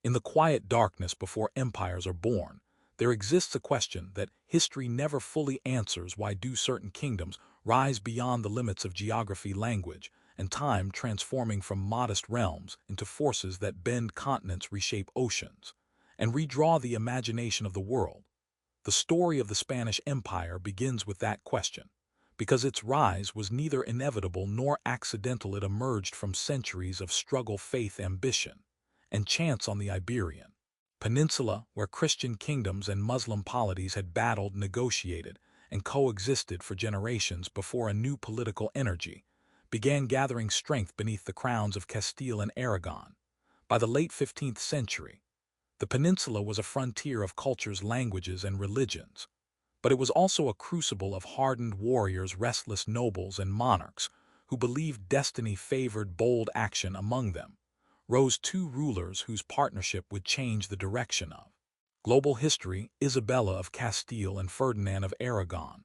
In the quiet darkness before empires are born, there exists a question that history never fully answers: why do certain kingdoms rise beyond the limits of geography, language, and time, transforming from modest realms into forces that bend continents, reshape oceans, and redraw the imagination of the world? The story of the Spanish Empire begins with that question, because its rise was neither inevitable nor accidental. It emerged from centuries of struggle, faith, ambition, and chance on the Iberian Peninsula, where Christian kingdoms and Muslim polities had battled, negotiated, and coexisted for generations before a new political energy began gathering strength beneath the crowns of Castile and Aragon. By the late 15th century, the peninsula was a frontier of cultures, languages, and religions, but it was also a crucible of hardened warriors, restless nobles, and monarchs who believed destiny favored bold action. Among them rose two rulers whose partnership would change the direction of global history: Isabella of Castile and Ferdinand of Aragon.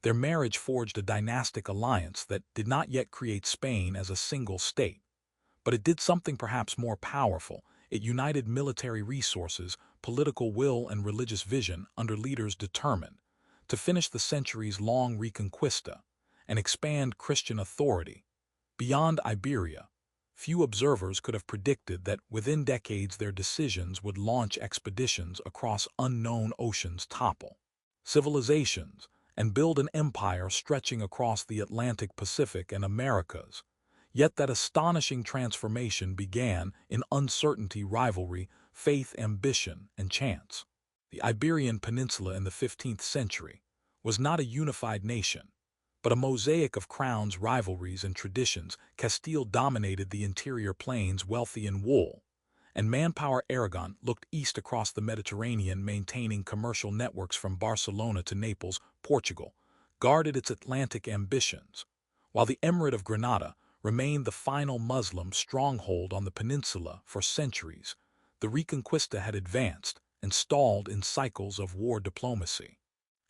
Their marriage forged a dynastic alliance that did not yet create Spain as a single state, but it did something perhaps more powerful. It united military resources, political will, and religious vision under leaders determined to finish the centuries-long Reconquista and expand Christian authority beyond Iberia. Few observers could have predicted that within decades their decisions would launch expeditions across unknown oceans, topple civilizations, and build an empire stretching across the Atlantic, Pacific, and Americas. Yet that astonishing transformation began in uncertainty, rivalry, faith, ambition, and chance. The Iberian Peninsula in the 15th century was not a unified nation, but a mosaic of crowns, rivalries, and traditions. Castile dominated the interior plains, wealthy in wool and manpower. Aragon looked east across the Mediterranean, maintaining commercial networks from Barcelona to Naples. Portugal guarded its Atlantic ambitions, while the Emirate of Granada remained the final Muslim stronghold on the peninsula. For centuries, the Reconquista had advanced and stalled in cycles of war, diplomacy,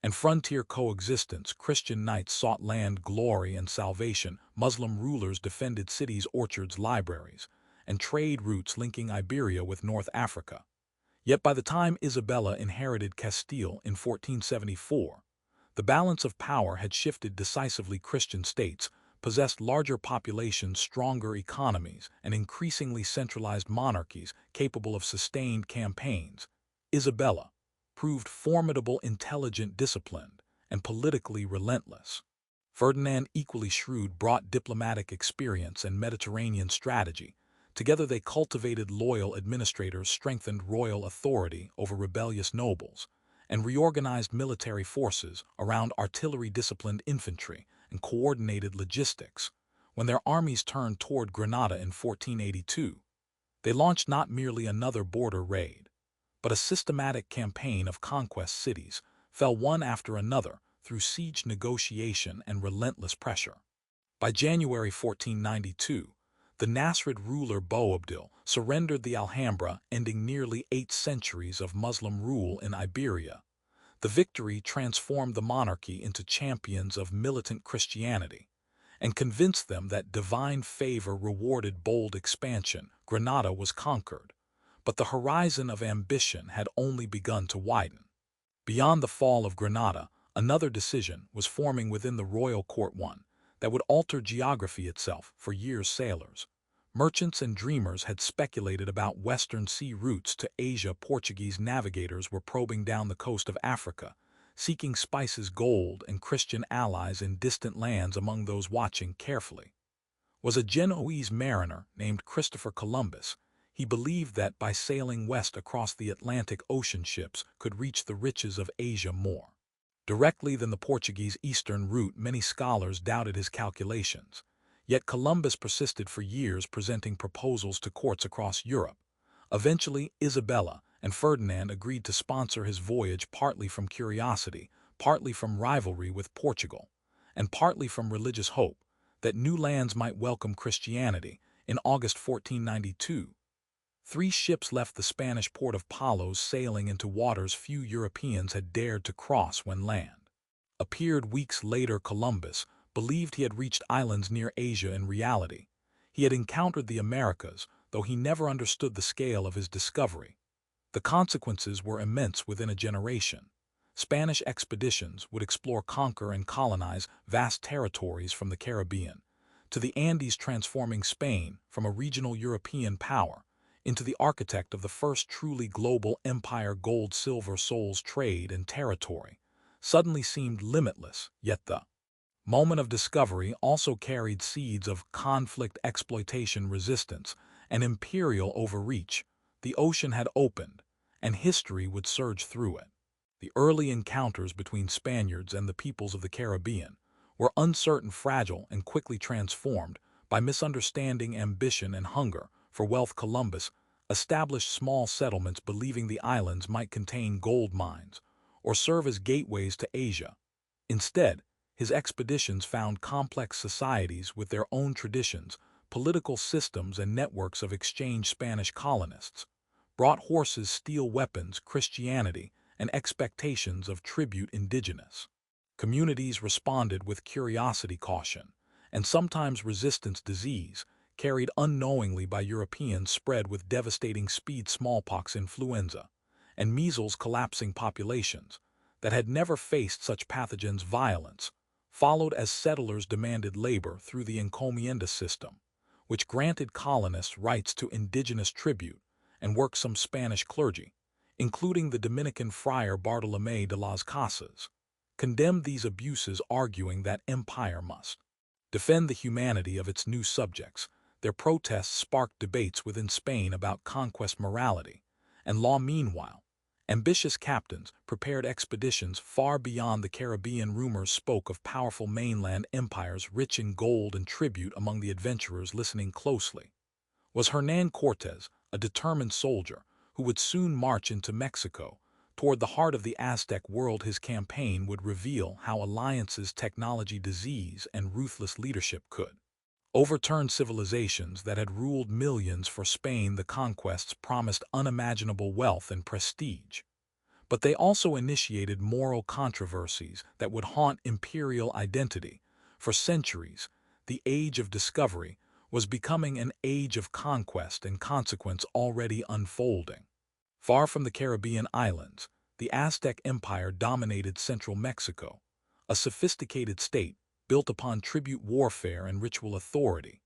and frontier coexistence. Christian knights sought land, glory, and salvation. Muslim rulers defended cities, orchards, libraries, and trade routes linking Iberia with North Africa. Yet by the time Isabella inherited Castile in 1474, the balance of power had shifted decisively. Christian states possessed larger populations, stronger economies, and increasingly centralized monarchies capable of sustained campaigns. Isabella proved formidable, intelligent, disciplined, and politically relentless. Ferdinand, equally shrewd, brought diplomatic experience and Mediterranean strategy. Together they cultivated loyal administrators, strengthened royal authority over rebellious nobles, and reorganized military forces around artillery, disciplined infantry, and coordinated logistics. When their armies turned toward Granada in 1482, they launched not merely another border raid, but a systematic campaign of conquest. Cities fell one after another through siege, negotiation, and relentless pressure. By January 1492, the Nasrid ruler Boabdil surrendered the Alhambra, ending nearly 8 centuries of Muslim rule in Iberia. The victory transformed the monarchy into champions of militant Christianity and convinced them that divine favor rewarded bold expansion. Granada was conquered, but the horizon of ambition had only begun to widen. Beyond the fall of Granada, another decision was forming within the royal court, one that would alter geography itself. For years, sailors, merchants, and dreamers had speculated about western sea routes to Asia. Portuguese navigators were probing down the coast of Africa, seeking spices, gold, and Christian allies in distant lands. Among those watching carefully was a Genoese mariner named Christopher Columbus. He believed that by sailing west across the Atlantic Ocean, ships could reach the riches of Asia more directly than the Portuguese eastern route. Many scholars doubted his calculations, yet Columbus persisted for years, presenting proposals to courts across Europe. Eventually, Isabella and Ferdinand agreed to sponsor his voyage, partly from curiosity, partly from rivalry with Portugal, and partly from religious hope that new lands might welcome Christianity. In August 1492, 3 ships left the Spanish port of Palos, sailing into waters few Europeans had dared to cross. When land appeared weeks later, Columbus believed he had reached islands near Asia. In reality, he had encountered the Americas, though he never understood the scale of his discovery. The consequences were immense within a generation. Spanish expeditions would explore, conquer, and colonize vast territories from the Caribbean to the Andes, transforming Spain from a regional European power into the architect of the first truly global empire. Gold-silver souls trade and territory suddenly seemed limitless, yet the moment of discovery also carried seeds of conflict, exploitation, resistance, and imperial overreach. The ocean had opened, and history would surge through it. The early encounters between Spaniards and the peoples of the Caribbean were uncertain, fragile, and quickly transformed by misunderstanding, ambition, and hunger for wealth. Columbus established small settlements believing the islands might contain gold mines or serve as gateways to Asia. Instead, his expeditions found complex societies with their own traditions, political systems, and networks of exchange. Spanish colonists brought horses, steel weapons, Christianity, and expectations of tribute. Indigenous communities responded with curiosity, caution, and sometimes resistance. Disease, carried unknowingly by Europeans, spread with devastating speed. Smallpox, influenza, and measles, collapsing populations that had never faced such pathogens. Violence followed as settlers demanded labor through the encomienda system, which granted colonists rights to indigenous tribute and work. Some Spanish clergy, including the Dominican friar Bartolomé de las Casas, condemned these abuses, arguing that empire must defend the humanity of its new subjects. Their protests sparked debates within Spain about conquest, morality, and law. Meanwhile, ambitious captains prepared expeditions far beyond the Caribbean. Rumors spoke of powerful mainland empires rich in gold and tribute. Among the adventurers listening closely was Hernán Cortés, a determined soldier who would soon march into Mexico toward the heart of the Aztec world. His campaign would reveal how alliances, technology, disease, and ruthless leadership could overturn civilizations that had ruled millions. For Spain, the conquests promised unimaginable wealth and prestige, but they also initiated moral controversies that would haunt imperial identity. For centuries, the age of discovery was becoming an age of conquest, and consequence already unfolding. Far from the Caribbean islands, the Aztec Empire dominated central Mexico, a sophisticated state built upon tribute, warfare, and ritual authority.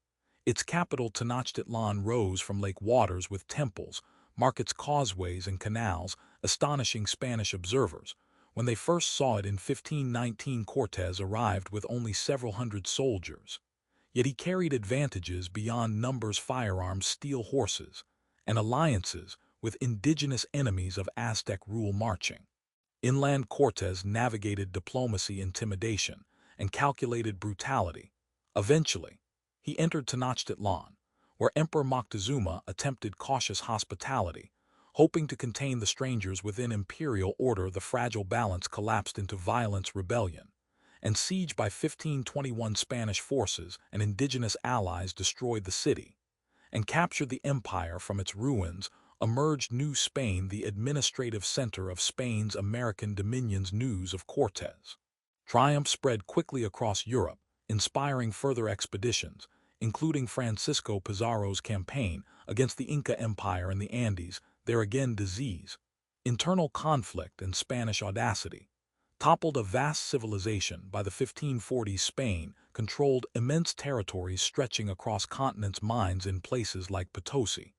Its capital, Tenochtitlan, rose from lake waters with temples, markets, causeways, and canals, astonishing Spanish observers when they first saw it in 1519. Cortés arrived with only several hundred soldiers, yet he carried advantages beyond numbers: firearms, steel horses, and alliances with indigenous enemies of Aztec rule. Marching inland, Cortés navigated diplomacy, intimidation, and calculated brutality. Eventually, he entered Tenochtitlan, where Emperor Moctezuma attempted cautious hospitality, hoping to contain the strangers within imperial order. The fragile balance collapsed into violence, rebellion, and siege. By 1521, Spanish forces and indigenous allies destroyed the city and captured the empire. From its ruins emerged New Spain, the administrative center of Spain's American dominions. News of Cortés' triumph spread quickly across Europe, inspiring further expeditions, including Francisco Pizarro's campaign against the Inca Empire in the Andes. There again, disease, internal conflict, and Spanish audacity toppled a vast civilization. By the 1540s, Spain controlled immense territories stretching across continents. Mines in places like Potosi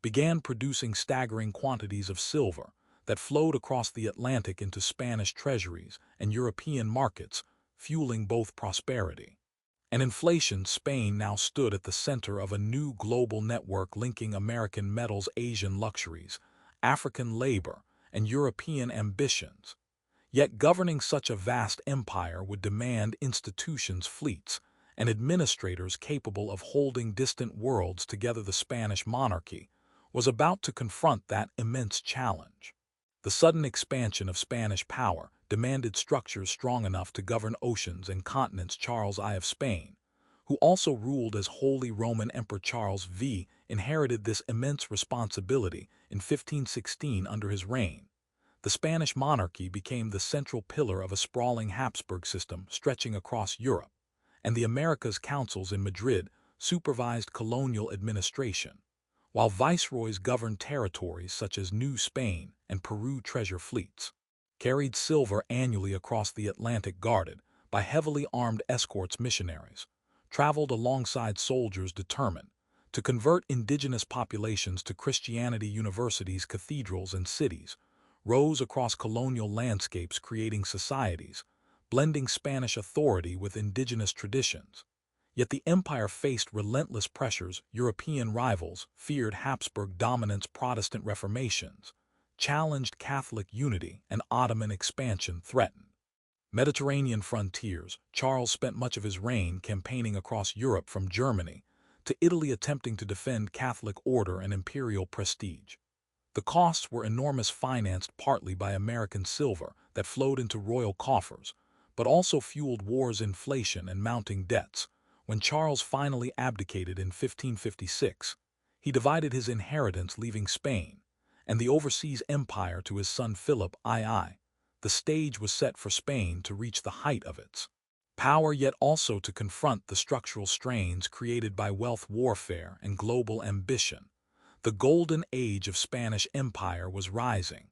began producing staggering quantities of silver that flowed across the Atlantic into Spanish treasuries and European markets, fueling both prosperity and inflation. Spain now stood at the center of a new global network linking American metals, Asian luxuries, African labor, and European ambitions. Yet governing such a vast empire would demand institutions, fleets, and administrators capable of holding distant worlds together. The Spanish monarchy was about to confront that immense challenge. The sudden expansion of Spanish power demanded structures strong enough to govern oceans and continents. Charles I of Spain, who also ruled as Holy Roman Emperor Charles V, inherited this immense responsibility in 1516. Under his reign, the Spanish monarchy became the central pillar of a sprawling Habsburg system stretching across Europe, and the Americas councils in Madrid supervised colonial administration, while viceroys governed territories such as New Spain and Peru. Treasure fleets carried silver annually across the Atlantic, guarded by heavily armed escorts. Missionaries traveled alongside soldiers determined to convert indigenous populations to Christianity. Universities, cathedrals, and cities rose across colonial landscapes, creating societies blending Spanish authority with indigenous traditions. Yet the empire faced relentless pressures. European rivals feared Habsburg dominance, Protestant reformations challenged Catholic unity, and Ottoman expansion threatened Mediterranean frontiers. Charles spent much of his reign campaigning across Europe, from Germany to Italy, attempting to defend Catholic order and imperial prestige. The costs were enormous, financed partly by American silver that flowed into royal coffers, but also fueled wars, inflation, and mounting debts. When Charles finally abdicated in 1556, he divided his inheritance, leaving Spain and the overseas empire to his son Philip II. The stage was set for Spain to reach the height of its power, yet also to confront the structural strains created by wealth warfare and global ambition. The golden age of Spanish Empire was rising,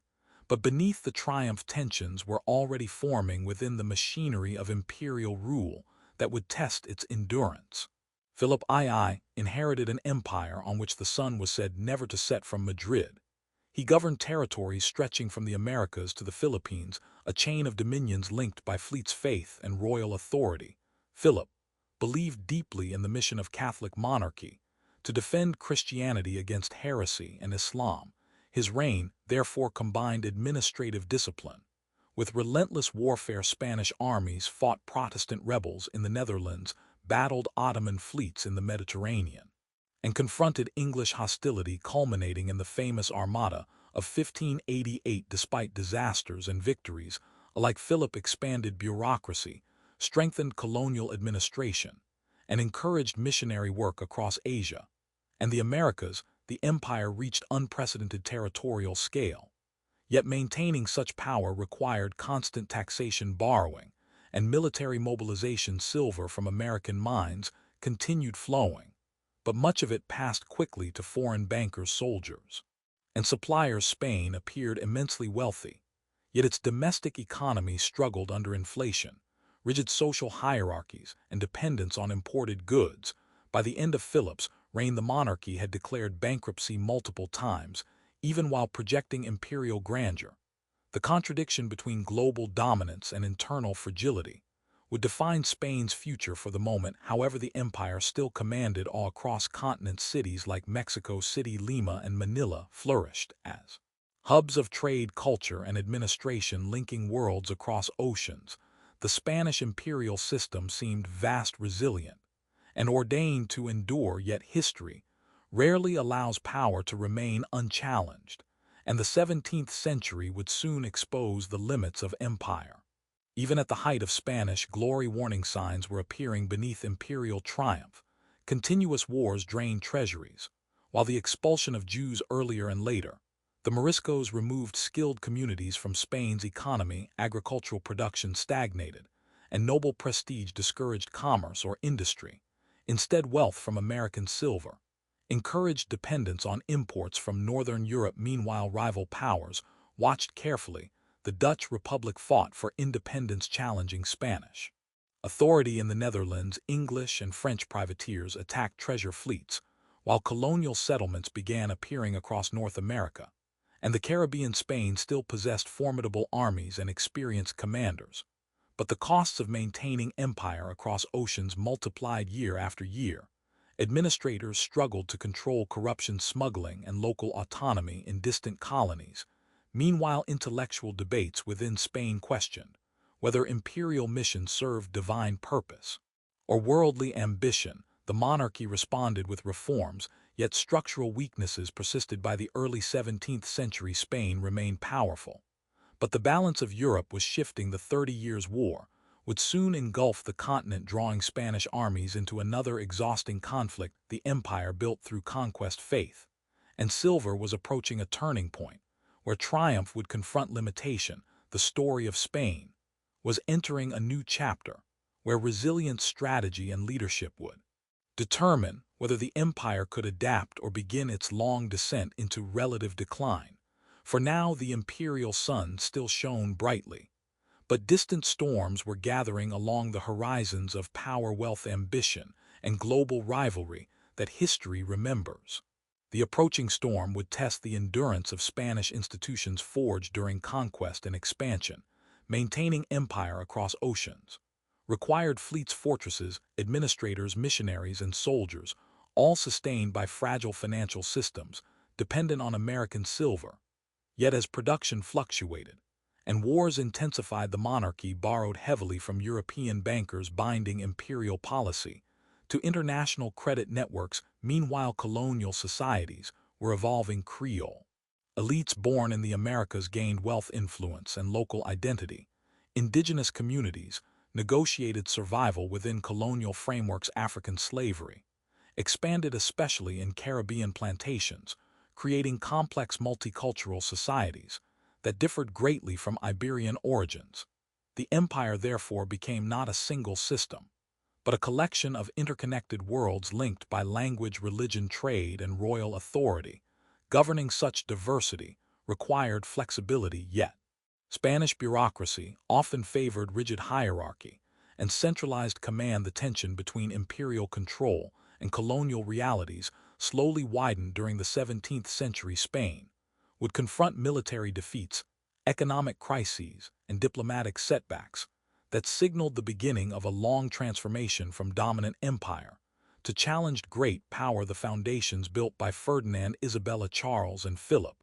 but beneath the triumph, tensions were already forming within the machinery of imperial rule that would test its endurance. Philip II inherited an empire on which the sun was said never to set. From Madrid, he governed territories stretching from the Americas to the Philippines, a chain of dominions linked by fleets, faith, and royal authority. Philip believed deeply in the mission of Catholic monarchy to defend Christianity against heresy and Islam. His reign, therefore, combined administrative discipline with relentless warfare. Spanish armies fought Protestant rebels in the Netherlands, battled Ottoman fleets in the Mediterranean, and confronted English hostility, culminating in the famous Armada of 1588. Despite disasters and victories alike, Philip expanded bureaucracy, strengthened colonial administration, and encouraged missionary work across Asia and the Americas. The empire reached unprecedented territorial scale. Yet maintaining such power required constant taxation, borrowing, and military mobilization. Silver from American mines continued flowing, but much of it passed quickly to foreign bankers, soldiers, and suppliers. Spain appeared immensely wealthy, yet its domestic economy struggled under inflation, rigid social hierarchies, and dependence on imported goods. By the end of Philip's reign, the monarchy had declared bankruptcy multiple times, even while projecting imperial grandeur. The contradiction between global dominance and internal fragility would define Spain's future. For the moment, however, the empire still commanded awe across continents. Cities like Mexico City, Lima, and Manila flourished as hubs of trade, culture, and administration, linking worlds across oceans. The Spanish imperial system seemed vast, resilient, and ordained to endure, yet history rarely allows power to remain unchallenged, and the 17th century would soon expose the limits of empire. Even at the height of Spanish glory, warning signs were appearing beneath imperial triumph. Continuous wars drained treasuries, while the expulsion of Jews earlier and later, the Moriscos removed skilled communities from Spain's economy. Agricultural production stagnated, and noble prestige discouraged commerce or industry. Instead, wealth from American silver encouraged dependence on imports from Northern Europe. Meanwhile, rival powers watched carefully. The Dutch Republic fought for independence, challenging Spanish authority in the Netherlands. English and French privateers attacked treasure fleets, while colonial settlements began appearing across North America and the Caribbean. Spain still possessed formidable armies and experienced commanders, but the costs of maintaining empire across oceans multiplied year after year. Administrators struggled to control corruption, smuggling, and local autonomy in distant colonies. Meanwhile, intellectual debates within Spain questioned whether imperial mission served divine purpose or worldly ambition. The monarchy responded with reforms, yet structural weaknesses persisted. By the early 17th century, Spain remained powerful, but the balance of Europe was shifting. The 30 Years' War would soon engulf the continent, drawing Spanish armies into another exhausting conflict. The empire, built through conquest, faith, and silver, was approaching a turning point where triumph would confront limitation. The story of Spain was entering a new chapter where resilience, strategy, and leadership would determine whether the empire could adapt or begin its long descent into relative decline. For now, the imperial sun still shone brightly, but distant storms were gathering along the horizons of power, wealth, ambition, and global rivalry that history remembers. The approaching storm would test the endurance of Spanish institutions forged during conquest and expansion, maintaining empire across oceans. Required fleets, fortresses, administrators, missionaries, and soldiers, all sustained by fragile financial systems, dependent on American silver. Yet as production fluctuated, and wars intensified, the monarchy borrowed heavily from European bankers binding imperial policy to international credit networks. Meanwhile, colonial societies were evolving. Creole elites born in the Americas gained wealth, influence, and local identity. Indigenous communities negotiated survival within colonial frameworks. African slavery expanded especially in Caribbean plantations, creating complex multicultural societies that differed greatly from Iberian origins. The empire therefore became not a single system, but a collection of interconnected worlds linked by language, religion, trade, and royal authority. Governing such diversity required flexibility, yet Spanish bureaucracy often favored rigid hierarchy and centralized command. The tension between imperial control and colonial realities slowly widened during the 17th century. Spain would confront military defeats, economic crises, and diplomatic setbacks that signaled the beginning of a long transformation from dominant empire to challenged great power. The foundations built by Ferdinand, Isabella, Charles, and Philip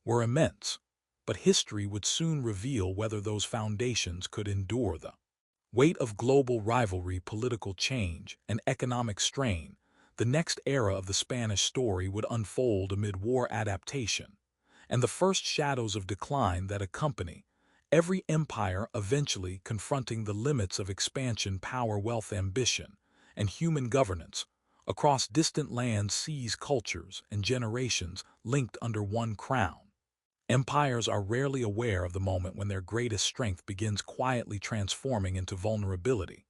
were immense, but history would soon reveal whether those foundations could endure the weight of global rivalry, political change, and economic strain. The next era of the Spanish story would unfold amid war, adaptation, and the first shadows of decline that accompany every empire, eventually confronting the limits of expansion. Power, wealth, ambition, and human governance across distant lands, seas, cultures, and generations linked under one crown. Empires are rarely aware of the moment when their greatest strength begins quietly transforming into vulnerability.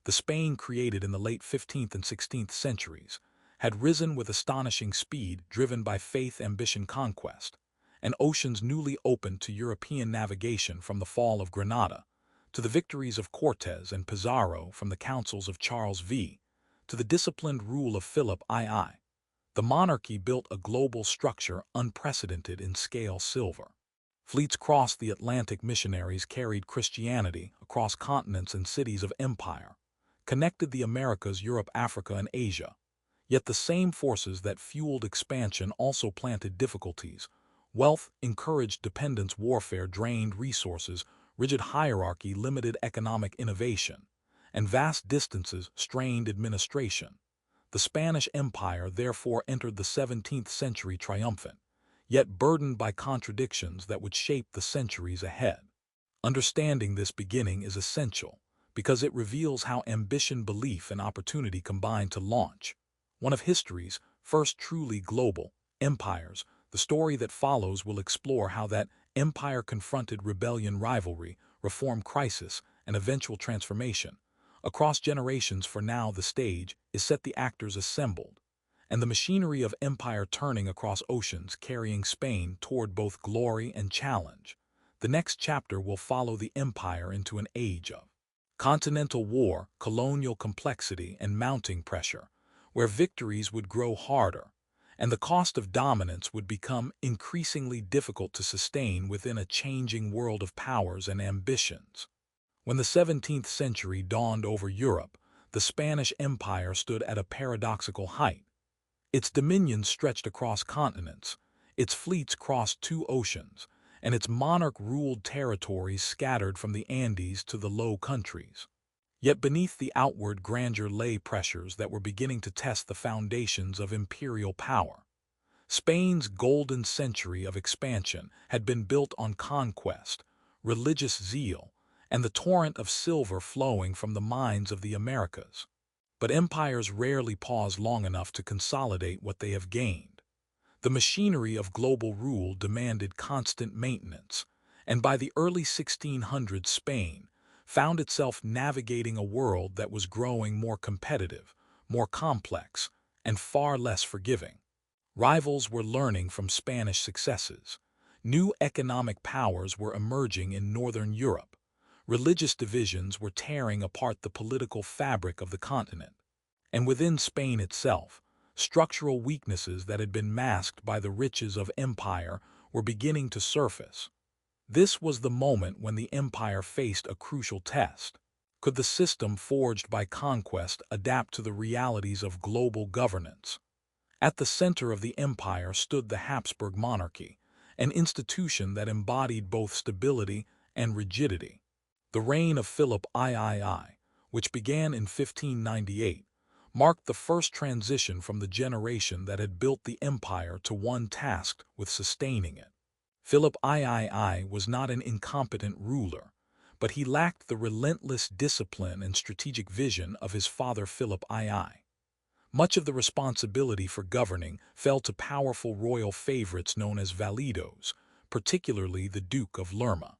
The Spain created in the late 15th and 16th centuries had risen with astonishing speed, driven by faith, ambition, conquest, and oceans newly opened to European navigation. From the fall of Granada to the victories of Cortes and Pizarro, from the councils of Charles V to the disciplined rule of Philip II, the monarchy built a global structure unprecedented in scale. Silver fleets crossed the Atlantic, missionaries carried Christianity across continents, and cities of empire connected the Americas, Europe, Africa, and Asia. Yet the same forces that fueled expansion also planted difficulties. Wealth encouraged dependence, warfare drained resources, rigid hierarchy limited economic innovation, and vast distances strained administration. The Spanish Empire therefore entered the 17th century triumphant, yet burdened by contradictions that would shape the centuries ahead. Understanding this beginning is essential because it reveals how ambition, belief, and opportunity combine to launch one of history's first truly global empires. The story that follows will explore how that empire confronted rebellion, rivalry, reform, crisis, and eventual transformation across generations. For now, the stage is set, the actors assembled, and the machinery of empire turning across oceans, carrying Spain toward both glory and challenge. The next chapter will follow the empire into an age of continental war, colonial complexity, and mounting pressure, where victories would grow harder, and the cost of dominance would become increasingly difficult to sustain within a changing world of powers and ambitions. When the 17th century dawned over Europe, the Spanish Empire stood at a paradoxical height. Its dominions stretched across continents, its fleets crossed 2 oceans, and its monarch ruled territories scattered from the Andes to the Low Countries. Yet beneath the outward grandeur lay pressures that were beginning to test the foundations of imperial power. Spain's golden century of expansion had been built on conquest, religious zeal, and the torrent of silver flowing from the mines of the Americas. But empires rarely pause long enough to consolidate what they have gained. The machinery of global rule demanded constant maintenance, and by the early 1600s Spain found itself navigating a world that was growing more competitive, more complex, and far less forgiving. Rivals were learning from Spanish successes. New economic powers were emerging in northern Europe. Religious divisions were tearing apart the political fabric of the continent. And within Spain itself, structural weaknesses that had been masked by the riches of empire were beginning to surface. This was the moment when the empire faced a crucial test. Could the system forged by conquest adapt to the realities of global governance? At the center of the empire stood the Habsburg monarchy, an institution that embodied both stability and rigidity. The reign of Philip II, which began in 1598, marked the first transition from the generation that had built the empire to one tasked with sustaining it. Philip II was not an incompetent ruler, but he lacked the relentless discipline and strategic vision of his father Philip II. Much of the responsibility for governing fell to powerful royal favorites known as validos, particularly the Duke of Lerma.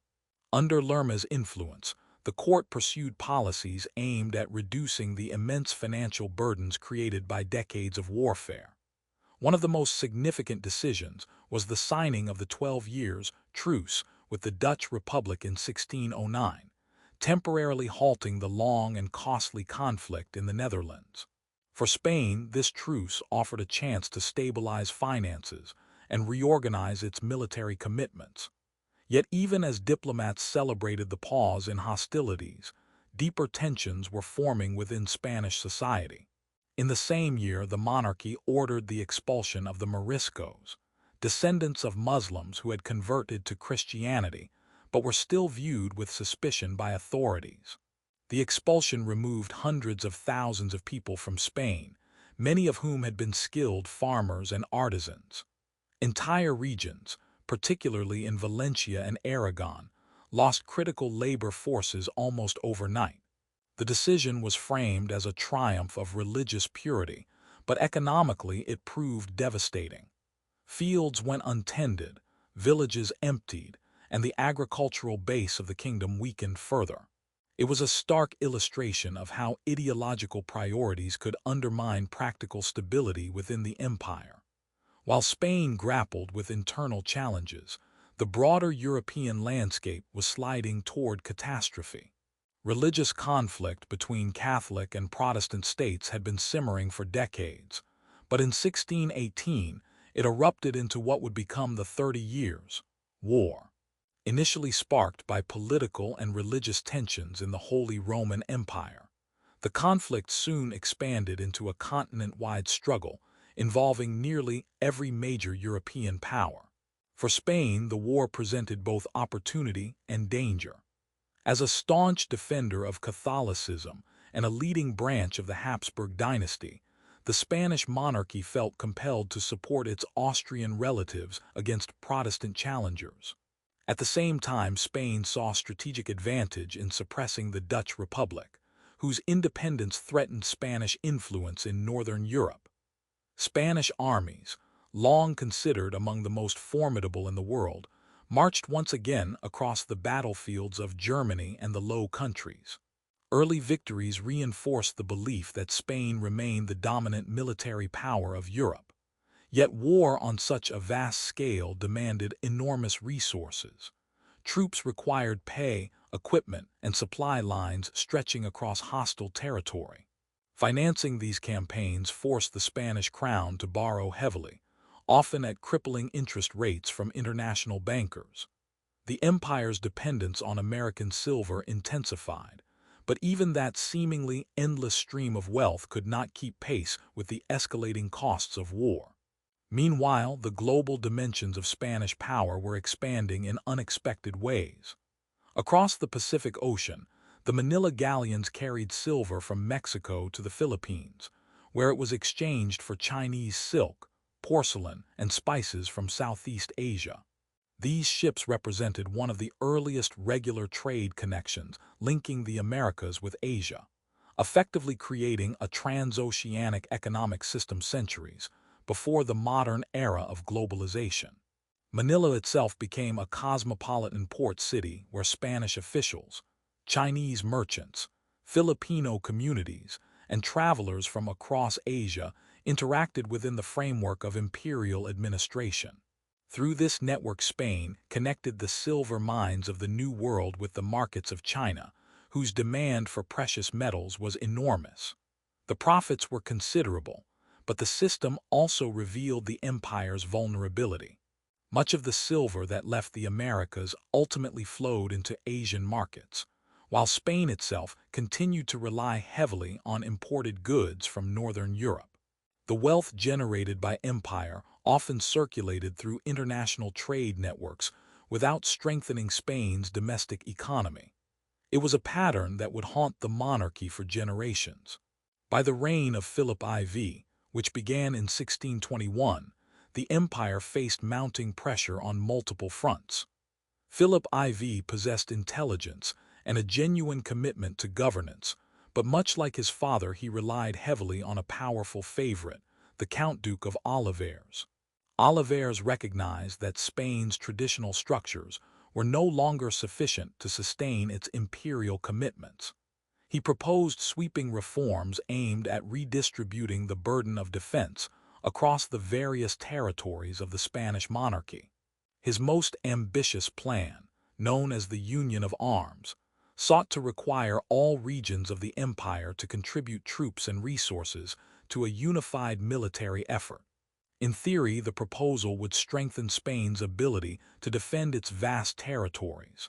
Under Lerma's influence, the court pursued policies aimed at reducing the immense financial burdens created by decades of warfare. One of the most significant decisions was the signing of the 12 years truce with the Dutch Republic in 1609, temporarily halting the long and costly conflict in the Netherlands. For Spain, this truce offered a chance to stabilize finances and reorganize its military commitments. Yet even as diplomats celebrated the pause in hostilities, deeper tensions were forming within Spanish society. In the same year, the monarchy ordered the expulsion of the Moriscos, descendants of Muslims who had converted to Christianity but were still viewed with suspicion by authorities. The expulsion removed hundreds of thousands of people from Spain, many of whom had been skilled farmers and artisans. Entire regions, particularly in Valencia and Aragon, lost critical labor forces almost overnight. The decision was framed as a triumph of religious purity, but economically it proved devastating. Fields went untended, villages emptied, and the agricultural base of the kingdom weakened further. It was a stark illustration of how ideological priorities could undermine practical stability within the empire. While Spain grappled with internal challenges, the broader European landscape was sliding toward catastrophe. Religious conflict between Catholic and Protestant states had been simmering for decades, but in 1618 it erupted into what would become the 30 Years' War. Initially sparked by political and religious tensions in the Holy Roman Empire, the conflict soon expanded into a continent-wide struggle involving nearly every major European power. For Spain, the war presented both opportunity and danger. As a staunch defender of Catholicism and a leading branch of the Habsburg dynasty, the Spanish monarchy felt compelled to support its Austrian relatives against Protestant challengers. At the same time, Spain saw strategic advantage in suppressing the Dutch Republic, whose independence threatened Spanish influence in northern Europe. Spanish armies, long considered among the most formidable in the world, marched once again across the battlefields of Germany and the Low Countries. Early victories reinforced the belief that Spain remained the dominant military power of Europe. Yet war on such a vast scale demanded enormous resources. Troops required pay, equipment, and supply lines stretching across hostile territory. Financing these campaigns forced the Spanish crown to borrow heavily, often at crippling interest rates from international bankers. The empire's dependence on American silver intensified, but even that seemingly endless stream of wealth could not keep pace with the escalating costs of war. Meanwhile, the global dimensions of Spanish power were expanding in unexpected ways. Across the Pacific Ocean, the Manila galleons carried silver from Mexico to the Philippines, where it was exchanged for Chinese silk, porcelain, and spices from Southeast Asia. These ships represented one of the earliest regular trade connections linking the Americas with Asia, effectively creating a transoceanic economic system centuries before the modern era of globalization. Manila itself became a cosmopolitan port city where Spanish officials, Chinese merchants, Filipino communities, and travelers from across Asia interacted within the framework of imperial administration. Through this network, Spain connected the silver mines of the New World with the markets of China, whose demand for precious metals was enormous. The profits were considerable, but the system also revealed the empire's vulnerability. Much of the silver that left the Americas ultimately flowed into Asian markets, while Spain itself continued to rely heavily on imported goods from Northern Europe. The wealth generated by empire often circulated through international trade networks without strengthening Spain's domestic economy. It was a pattern that would haunt the monarchy for generations. By the reign of Philip IV, which began in 1621, the empire faced mounting pressure on multiple fronts. Philip IV possessed intelligence and a genuine commitment to governance, but much like his father, he relied heavily on a powerful favorite, the Count Duke of Olivares. Olivares recognized that Spain's traditional structures were no longer sufficient to sustain its imperial commitments. He proposed sweeping reforms aimed at redistributing the burden of defense across the various territories of the Spanish monarchy. His most ambitious plan, known as the Union of Arms, sought to require all regions of the empire to contribute troops and resources to a unified military effort. In theory, the proposal would strengthen Spain's ability to defend its vast territories.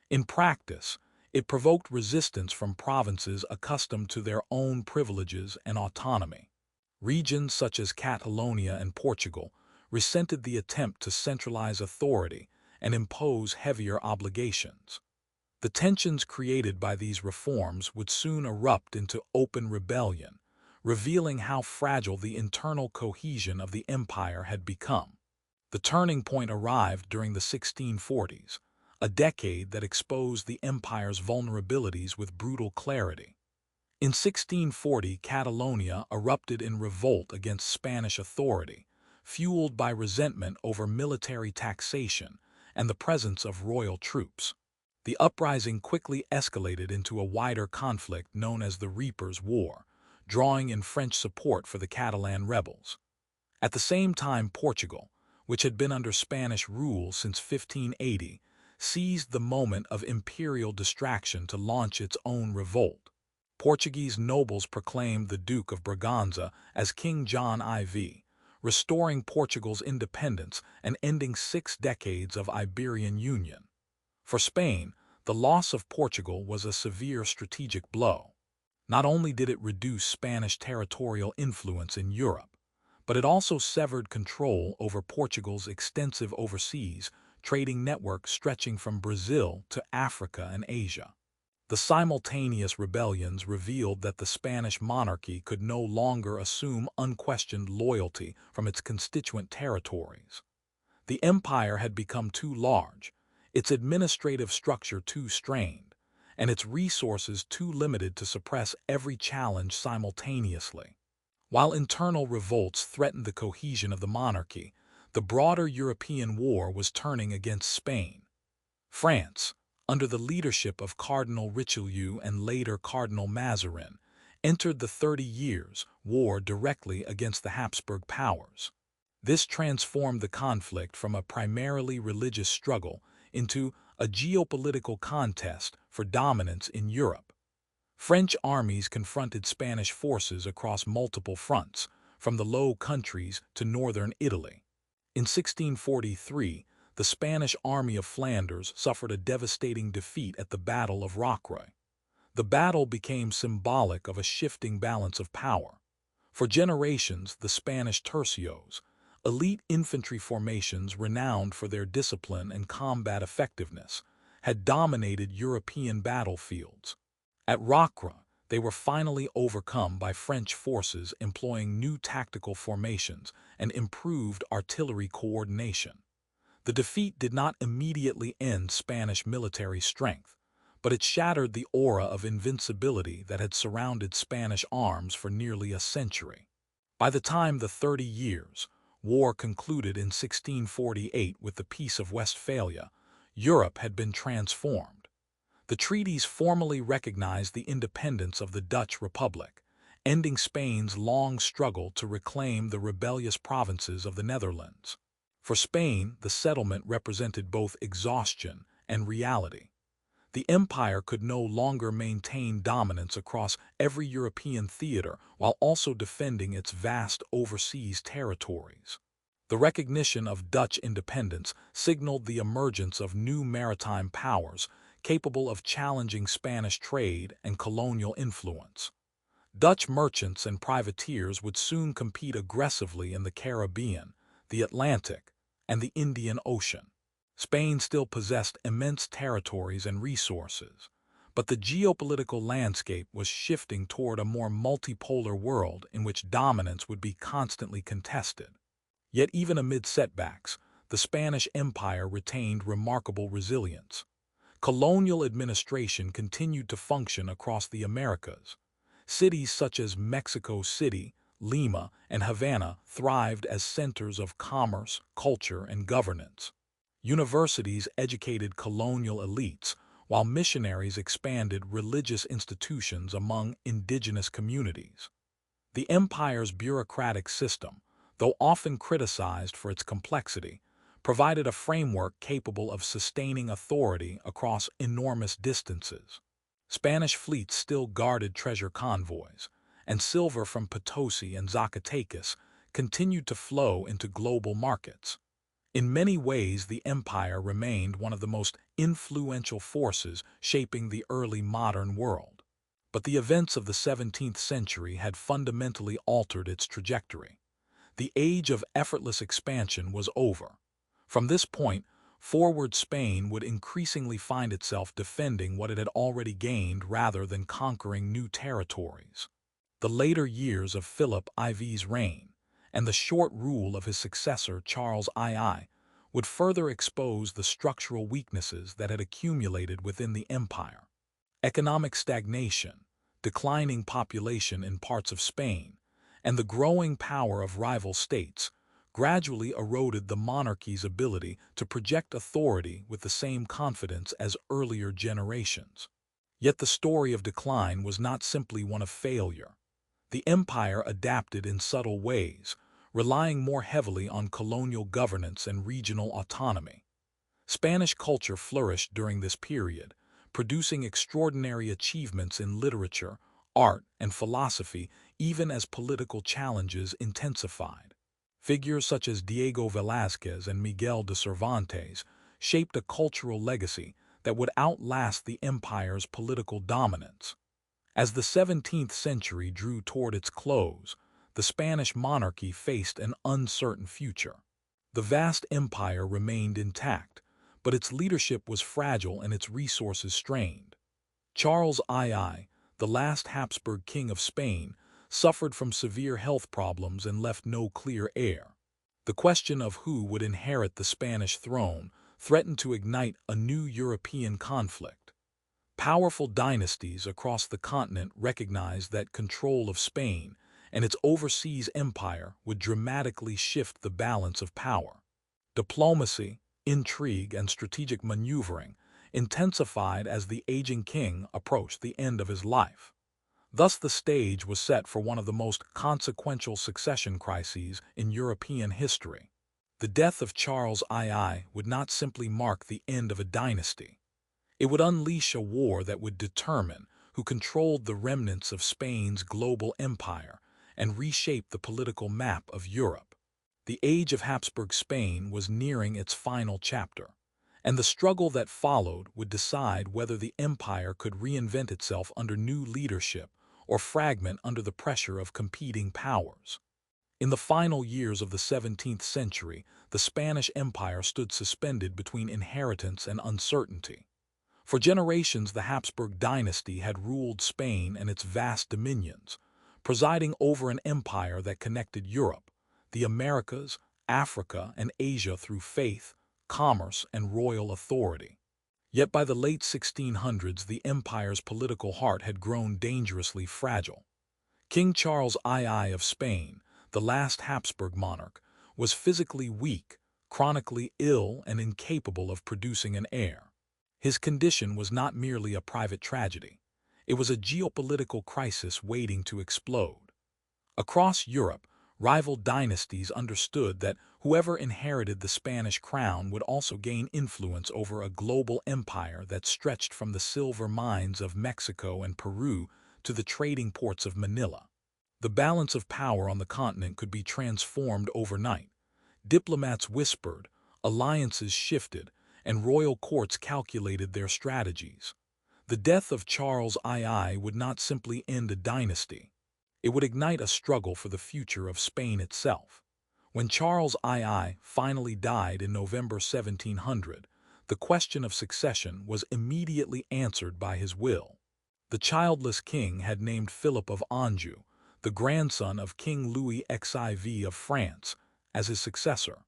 In practice, it provoked resistance from provinces accustomed to their own privileges and autonomy. Regions such as Catalonia and Portugal resented the attempt to centralize authority and impose heavier obligations. The tensions created by these reforms would soon erupt into open rebellion, revealing how fragile the internal cohesion of the empire had become. The turning point arrived during the 1640s, a decade that exposed the empire's vulnerabilities with brutal clarity. In 1640, Catalonia erupted in revolt against Spanish authority, fueled by resentment over military taxation and the presence of royal troops. The uprising quickly escalated into a wider conflict known as the Reapers' War, drawing in French support for the Catalan rebels. At the same time, Portugal, which had been under Spanish rule since 1580, seized the moment of imperial distraction to launch its own revolt. Portuguese nobles proclaimed the Duke of Braganza as King John IV, restoring Portugal's independence and ending 6 decades of Iberian union. For Spain, the loss of Portugal was a severe strategic blow. Not only did it reduce Spanish territorial influence in Europe, but it also severed control over Portugal's extensive overseas trading network stretching from Brazil to Africa and Asia. The simultaneous rebellions revealed that the Spanish monarchy could no longer assume unquestioned loyalty from its constituent territories. The empire had become too large, its administrative structure too strained, and its resources too limited to suppress every challenge simultaneously. While internal revolts threatened the cohesion of the monarchy, the broader European war was turning against Spain. France, under the leadership of Cardinal Richelieu and later Cardinal Mazarin, entered the 30 Years' War directly against the Habsburg powers. This transformed the conflict from a primarily religious struggle into a geopolitical contest for dominance in Europe. French armies confronted Spanish forces across multiple fronts, from the Low Countries to northern Italy. In 1643, the Spanish army of Flanders suffered a devastating defeat at the Battle of Rocroi. The battle became symbolic of a shifting balance of power. For generations, the Spanish tercios, elite infantry formations renowned for their discipline and combat effectiveness, had dominated European battlefields. At Rocroi, they were finally overcome by French forces employing new tactical formations and improved artillery coordination. The defeat did not immediately end Spanish military strength, but it shattered the aura of invincibility that had surrounded Spanish arms for nearly a century. By the time the 30 Years' War concluded in 1648 with the Peace of Westphalia, Europe had been transformed. The treaties formally recognized the independence of the Dutch Republic, ending Spain's long struggle to reclaim the rebellious provinces of the Netherlands. For Spain, the settlement represented both exhaustion and reality. The empire could no longer maintain dominance across every European theater while also defending its vast overseas territories. The recognition of Dutch independence signaled the emergence of new maritime powers capable of challenging Spanish trade and colonial influence. Dutch merchants and privateers would soon compete aggressively in the Caribbean, the Atlantic, and the Indian Ocean. Spain still possessed immense territories and resources, but the geopolitical landscape was shifting toward a more multipolar world in which dominance would be constantly contested. Yet even amid setbacks, the Spanish Empire retained remarkable resilience. Colonial administration continued to function across the Americas. Cities such as Mexico City, Lima, and Havana thrived as centers of commerce, culture, and governance. Universities educated colonial elites, while missionaries expanded religious institutions among indigenous communities. The empire's bureaucratic system, though often criticized for its complexity, provided a framework capable of sustaining authority across enormous distances. Spanish fleets still guarded treasure convoys, and silver from Potosi and Zacatecas continued to flow into global markets. In many ways, the empire remained one of the most influential forces shaping the early modern world. But the events of the 17th century had fundamentally altered its trajectory. The age of effortless expansion was over. From this point forward, Spain would increasingly find itself defending what it had already gained rather than conquering new territories. The later years of Philip IV's reign, and the short rule of his successor Charles II, would further expose the structural weaknesses that had accumulated within the empire. Economic stagnation, declining population in parts of Spain, and the growing power of rival states gradually eroded the monarchy's ability to project authority with the same confidence as earlier generations. Yet the story of decline was not simply one of failure. The empire adapted in subtle ways, relying more heavily on colonial governance and regional autonomy. Spanish culture flourished during this period, producing extraordinary achievements in literature, art, and philosophy even as political challenges intensified. Figures such as Diego Velázquez and Miguel de Cervantes shaped a cultural legacy that would outlast the empire's political dominance. As the 17th century drew toward its close, the Spanish monarchy faced an uncertain future. The vast empire remained intact, but its leadership was fragile and its resources strained. Charles II, the last Habsburg king of Spain, suffered from severe health problems and left no clear heir. The question of who would inherit the Spanish throne threatened to ignite a new European conflict. Powerful dynasties across the continent recognized that control of Spain and its overseas empire would dramatically shift the balance of power. Diplomacy, intrigue, and strategic maneuvering intensified as the aging king approached the end of his life. Thus the stage was set for one of the most consequential succession crises in European history. The death of Charles II would not simply mark the end of a dynasty. It would unleash a war that would determine who controlled the remnants of Spain's global empire and reshape the political map of Europe. The age of Habsburg Spain was nearing its final chapter, and the struggle that followed would decide whether the empire could reinvent itself under new leadership or fragment under the pressure of competing powers. In the final years of the 17th century, the Spanish Empire stood suspended between inheritance and uncertainty. For generations, the Habsburg dynasty had ruled Spain and its vast dominions, presiding over an empire that connected Europe, the Americas, Africa, and Asia through faith, commerce, and royal authority. Yet by the late 1600s, the empire's political heart had grown dangerously fragile. King Charles II of Spain, the last Habsburg monarch, was physically weak, chronically ill, and incapable of producing an heir. His condition was not merely a private tragedy. It was a geopolitical crisis waiting to explode. Across Europe, rival dynasties understood that whoever inherited the Spanish crown would also gain influence over a global empire that stretched from the silver mines of Mexico and Peru to the trading ports of Manila. The balance of power on the continent could be transformed overnight. Diplomats whispered, alliances shifted, and royal courts calculated their strategies. The death of Charles II would not simply end a dynasty. It would ignite a struggle for the future of Spain itself. When Charles II finally died in November 1700, the question of succession was immediately answered by his will. The childless king had named Philip of Anjou, the grandson of King Louis XIV of France, as his successor.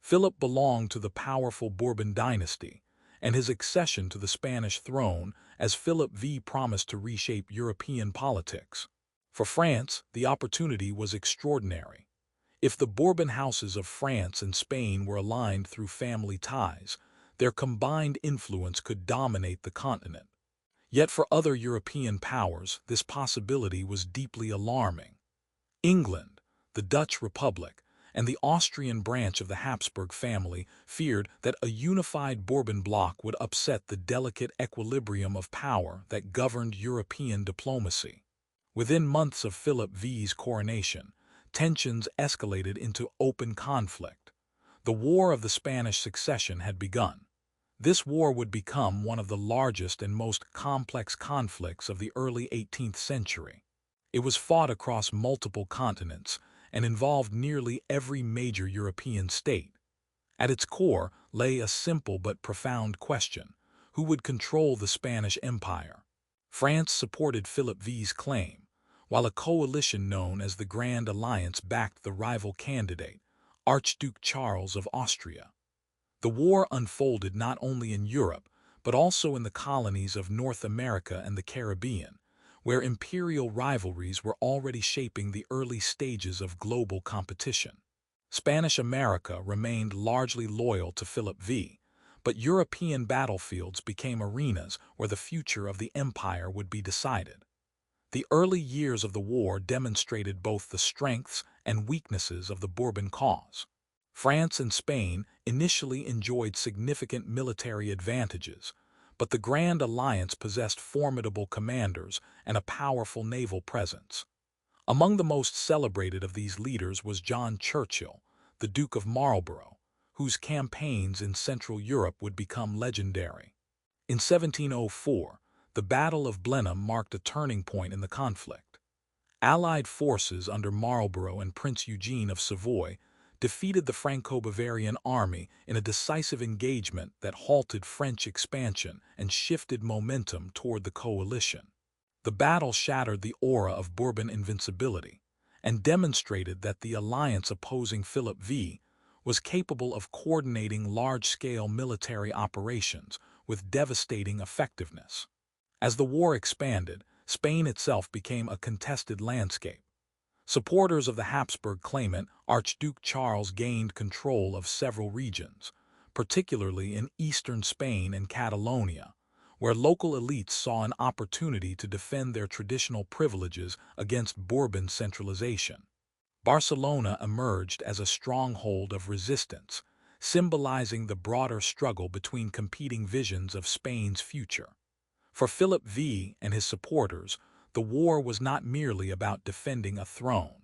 Philip belonged to the powerful Bourbon dynasty, and his accession to the Spanish throne as Philip V promised to reshape European politics. For France, the opportunity was extraordinary. If the Bourbon houses of France and Spain were aligned through family ties, their combined influence could dominate the continent. Yet for other European powers, this possibility was deeply alarming. England, the Dutch Republic, and the Austrian branch of the Habsburg family feared that a unified Bourbon bloc would upset the delicate equilibrium of power that governed European diplomacy. Within months of Philip V's coronation, tensions escalated into open conflict. The War of the Spanish Succession had begun. This war would become one of the largest and most complex conflicts of the early 18th century. It was fought across multiple continents and involved nearly every major European state. At its core lay a simple but profound question: who would control the Spanish Empire? France supported Philip V's claim, while a coalition known as the Grand Alliance backed the rival candidate, Archduke Charles of Austria. The war unfolded not only in Europe, but also in the colonies of North America and the Caribbean, where imperial rivalries were already shaping the early stages of global competition. Spanish America remained largely loyal to Philip V, but European battlefields became arenas where the future of the empire would be decided. The early years of the war demonstrated both the strengths and weaknesses of the Bourbon cause. France and Spain initially enjoyed significant military advantages, but the Grand Alliance possessed formidable commanders and a powerful naval presence. Among the most celebrated of these leaders was John Churchill, the Duke of Marlborough, whose campaigns in Central Europe would become legendary. In 1704, the Battle of Blenheim marked a turning point in the conflict. Allied forces under Marlborough and Prince Eugene of Savoy defeated the Franco-Bavarian army in a decisive engagement that halted French expansion and shifted momentum toward the coalition. The battle shattered the aura of Bourbon invincibility and demonstrated that the alliance opposing Philip V was capable of coordinating large-scale military operations with devastating effectiveness. As the war expanded, Spain itself became a contested landscape. Supporters of the Habsburg claimant Archduke Charles gained control of several regions, particularly in eastern Spain and Catalonia, where local elites saw an opportunity to defend their traditional privileges against Bourbon centralization. Barcelona emerged as a stronghold of resistance, symbolizing the broader struggle between competing visions of Spain's future. For Philip V and his supporters, the war was not merely about defending a throne.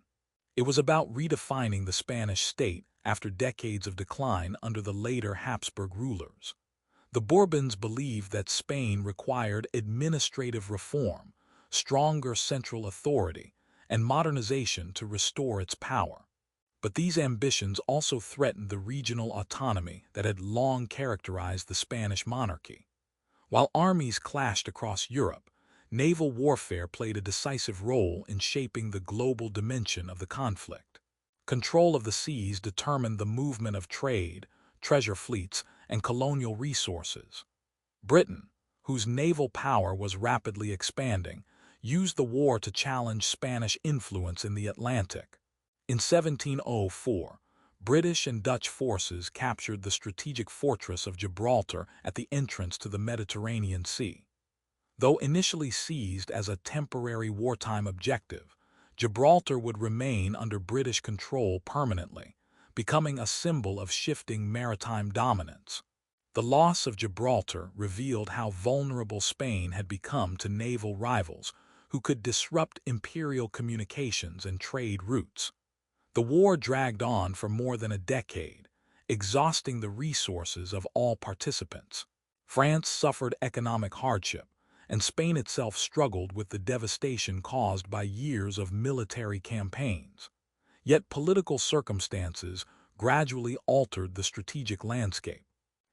It was about redefining the Spanish state after decades of decline under the later Habsburg rulers. The Bourbons believed that Spain required administrative reform, stronger central authority, and modernization to restore its power. But these ambitions also threatened the regional autonomy that had long characterized the Spanish monarchy. While armies clashed across Europe, naval warfare played a decisive role in shaping the global dimension of the conflict. Control of the seas determined the movement of trade, treasure fleets, and colonial resources. Britain, whose naval power was rapidly expanding, used the war to challenge Spanish influence in the Atlantic. In 1704, British and Dutch forces captured the strategic fortress of Gibraltar at the entrance to the Mediterranean Sea. Though initially seized as a temporary wartime objective, Gibraltar would remain under British control permanently, becoming a symbol of shifting maritime dominance. The loss of Gibraltar revealed how vulnerable Spain had become to naval rivals who could disrupt imperial communications and trade routes. The war dragged on for more than a decade, exhausting the resources of all participants. France suffered economic hardship, and Spain itself struggled with the devastation caused by years of military campaigns. Yet political circumstances gradually altered the strategic landscape.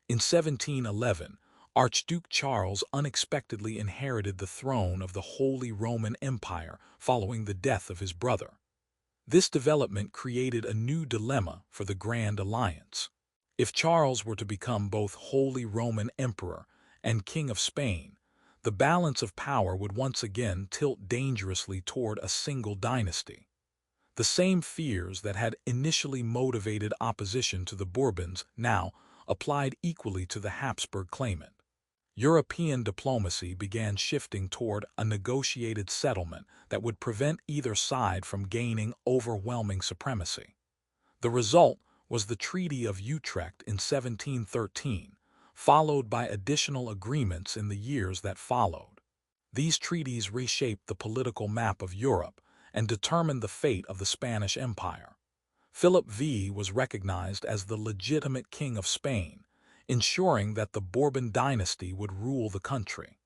In 1711, Archduke Charles unexpectedly inherited the throne of the Holy Roman Empire following the death of his brother. This development created a new dilemma for the Grand Alliance. If Charles were to become both Holy Roman Emperor and King of Spain, the balance of power would once again tilt dangerously toward a single dynasty. The same fears that had initially motivated opposition to the Bourbons now applied equally to the Habsburg claimant. European diplomacy began shifting toward a negotiated settlement that would prevent either side from gaining overwhelming supremacy. The result was the Treaty of Utrecht in 1713, followed by additional agreements in the years that followed. These treaties reshaped the political map of Europe and determined the fate of the Spanish Empire. Philip V was recognized as the legitimate king of Spain, ensuring that the Bourbon dynasty would rule the country.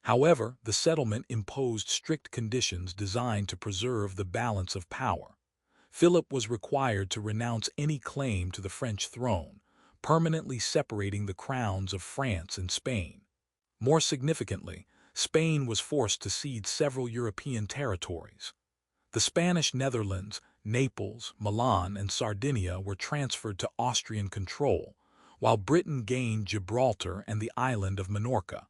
However, the settlement imposed strict conditions designed to preserve the balance of power. Philip was required to renounce any claim to the French throne, permanently separating the crowns of France and Spain. More significantly, Spain was forced to cede several European territories. The Spanish Netherlands, Naples, Milan, and Sardinia were transferred to Austrian control, while Britain gained Gibraltar and the island of Minorca.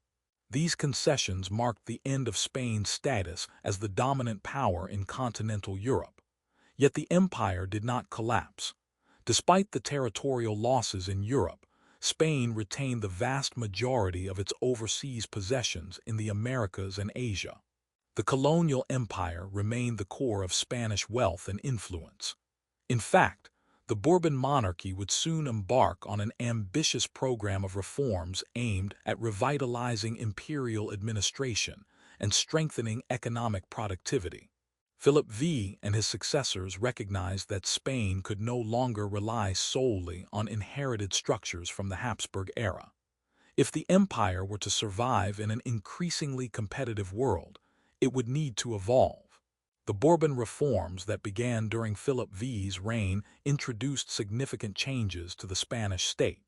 These concessions marked the end of Spain's status as the dominant power in continental Europe. Yet the empire did not collapse. Despite the territorial losses in Europe, Spain retained the vast majority of its overseas possessions in the Americas and Asia. The colonial empire remained the core of Spanish wealth and influence. In fact, the Bourbon monarchy would soon embark on an ambitious program of reforms aimed at revitalizing imperial administration and strengthening economic productivity. Philip V and his successors recognized that Spain could no longer rely solely on inherited structures from the Habsburg era. If the empire were to survive in an increasingly competitive world, it would need to evolve. The Bourbon reforms that began during Philip V's reign introduced significant changes to the Spanish state.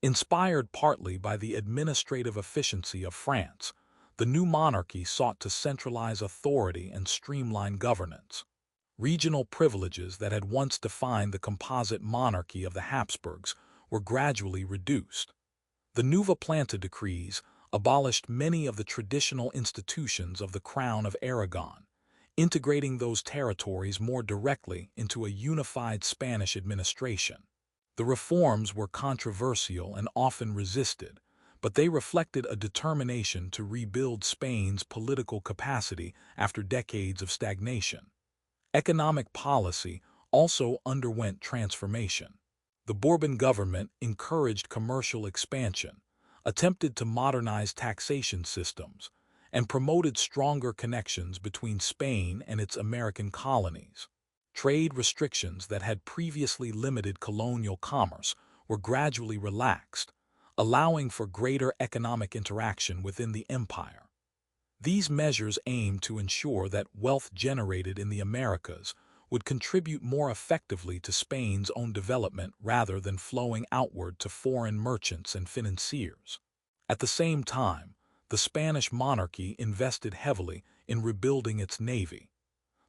Inspired partly by the administrative efficiency of France, the new monarchy sought to centralize authority and streamline governance. Regional privileges that had once defined the composite monarchy of the Habsburgs were gradually reduced. The Nueva Planta decrees abolished many of the traditional institutions of the Crown of Aragon, integrating those territories more directly into a unified Spanish administration. The reforms were controversial and often resisted, but they reflected a determination to rebuild Spain's political capacity after decades of stagnation. Economic policy also underwent transformation. The Bourbon government encouraged commercial expansion, attempted to modernize taxation systems, and promoted stronger connections between Spain and its American colonies. Trade restrictions that had previously limited colonial commerce were gradually relaxed, allowing for greater economic interaction within the empire. These measures aimed to ensure that wealth generated in the Americas would contribute more effectively to Spain's own development rather than flowing outward to foreign merchants and financiers. At the same time, the Spanish monarchy invested heavily in rebuilding its navy.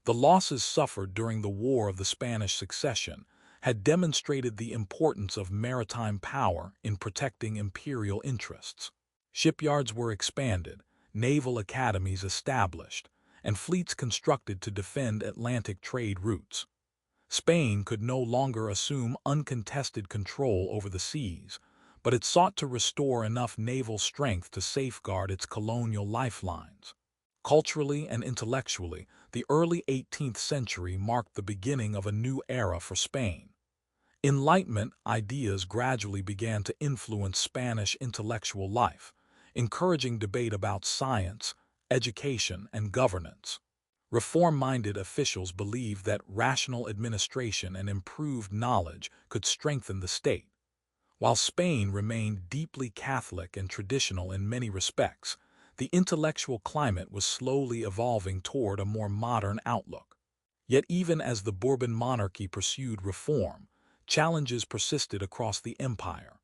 The losses suffered during the War of the Spanish Succession had demonstrated the importance of maritime power in protecting imperial interests. Shipyards were expanded, naval academies established, and fleets constructed to defend Atlantic trade routes. Spain could no longer assume uncontested control over the seas, but it sought to restore enough naval strength to safeguard its colonial lifelines. Culturally and intellectually, the early 18th century marked the beginning of a new era for Spain. Enlightenment ideas gradually began to influence Spanish intellectual life, encouraging debate about science, education, and governance. Reform-minded officials believed that rational administration and improved knowledge could strengthen the state. While Spain remained deeply Catholic and traditional in many respects, the intellectual climate was slowly evolving toward a more modern outlook. Yet even as the Bourbon monarchy pursued reform, challenges persisted across the empire.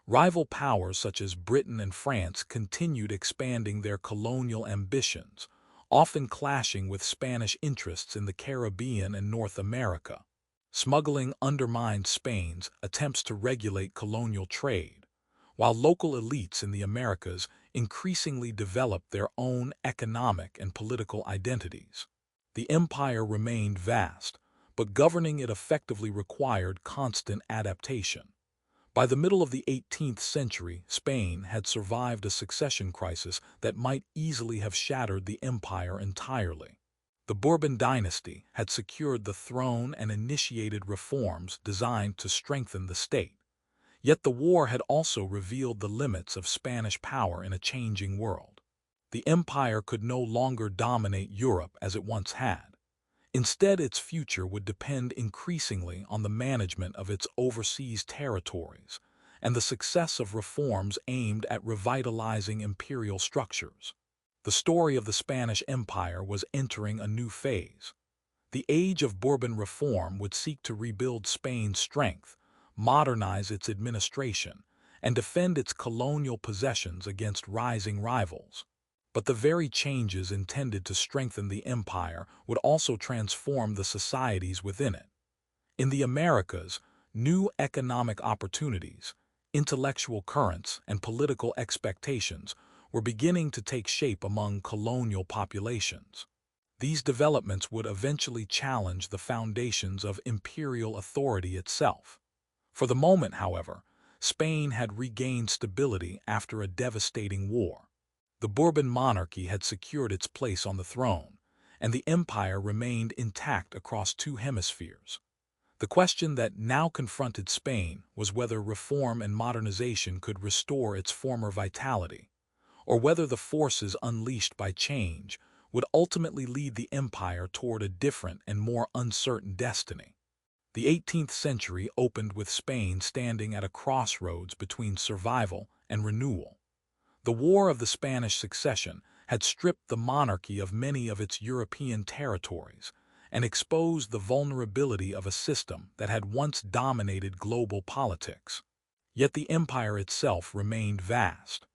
Rival powers such as Britain and France continued expanding their colonial ambitions, often clashing with Spanish interests in the Caribbean and North America. Smuggling undermined Spain's attempts to regulate colonial trade, while local elites in the Americas increasingly developed their own economic and political identities. The empire remained vast, but governing it effectively required constant adaptation. By the middle of the 18th century, Spain had survived a succession crisis that might easily have shattered the empire entirely. The Bourbon dynasty had secured the throne and initiated reforms designed to strengthen the state. Yet the war had also revealed the limits of Spanish power in a changing world. The empire could no longer dominate Europe as it once had. Instead, its future would depend increasingly on the management of its overseas territories and the success of reforms aimed at revitalizing imperial structures. The story of the Spanish Empire was entering a new phase. The age of Bourbon reform would seek to rebuild Spain's strength, modernize its administration, and defend its colonial possessions against rising rivals. But the very changes intended to strengthen the empire would also transform the societies within it. In the Americas, new economic opportunities, intellectual currents, and political expectations were beginning to take shape among colonial populations. These developments would eventually challenge the foundations of imperial authority itself. For the moment, however, Spain had regained stability after a devastating war. The Bourbon monarchy had secured its place on the throne, and the empire remained intact across two hemispheres. The question that now confronted Spain was whether reform and modernization could restore its former vitality, or whether the forces unleashed by change would ultimately lead the empire toward a different and more uncertain destiny. The 18th century opened with Spain standing at a crossroads between survival and renewal. The War of the Spanish Succession had stripped the monarchy of many of its European territories and exposed the vulnerability of a system that had once dominated global politics. Yet the empire itself remained vast.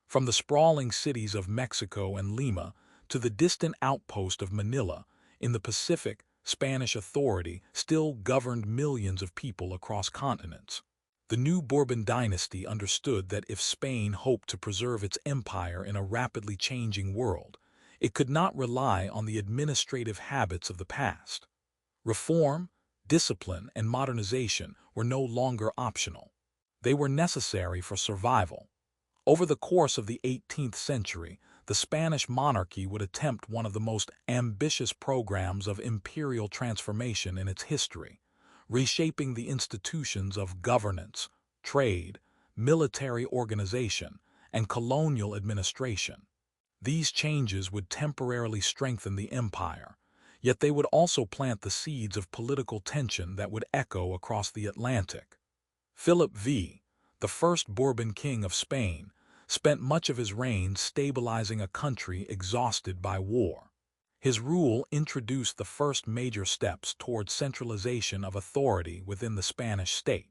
From the sprawling cities of Mexico and Lima to the distant outpost of Manila in the Pacific, Spanish authority still governed millions of people across continents. The new Bourbon dynasty understood that if Spain hoped to preserve its empire in a rapidly changing world, it could not rely on the administrative habits of the past. Reform, discipline, and modernization were no longer optional. They were necessary for survival. Over the course of the 18th century, the Spanish monarchy would attempt one of the most ambitious programs of imperial transformation in its history, reshaping the institutions of governance, trade, military organization, and colonial administration. These changes would temporarily strengthen the empire, yet they would also plant the seeds of political tension that would echo across the Atlantic. Philip V, the first Bourbon king of Spain, spent much of his reign stabilizing a country exhausted by war. His rule introduced the first major steps toward centralization of authority within the Spanish state.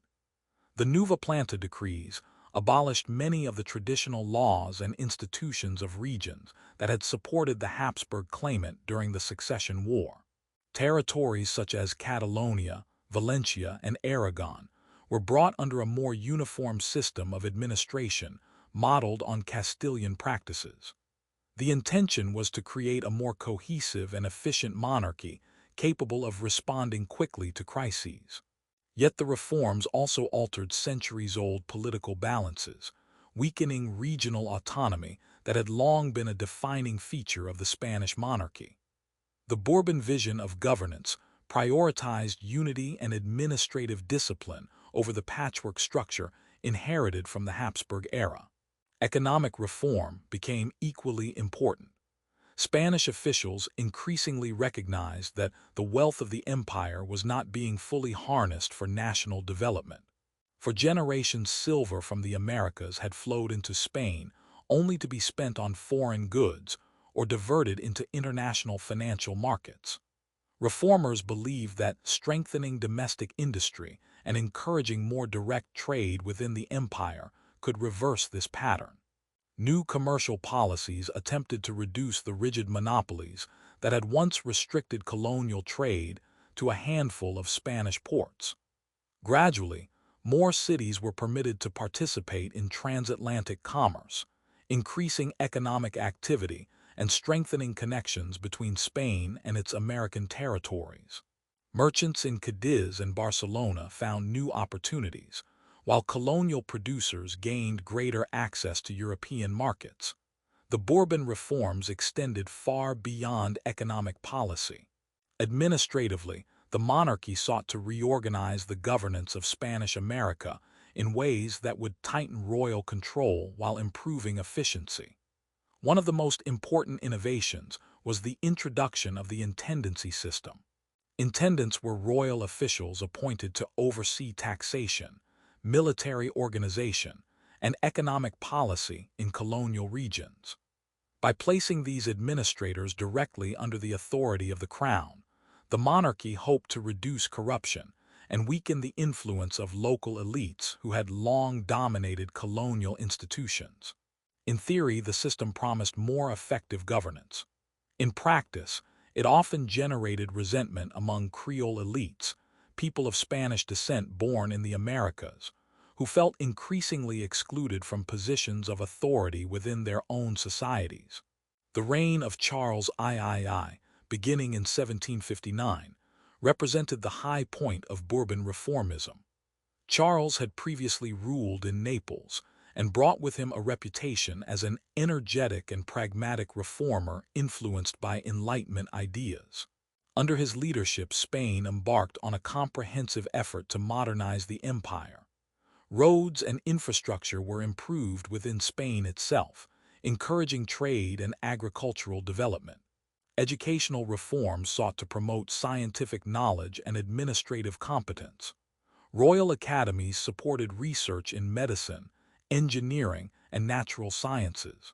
The Nueva Planta decrees abolished many of the traditional laws and institutions of regions that had supported the Habsburg claimant during the Succession War. Territories such as Catalonia, Valencia, and Aragon were brought under a more uniform system of administration modeled on Castilian practices. The intention was to create a more cohesive and efficient monarchy capable of responding quickly to crises. Yet the reforms also altered centuries-old political balances, weakening regional autonomy that had long been a defining feature of the Spanish monarchy. The Bourbon vision of governance prioritized unity and administrative discipline over the patchwork structure inherited from the Habsburg era. Economic reform became equally important. Spanish officials increasingly recognized that the wealth of the empire was not being fully harnessed for national development. For generations, silver from the Americas had flowed into Spain only to be spent on foreign goods or diverted into international financial markets. Reformers believed that strengthening domestic industry and encouraging more direct trade within the empire could reverse this pattern. New commercial policies attempted to reduce the rigid monopolies that had once restricted colonial trade to a handful of Spanish ports. Gradually, more cities were permitted to participate in transatlantic commerce, increasing economic activity and strengthening connections between Spain and its American territories. Merchants in Cadiz and Barcelona found new opportunities, while colonial producers gained greater access to European markets. The Bourbon reforms extended far beyond economic policy. Administratively, the monarchy sought to reorganize the governance of Spanish America in ways that would tighten royal control while improving efficiency. One of the most important innovations was the introduction of the intendancy system. Intendants were royal officials appointed to oversee taxation, military organization, and economic policy in colonial regions. By placing these administrators directly under the authority of the crown, the monarchy hoped to reduce corruption and weaken the influence of local elites who had long dominated colonial institutions. In theory, the system promised more effective governance. In practice, it often generated resentment among Creole elites, people of Spanish descent born in the Americas, who felt increasingly excluded from positions of authority within their own societies. The reign of Charles III, beginning in 1759, represented the high point of Bourbon reformism. Charles had previously ruled in Naples and brought with him a reputation as an energetic and pragmatic reformer influenced by Enlightenment ideas. Under his leadership, Spain embarked on a comprehensive effort to modernize the empire. Roads and infrastructure were improved within Spain itself, encouraging trade and agricultural development. Educational reforms sought to promote scientific knowledge and administrative competence. Royal academies supported research in medicine, engineering, and natural sciences.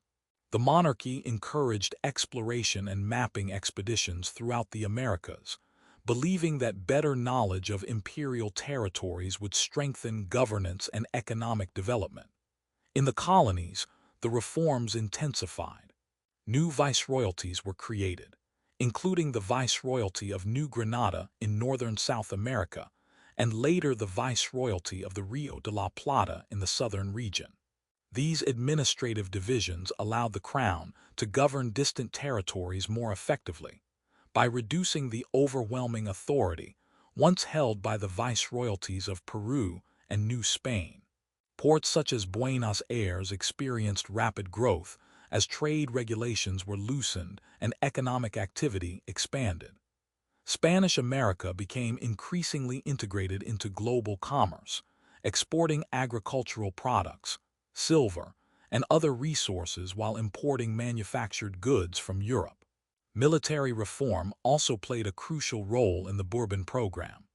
The monarchy encouraged exploration and mapping expeditions throughout the Americas, believing that better knowledge of imperial territories would strengthen governance and economic development. In the colonies, the reforms intensified. New viceroyalties were created, including the Viceroyalty of New Granada in northern South America, and later the Viceroyalty of the Rio de la Plata in the southern region. These administrative divisions allowed the crown to govern distant territories more effectively, by reducing the overwhelming authority once held by the viceroyalties of Peru and New Spain. Ports such as Buenos Aires experienced rapid growth as trade regulations were loosened and economic activity expanded. Spanish America became increasingly integrated into global commerce, exporting agricultural products, silver, and other resources while importing manufactured goods from Europe. Military reform also played a crucial role in the Bourbon program.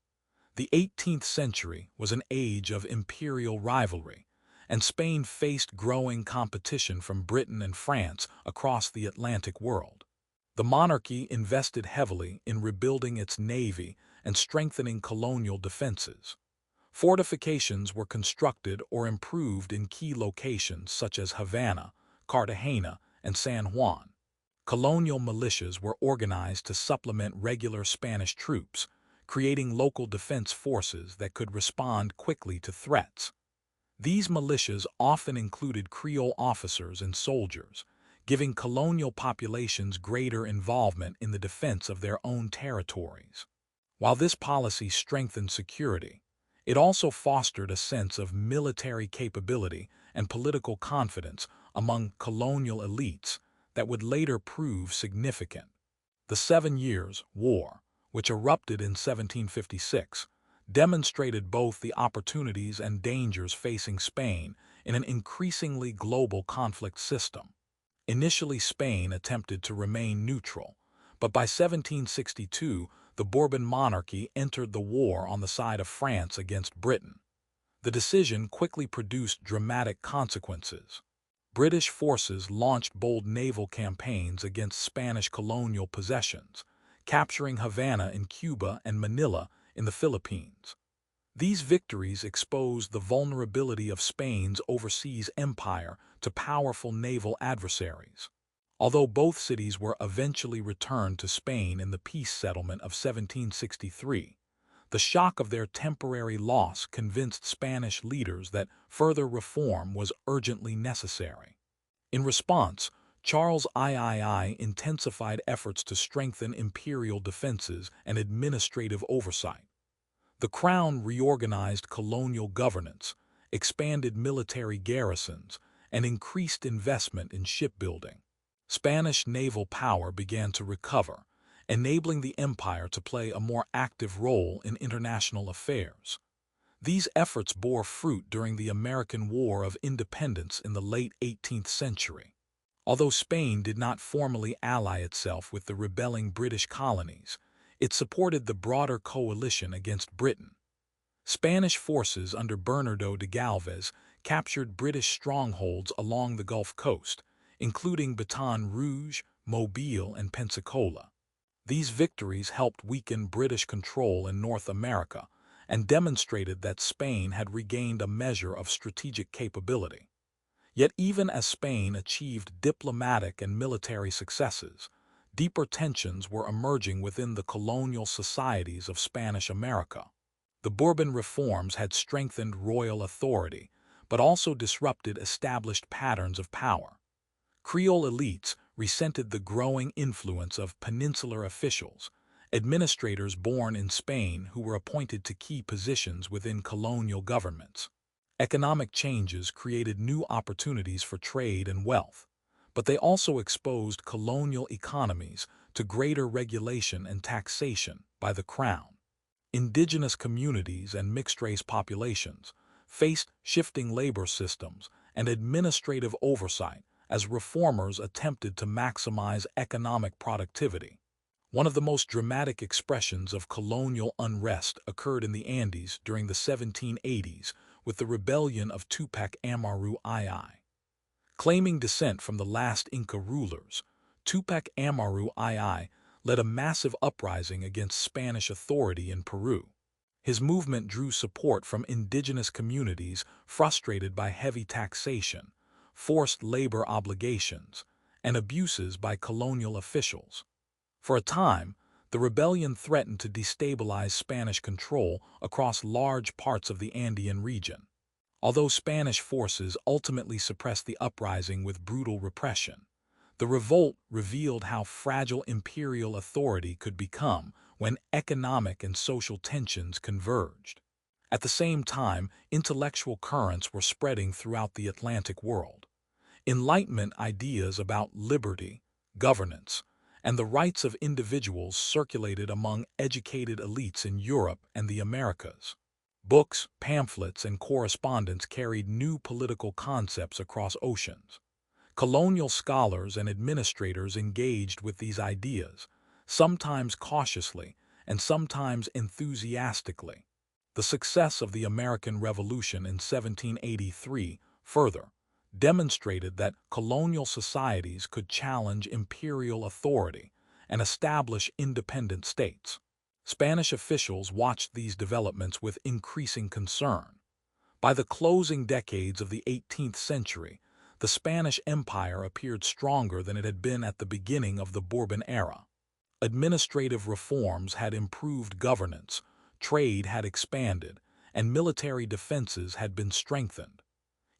The 18th century was an age of imperial rivalry, and Spain faced growing competition from Britain and France across the Atlantic world. The monarchy invested heavily in rebuilding its navy and strengthening colonial defenses. Fortifications were constructed or improved in key locations such as Havana, Cartagena, and San Juan. Colonial militias were organized to supplement regular Spanish troops, creating local defense forces that could respond quickly to threats. These militias often included Creole officers and soldiers, giving colonial populations greater involvement in the defense of their own territories. While this policy strengthened security, It also fostered a sense of military capability and political confidence among colonial elites that would later prove significant. The 7 Years' War, which erupted in 1756, demonstrated both the opportunities and dangers facing Spain in an increasingly global conflict system. Initially, Spain attempted to remain neutral, but by 1762, the Bourbon monarchy entered the war on the side of France against Britain. The decision quickly produced dramatic consequences. British forces launched bold naval campaigns against Spanish colonial possessions, capturing Havana in Cuba and Manila in the Philippines. These victories exposed the vulnerability of Spain's overseas empire to powerful naval adversaries. Although both cities were eventually returned to Spain in the peace settlement of 1763, the shock of their temporary loss convinced Spanish leaders that further reform was urgently necessary. In response, Charles III intensified efforts to strengthen imperial defenses and administrative oversight. The Crown reorganized colonial governance, expanded military garrisons, and increased investment in shipbuilding. Spanish naval power began to recover, enabling the empire to play a more active role in international affairs. These efforts bore fruit during the American War of Independence in the late 18th century. Although Spain did not formally ally itself with the rebelling British colonies, it supported the broader coalition against Britain. Spanish forces under Bernardo de Galvez captured British strongholds along the Gulf Coast, including Baton Rouge, Mobile, and Pensacola. These victories helped weaken British control in North America and demonstrated that Spain had regained a measure of strategic capability. Yet even as Spain achieved diplomatic and military successes, deeper tensions were emerging within the colonial societies of Spanish America. The Bourbon reforms had strengthened royal authority, but also disrupted established patterns of power. Creole elites resented the growing influence of peninsular officials, administrators born in Spain who were appointed to key positions within colonial governments. Economic changes created new opportunities for trade and wealth, but they also exposed colonial economies to greater regulation and taxation by the Crown. Indigenous communities and mixed-race populations faced shifting labor systems and administrative oversight as reformers attempted to maximize economic productivity. One of the most dramatic expressions of colonial unrest occurred in the Andes during the 1780s with the rebellion of Tupac Amaru II. Claiming descent from the last Inca rulers, Tupac Amaru II led a massive uprising against Spanish authority in Peru. His movement drew support from indigenous communities frustrated by heavy taxation, forced labor obligations, and abuses by colonial officials. For a time, the rebellion threatened to destabilize Spanish control across large parts of the Andean region. Although Spanish forces ultimately suppressed the uprising with brutal repression, the revolt revealed how fragile imperial authority could become when economic and social tensions converged. At the same time, intellectual currents were spreading throughout the Atlantic world. Enlightenment ideas about liberty, governance, and the rights of individuals circulated among educated elites in Europe and the Americas. Books, pamphlets, and correspondence carried new political concepts across oceans. Colonial scholars and administrators engaged with these ideas, sometimes cautiously and sometimes enthusiastically. The success of the American Revolution in 1783, further, demonstrated that colonial societies could challenge imperial authority and establish independent states. Spanish officials watched these developments with increasing concern. By the closing decades of the 18th century, the Spanish Empire appeared stronger than it had been at the beginning of the Bourbon era. Administrative reforms had improved governance, trade had expanded, and military defenses had been strengthened.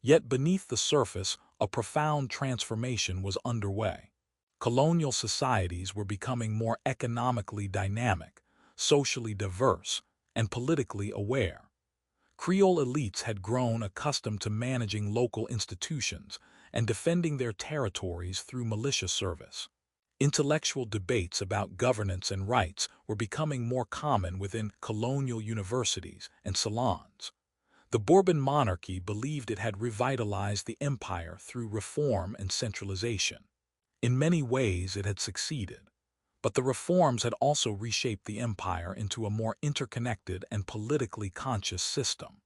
Yet beneath the surface, a profound transformation was underway. Colonial societies were becoming more economically dynamic, socially diverse, and politically aware. Creole elites had grown accustomed to managing local institutions and defending their territories through militia service. Intellectual debates about governance and rights were becoming more common within colonial universities and salons. The Bourbon monarchy believed it had revitalized the empire through reform and centralization. In many ways, it had succeeded, but the reforms had also reshaped the empire into a more interconnected and politically conscious system.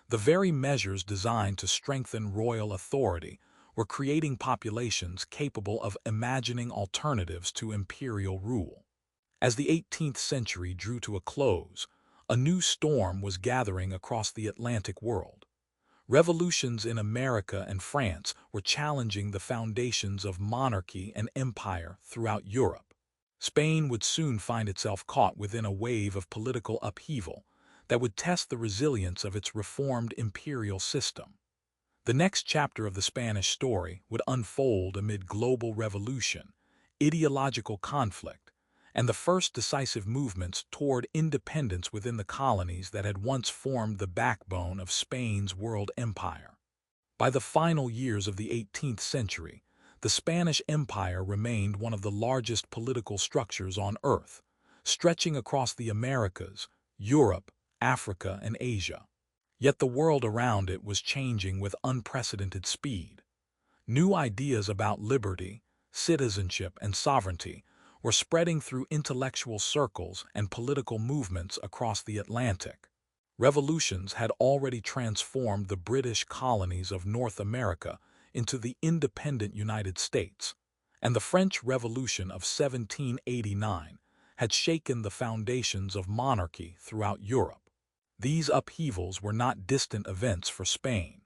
The very measures designed to strengthen royal authority were creating populations capable of imagining alternatives to imperial rule. As the 18th century drew to a close, a new storm was gathering across the Atlantic world. Revolutions in America and France were challenging the foundations of monarchy and empire throughout Europe. Spain would soon find itself caught within a wave of political upheaval that would test the resilience of its reformed imperial system. The next chapter of the Spanish story would unfold amid global revolution, ideological conflict, and the first decisive movements toward independence within the colonies that had once formed the backbone of Spain's world empire. By the final years of the 18th century, the Spanish Empire remained one of the largest political structures on Earth, stretching across the Americas, Europe, Africa, and Asia. Yet the world around it was changing with unprecedented speed. New ideas about liberty, citizenship, and sovereignty were spreading through intellectual circles and political movements across the Atlantic. Revolutions had already transformed the British colonies of North America into the independent United States, and the French Revolution of 1789 had shaken the foundations of monarchy throughout Europe. These upheavals were not distant events for Spain.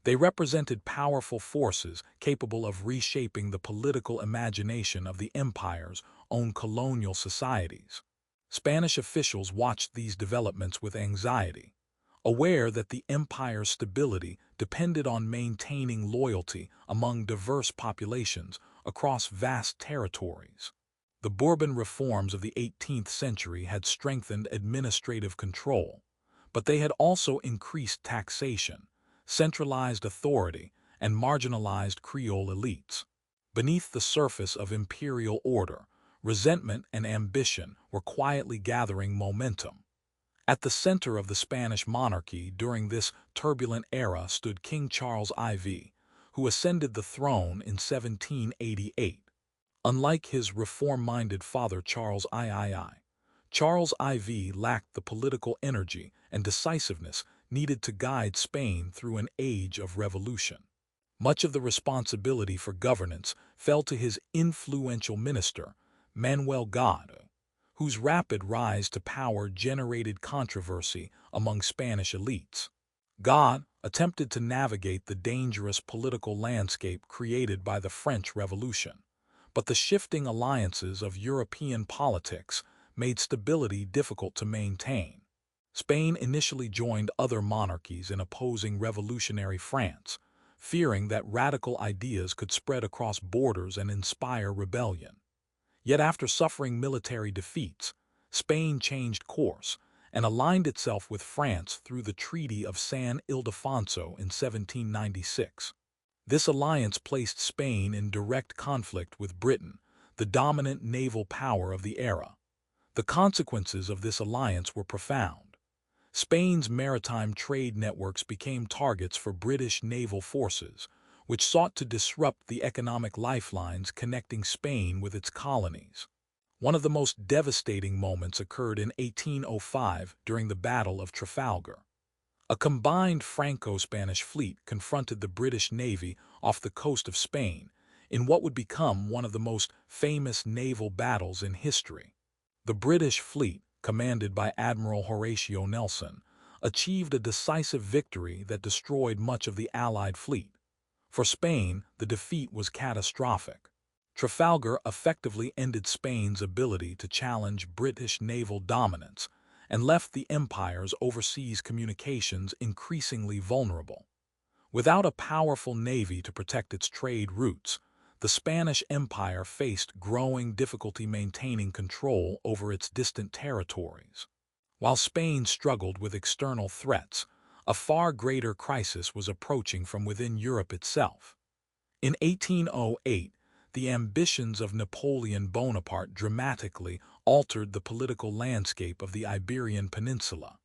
They represented powerful forces capable of reshaping the political imagination of the empire's own colonial societies. Spanish officials watched these developments with anxiety, aware that the empire's stability depended on maintaining loyalty among diverse populations across vast territories. The Bourbon reforms of the 18th century had strengthened administrative control, but they had also increased taxation, centralized authority, and marginalized Creole elites. Beneath the surface of imperial order, resentment and ambition were quietly gathering momentum. At the center of the Spanish monarchy during this turbulent era stood King Charles IV, who ascended the throne in 1788. Unlike his reform-minded father Charles III, Charles IV lacked the political energy and decisiveness needed to guide Spain through an age of revolution. Much of the responsibility for governance fell to his influential minister, Manuel God, whose rapid rise to power generated controversy among Spanish elites. God attempted to navigate the dangerous political landscape created by the French Revolution, but the shifting alliances of European politics made stability difficult to maintain. Spain initially joined other monarchies in opposing revolutionary France, fearing that radical ideas could spread across borders and inspire rebellion. Yet after suffering military defeats, Spain changed course and aligned itself with France through the Treaty of San Ildefonso in 1796. This alliance placed Spain in direct conflict with Britain, the dominant naval power of the era. The consequences of this alliance were profound. Spain's maritime trade networks became targets for British naval forces, which sought to disrupt the economic lifelines connecting Spain with its colonies. One of the most devastating moments occurred in 1805 during the Battle of Trafalgar. A combined Franco-Spanish fleet confronted the British Navy off the coast of Spain in what would become one of the most famous naval battles in history. The British fleet, commanded by Admiral Horatio Nelson, achieved a decisive victory that destroyed much of the Allied fleet. For Spain, the defeat was catastrophic. Trafalgar effectively ended Spain's ability to challenge British naval dominance and left the empire's overseas communications increasingly vulnerable. Without a powerful navy to protect its trade routes, the Spanish Empire faced growing difficulty maintaining control over its distant territories. While Spain struggled with external threats, a far greater crisis was approaching from within Europe itself. In 1808, the ambitions of Napoleon Bonaparte dramatically altered the political landscape of the Iberian Peninsula.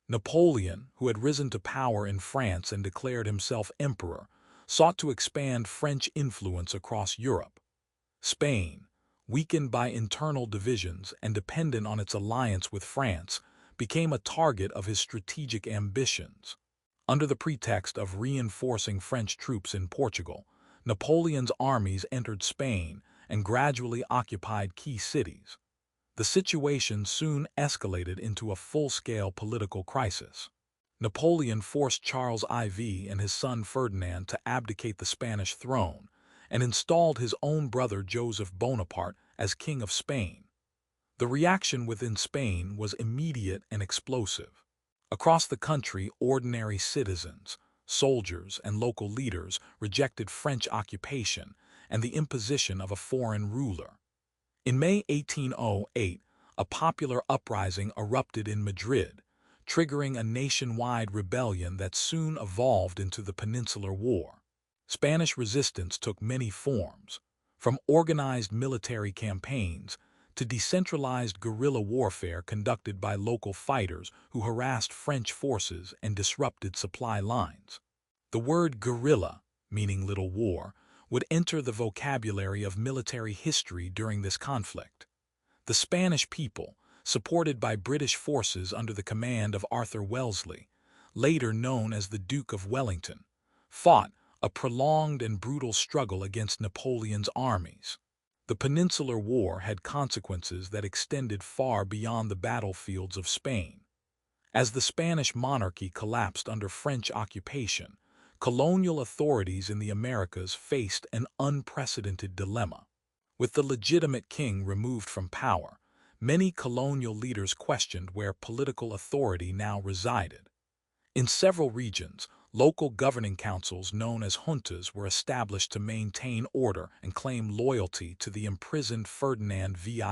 Napoleon, who had risen to power in France and declared himself emperor, sought to expand French influence across Europe. Spain, weakened by internal divisions and dependent on its alliance with France, became a target of his strategic ambitions. Under the pretext of reinforcing French troops in Portugal, Napoleon's armies entered Spain and gradually occupied key cities. The situation soon escalated into a full-scale political crisis. Napoleon forced Charles IV and his son Ferdinand to abdicate the Spanish throne and installed his own brother Joseph Bonaparte as King of Spain. The reaction within Spain was immediate and explosive. Across the country, ordinary citizens, soldiers, and local leaders rejected French occupation and the imposition of a foreign ruler. In May 1808, a popular uprising erupted in Madrid, triggering a nationwide rebellion that soon evolved into the Peninsular War. Spanish resistance took many forms, from organized military campaigns to decentralized guerrilla warfare conducted by local fighters who harassed French forces and disrupted supply lines. The word guerrilla, meaning little war, would enter the vocabulary of military history during this conflict. The Spanish people, supported by British forces under the command of Arthur Wellesley, later known as the Duke of Wellington, fought a prolonged and brutal struggle against Napoleon's armies. The Peninsular War had consequences that extended far beyond the battlefields of Spain. As the Spanish monarchy collapsed under French occupation, colonial authorities in the Americas faced an unprecedented dilemma. With the legitimate king removed from power, many colonial leaders questioned where political authority now resided. In several regions, local governing councils known as juntas were established to maintain order and claim loyalty to the imprisoned Ferdinand VII.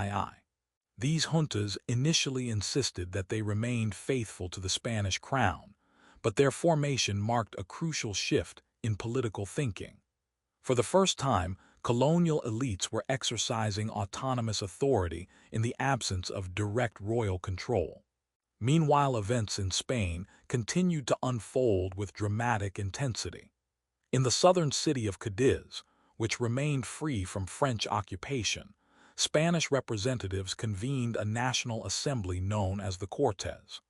These juntas initially insisted that they remained faithful to the Spanish crown, but their formation marked a crucial shift in political thinking. For the first time, colonial elites were exercising autonomous authority in the absence of direct royal control. Meanwhile, events in Spain continued to unfold with dramatic intensity. In the southern city of Cadiz, which remained free from French occupation, Spanish representatives convened a national assembly known as the Cortes.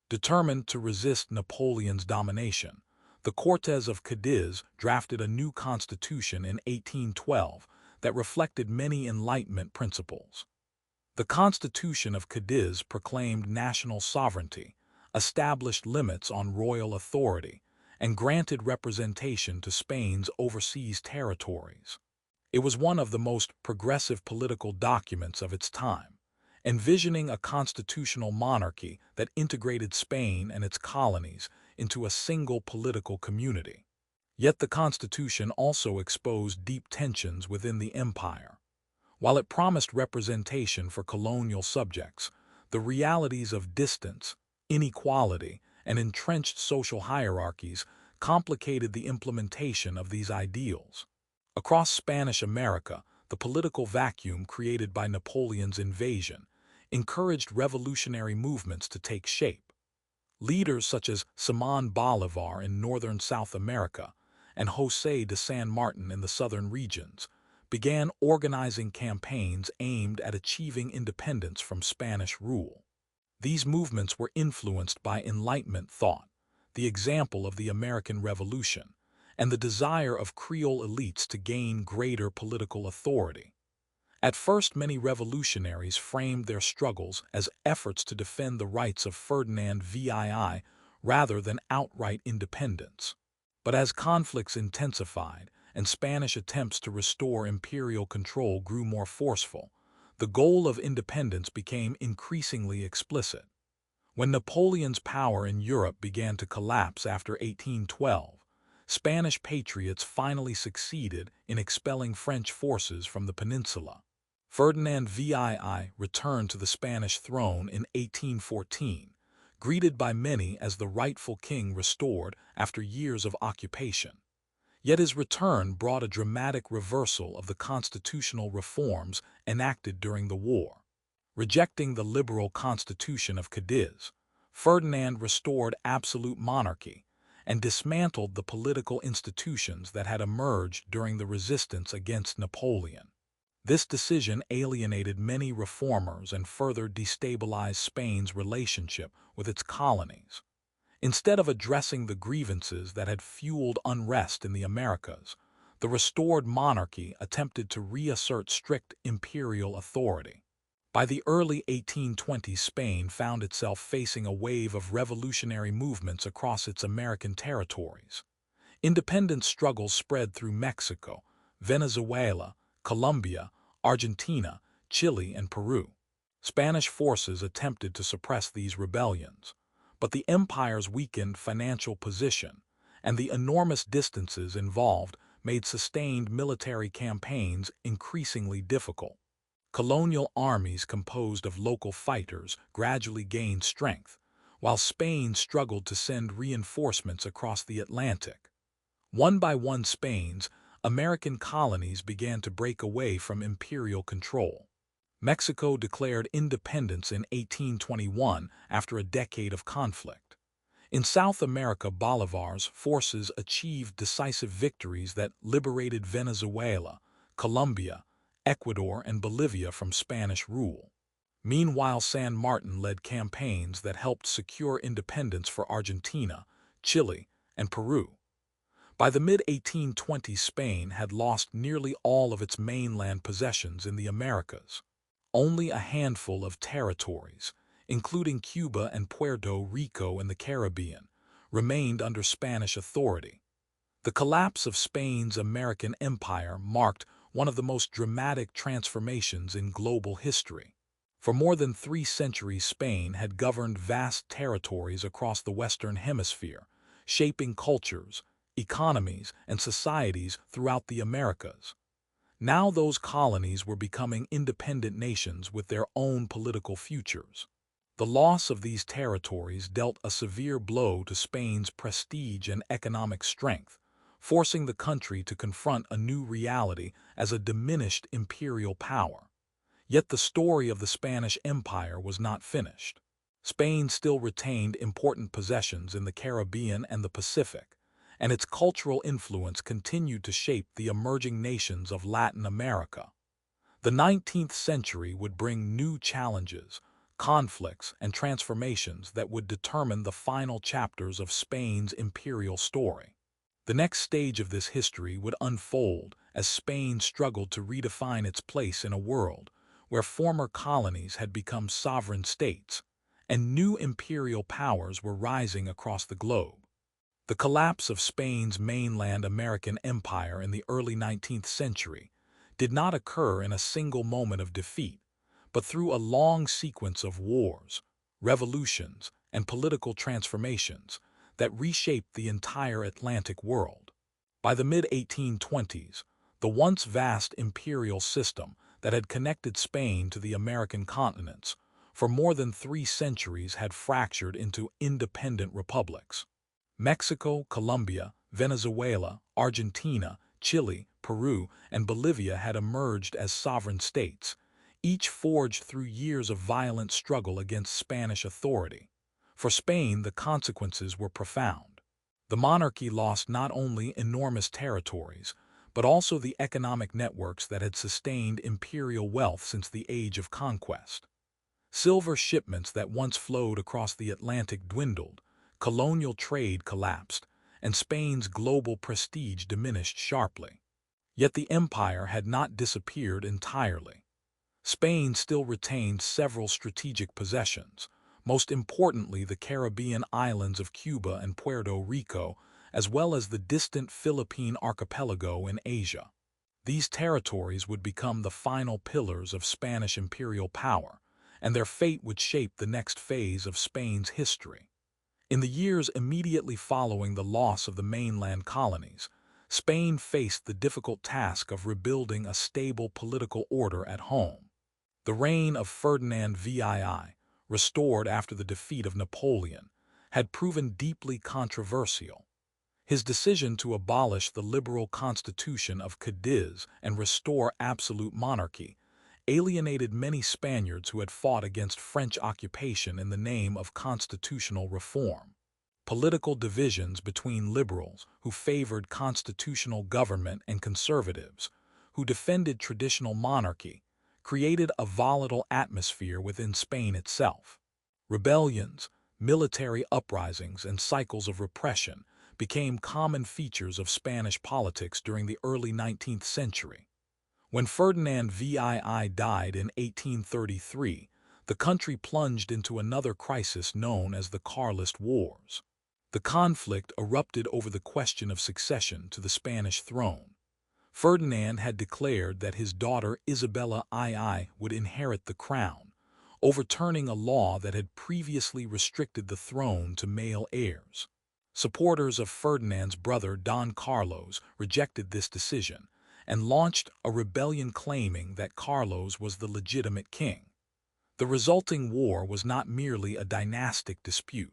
Determined to resist Napoleon's domination, the Cortes of Cadiz drafted a new constitution in 1812 that reflected many Enlightenment principles. The Constitution of Cadiz proclaimed national sovereignty, established limits on royal authority, and granted representation to Spain's overseas territories. It was one of the most progressive political documents of its time, envisioning a constitutional monarchy that integrated Spain and its colonies into a single political community. Yet the Constitution also exposed deep tensions within the empire. While it promised representation for colonial subjects, the realities of distance, inequality, and entrenched social hierarchies complicated the implementation of these ideals. Across Spanish America, the political vacuum created by Napoleon's invasion encouraged revolutionary movements to take shape. Leaders such as Simón Bolívar in northern South America and José de San Martin in the southern regions began organizing campaigns aimed at achieving independence from Spanish rule. These movements were influenced by Enlightenment thought, the example of the American Revolution, and the desire of Creole elites to gain greater political authority. At first, many revolutionaries framed their struggles as efforts to defend the rights of Ferdinand VII rather than outright independence. But as conflicts intensified and Spanish attempts to restore imperial control grew more forceful, the goal of independence became increasingly explicit. When Napoleon's power in Europe began to collapse after 1812, Spanish patriots finally succeeded in expelling French forces from the peninsula. Ferdinand VII returned to the Spanish throne in 1814, greeted by many as the rightful king restored after years of occupation. Yet his return brought a dramatic reversal of the constitutional reforms enacted during the war. Rejecting the liberal constitution of Cadiz, Ferdinand restored absolute monarchy and dismantled the political institutions that had emerged during the resistance against Napoleon. This decision alienated many reformers and further destabilized Spain's relationship with its colonies. Instead of addressing the grievances that had fueled unrest in the Americas, the restored monarchy attempted to reassert strict imperial authority. By the early 1820s, Spain found itself facing a wave of revolutionary movements across its American territories. Independence struggles spread through Mexico, Venezuela, Colombia, Argentina, Chile, and Peru. Spanish forces attempted to suppress these rebellions, but the empire's weakened financial position and the enormous distances involved made sustained military campaigns increasingly difficult. Colonial armies composed of local fighters gradually gained strength, while Spain struggled to send reinforcements across the Atlantic. One by one, Spain's American colonies began to break away from imperial control. Mexico declared independence in 1821 after a decade of conflict. In South America, Bolivar's forces achieved decisive victories that liberated Venezuela, Colombia, Ecuador, and Bolivia from Spanish rule. Meanwhile, San Martin led campaigns that helped secure independence for Argentina, Chile, and Peru. By the mid-1820s, Spain had lost nearly all of its mainland possessions in the Americas. Only a handful of territories, including Cuba and Puerto Rico in the Caribbean, remained under Spanish authority. The collapse of Spain's American empire marked one of the most dramatic transformations in global history. For more than 3 centuries, Spain had governed vast territories across the Western Hemisphere, shaping cultures, economies, and societies throughout the Americas. Now those colonies were becoming independent nations with their own political futures. The loss of these territories dealt a severe blow to Spain's prestige and economic strength, forcing the country to confront a new reality as a diminished imperial power. Yet the story of the Spanish Empire was not finished. Spain still retained important possessions in the Caribbean and the Pacific, and its cultural influence continued to shape the emerging nations of Latin America. The 19th century would bring new challenges, conflicts, and transformations that would determine the final chapters of Spain's imperial story. The next stage of this history would unfold as Spain struggled to redefine its place in a world where former colonies had become sovereign states, and new imperial powers were rising across the globe. The collapse of Spain's mainland American empire in the early 19th century did not occur in a single moment of defeat, but through a long sequence of wars, revolutions, and political transformations that reshaped the entire Atlantic world. By the mid-1820s, the once vast imperial system that had connected Spain to the American continents for more than 3 centuries had fractured into independent republics. Mexico, Colombia, Venezuela, Argentina, Chile, Peru, and Bolivia had emerged as sovereign states, each forged through years of violent struggle against Spanish authority. For Spain, the consequences were profound. The monarchy lost not only enormous territories, but also the economic networks that had sustained imperial wealth since the age of conquest. Silver shipments that once flowed across the Atlantic dwindled, colonial trade collapsed, and Spain's global prestige diminished sharply. Yet the empire had not disappeared entirely. Spain still retained several strategic possessions, most importantly the Caribbean islands of Cuba and Puerto Rico, as well as the distant Philippine archipelago in Asia. These territories would become the final pillars of Spanish imperial power, and their fate would shape the next phase of Spain's history. In the years immediately following the loss of the mainland colonies, Spain faced the difficult task of rebuilding a stable political order at home. The reign of Ferdinand VII, restored after the defeat of Napoleon, had proven deeply controversial. His decision to abolish the liberal constitution of Cadiz and restore absolute monarchy alienated many Spaniards who had fought against French occupation in the name of constitutional reform. Political divisions between liberals, who favored constitutional government, and conservatives, who defended traditional monarchy, created a volatile atmosphere within Spain itself. Rebellions, military uprisings, and cycles of repression became common features of Spanish politics during the early 19th century. When Ferdinand VII died in 1833, the country plunged into another crisis known as the Carlist Wars. The conflict erupted over the question of succession to the Spanish throne. Ferdinand had declared that his daughter Isabella II would inherit the crown, overturning a law that had previously restricted the throne to male heirs. Supporters of Ferdinand's brother Don Carlos rejected this decision and launched a rebellion claiming that Carlos was the legitimate king. The resulting war was not merely a dynastic dispute.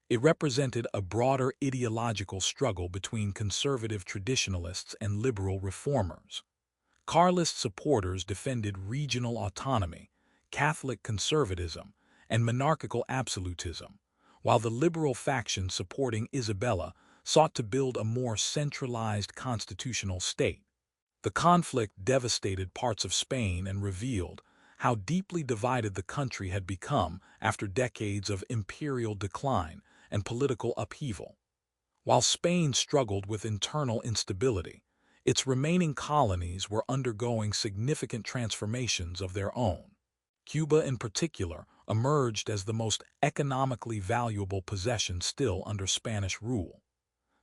It represented a broader ideological struggle between conservative traditionalists and liberal reformers. Carlist supporters defended regional autonomy, Catholic conservatism, and monarchical absolutism, while the liberal faction supporting Isabella sought to build a more centralized constitutional state. The conflict devastated parts of Spain and revealed how deeply divided the country had become after decades of imperial decline and political upheaval. While Spain struggled with internal instability, its remaining colonies were undergoing significant transformations of their own. Cuba, in particular, emerged as the most economically valuable possession still under Spanish rule.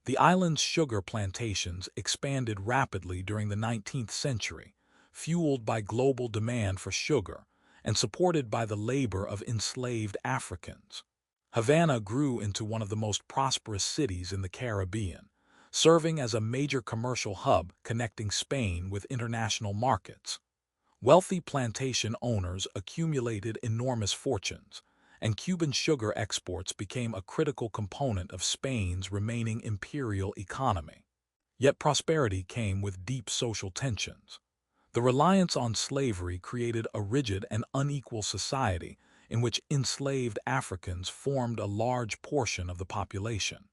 The island's sugar plantations expanded rapidly during the 19th century, fueled by global demand for sugar and supported by the labor of enslaved Africans. Havana grew into one of the most prosperous cities in the Caribbean, serving as a major commercial hub connecting Spain with international markets. Wealthy plantation owners accumulated enormous fortunes, and Cuban sugar exports became a critical component of Spain's remaining imperial economy. Yet prosperity came with deep social tensions. The reliance on slavery created a rigid and unequal society in which enslaved Africans formed a large portion of the population.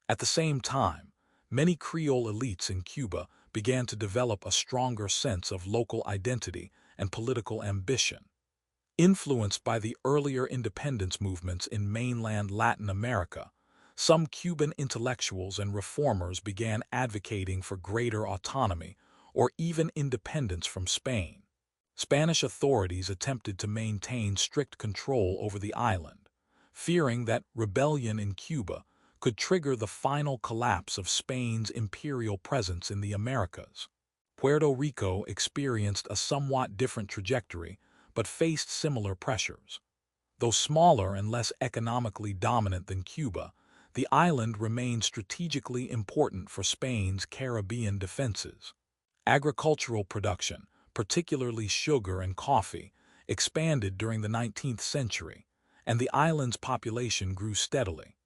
At the same time, many Creole elites in Cuba began to develop a stronger sense of local identity and political ambition. Influenced by the earlier independence movements in mainland Latin America, some Cuban intellectuals and reformers began advocating for greater autonomy or even independence from Spain. Spanish authorities attempted to maintain strict control over the island, fearing that rebellion in Cuba could trigger the final collapse of Spain's imperial presence in the Americas. Puerto Rico experienced a somewhat different trajectory, but faced similar pressures. Though smaller and less economically dominant than Cuba, the island remained strategically important for Spain's Caribbean defenses. Agricultural production, particularly sugar and coffee, expanded during the 19th century, and the island's population grew steadily.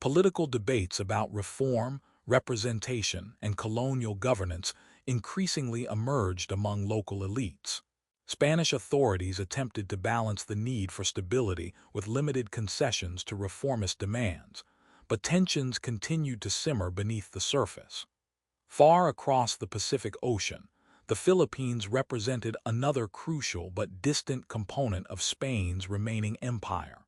Political debates about reform, representation, and colonial governance increasingly emerged among local elites. Spanish authorities attempted to balance the need for stability with limited concessions to reformist demands, but tensions continued to simmer beneath the surface. Far across the Pacific Ocean, the Philippines represented another crucial but distant component of Spain's remaining empire.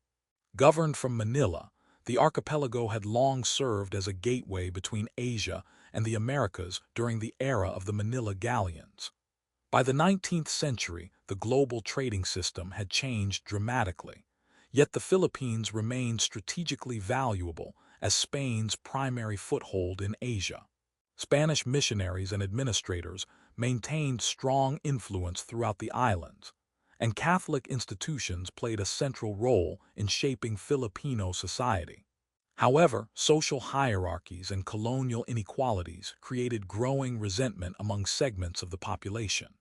Governed from Manila, the archipelago had long served as a gateway between Asia and the Americas during the era of the Manila galleons. By the 19th century, the global trading system had changed dramatically, yet the Philippines remained strategically valuable as Spain's primary foothold in Asia. Spanish missionaries and administrators maintained strong influence throughout the islands, and Catholic institutions played a central role in shaping Filipino society. However, social hierarchies and colonial inequalities created growing resentment among segments of the population.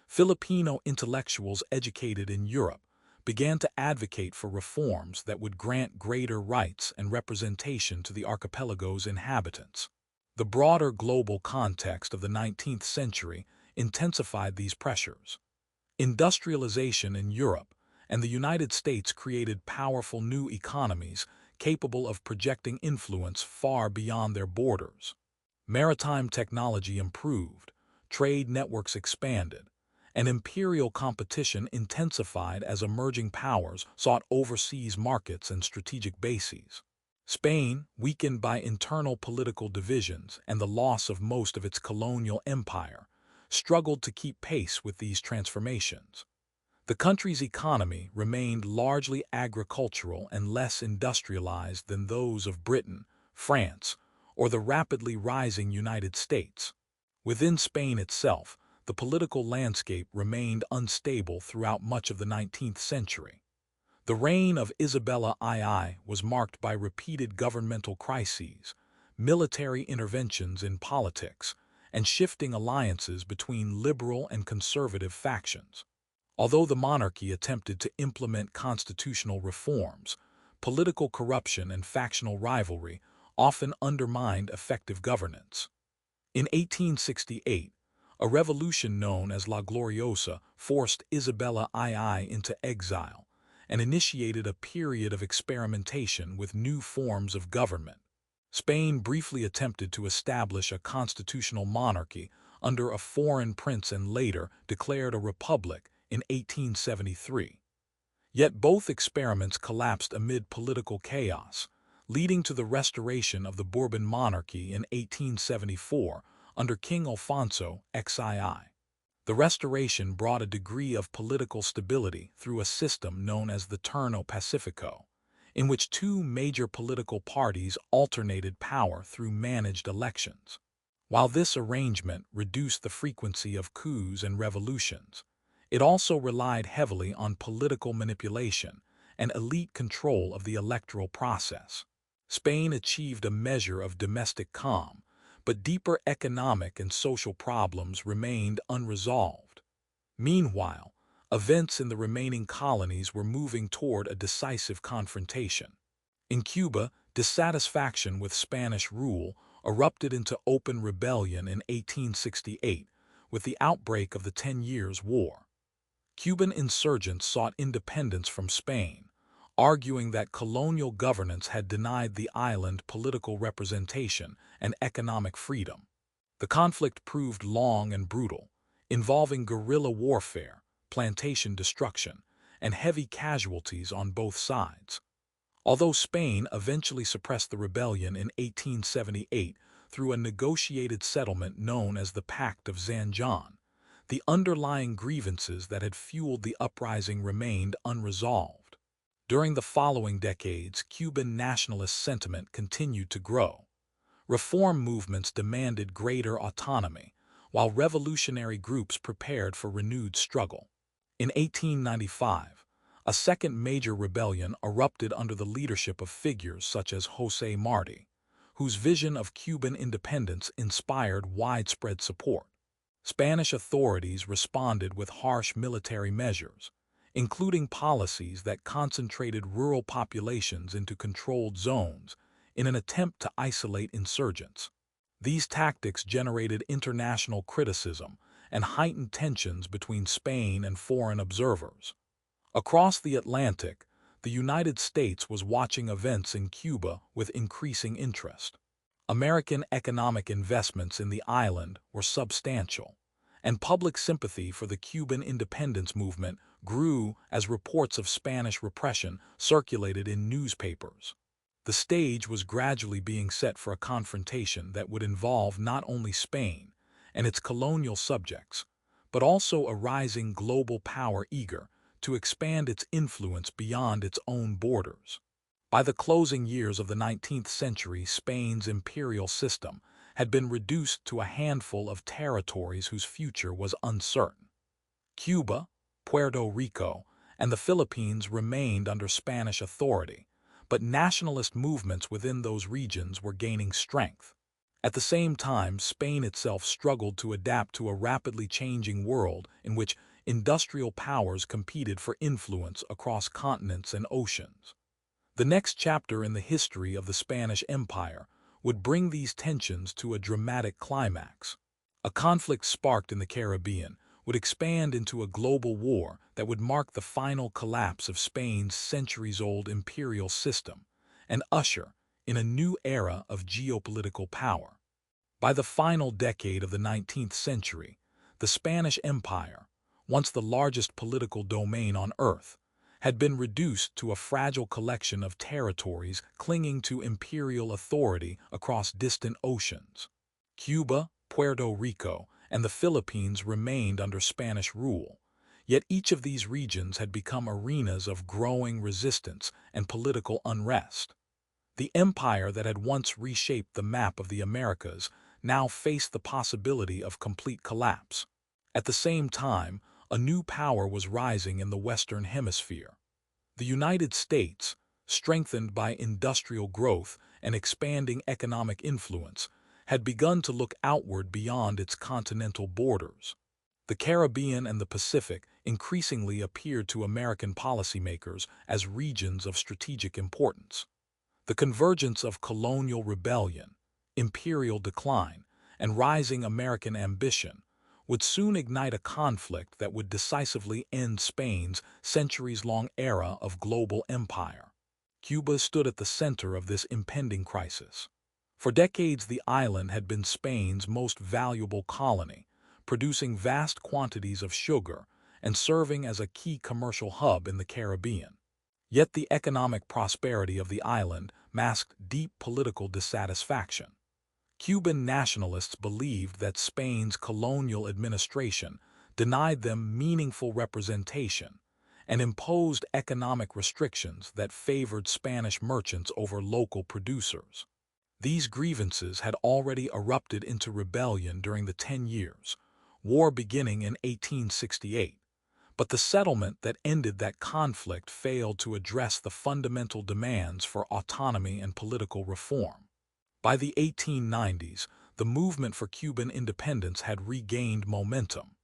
Filipino intellectuals educated in Europe began to advocate for reforms that would grant greater rights and representation to the archipelago's inhabitants. The broader global context of the 19th century intensified these pressures. Industrialization in Europe and the United States created powerful new economies capable of projecting influence far beyond their borders. Maritime technology improved, trade networks expanded, and imperial competition intensified as emerging powers sought overseas markets and strategic bases. Spain, weakened by internal political divisions and the loss of most of its colonial empire, struggled to keep pace with these transformations. The country's economy remained largely agricultural and less industrialized than those of Britain, France, or the rapidly rising United States. Within Spain itself, the political landscape remained unstable throughout much of the 19th century. The reign of Isabella II was marked by repeated governmental crises, military interventions in politics, and shifting alliances between liberal and conservative factions. Although the monarchy attempted to implement constitutional reforms, political corruption and factional rivalry often undermined effective governance. In 1868, a revolution known as La Gloriosa forced Isabella II into exile and initiated a period of experimentation with new forms of government. Spain briefly attempted to establish a constitutional monarchy under a foreign prince and later declared a republic in 1873. Yet both experiments collapsed amid political chaos, leading to the restoration of the Bourbon monarchy in 1874 under King Alfonso XII. The restoration brought a degree of political stability through a system known as the Turno Pacifico, in which two major political parties alternated power through managed elections. While this arrangement reduced the frequency of coups and revolutions, it also relied heavily on political manipulation and elite control of the electoral process. Spain achieved a measure of domestic calm, but deeper economic and social problems remained unresolved. Meanwhile, events in the remaining colonies were moving toward a decisive confrontation. In Cuba, dissatisfaction with Spanish rule erupted into open rebellion in 1868 with the outbreak of the 10 Years' War. Cuban insurgents sought independence from Spain, arguing that colonial governance had denied the island political representation and economic freedom. The conflict proved long and brutal, involving guerrilla warfare, plantation destruction, and heavy casualties on both sides. Although Spain eventually suppressed the rebellion in 1878 through a negotiated settlement known as the Pact of San Juan, the underlying grievances that had fueled the uprising remained unresolved. During the following decades, Cuban nationalist sentiment continued to grow. Reform movements demanded greater autonomy, while revolutionary groups prepared for renewed struggle. In 1895, a second major rebellion erupted under the leadership of figures such as José Martí, whose vision of Cuban independence inspired widespread support. Spanish authorities responded with harsh military measures, including policies that concentrated rural populations into controlled zones in an attempt to isolate insurgents. These tactics generated international criticism and heightened tensions between Spain and foreign observers. Across the Atlantic, the United States was watching events in Cuba with increasing interest. American economic investments in the island were substantial, and public sympathy for the Cuban independence movement grew as reports of Spanish repression circulated in newspapers. The stage was gradually being set for a confrontation that would involve not only Spain and its colonial subjects, but also a rising global power eager to expand its influence beyond its own borders. By the closing years of the 19th century, Spain's imperial system had been reduced to a handful of territories whose future was uncertain. Cuba, Puerto Rico, and the Philippines remained under Spanish authority, but nationalist movements within those regions were gaining strength. At the same time, Spain itself struggled to adapt to a rapidly changing world in which industrial powers competed for influence across continents and oceans. The next chapter in the history of the Spanish Empire would bring these tensions to a dramatic climax. A conflict sparked in the Caribbean would expand into a global war that would mark the final collapse of Spain's centuries-old imperial system and usher in a new era of geopolitical power. By the final decade of the 19th century, the Spanish Empire, once the largest political domain on Earth, had been reduced to a fragile collection of territories clinging to imperial authority across distant oceans. Cuba, Puerto Rico, and the Philippines remained under Spanish rule, yet each of these regions had become arenas of growing resistance and political unrest. The empire that had once reshaped the map of the Americas now faced the possibility of complete collapse. At the same time, a new power was rising in the Western Hemisphere. The United States, strengthened by industrial growth and expanding economic influence, had begun to look outward beyond its continental borders. The Caribbean and the Pacific increasingly appeared to American policymakers as regions of strategic importance. The convergence of colonial rebellion, imperial decline, and rising American ambition would soon ignite a conflict that would decisively end Spain's centuries-long era of global empire. Cuba stood at the center of this impending crisis. For decades, the island had been Spain's most valuable colony, producing vast quantities of sugar and serving as a key commercial hub in the Caribbean. Yet the economic prosperity of the island masked deep political dissatisfaction. Cuban nationalists believed that Spain's colonial administration denied them meaningful representation and imposed economic restrictions that favored Spanish merchants over local producers. These grievances had already erupted into rebellion during the 10 Years' War beginning in 1868, but the settlement that ended that conflict failed to address the fundamental demands for autonomy and political reform. By the 1890s, the movement for Cuban independence had regained momentum.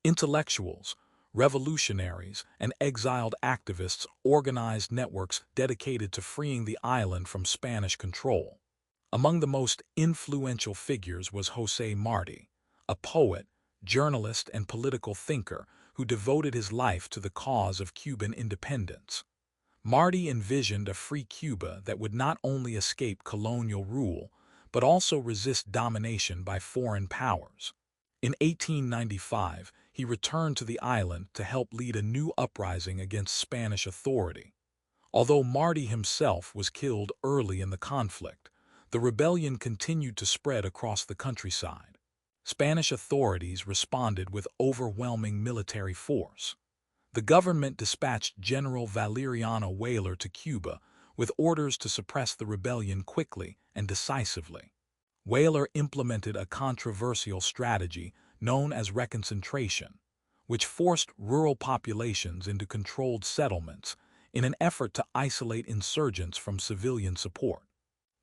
Intellectuals, revolutionaries, and exiled activists organized networks dedicated to freeing the island from Spanish control. Among the most influential figures was José Martí, a poet, journalist, and political thinker who devoted his life to the cause of Cuban independence. Martí envisioned a free Cuba that would not only escape colonial rule, but also resist domination by foreign powers. In 1895, he returned to the island to help lead a new uprising against Spanish authority. Although Martí himself was killed early in the conflict, the rebellion continued to spread across the countryside. Spanish authorities responded with overwhelming military force. The government dispatched General Valeriano Weyler to Cuba with orders to suppress the rebellion quickly and decisively. Weyler implemented a controversial strategy known as reconcentration, which forced rural populations into controlled settlements in an effort to isolate insurgents from civilian support.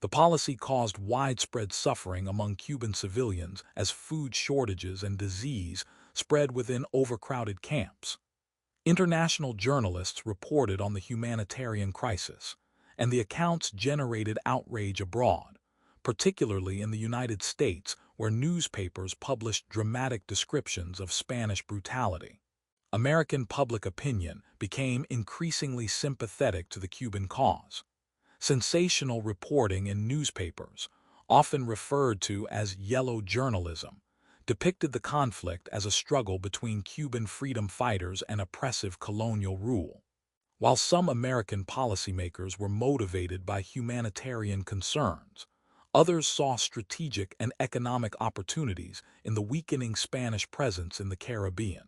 The policy caused widespread suffering among Cuban civilians as food shortages and disease spread within overcrowded camps. International journalists reported on the humanitarian crisis, and the accounts generated outrage abroad, particularly in the United States, where newspapers published dramatic descriptions of Spanish brutality. American public opinion became increasingly sympathetic to the Cuban cause. Sensational reporting in newspapers, often referred to as yellow journalism, depicted the conflict as a struggle between Cuban freedom fighters and oppressive colonial rule. While some American policymakers were motivated by humanitarian concerns, others saw strategic and economic opportunities in the weakening Spanish presence in the Caribbean.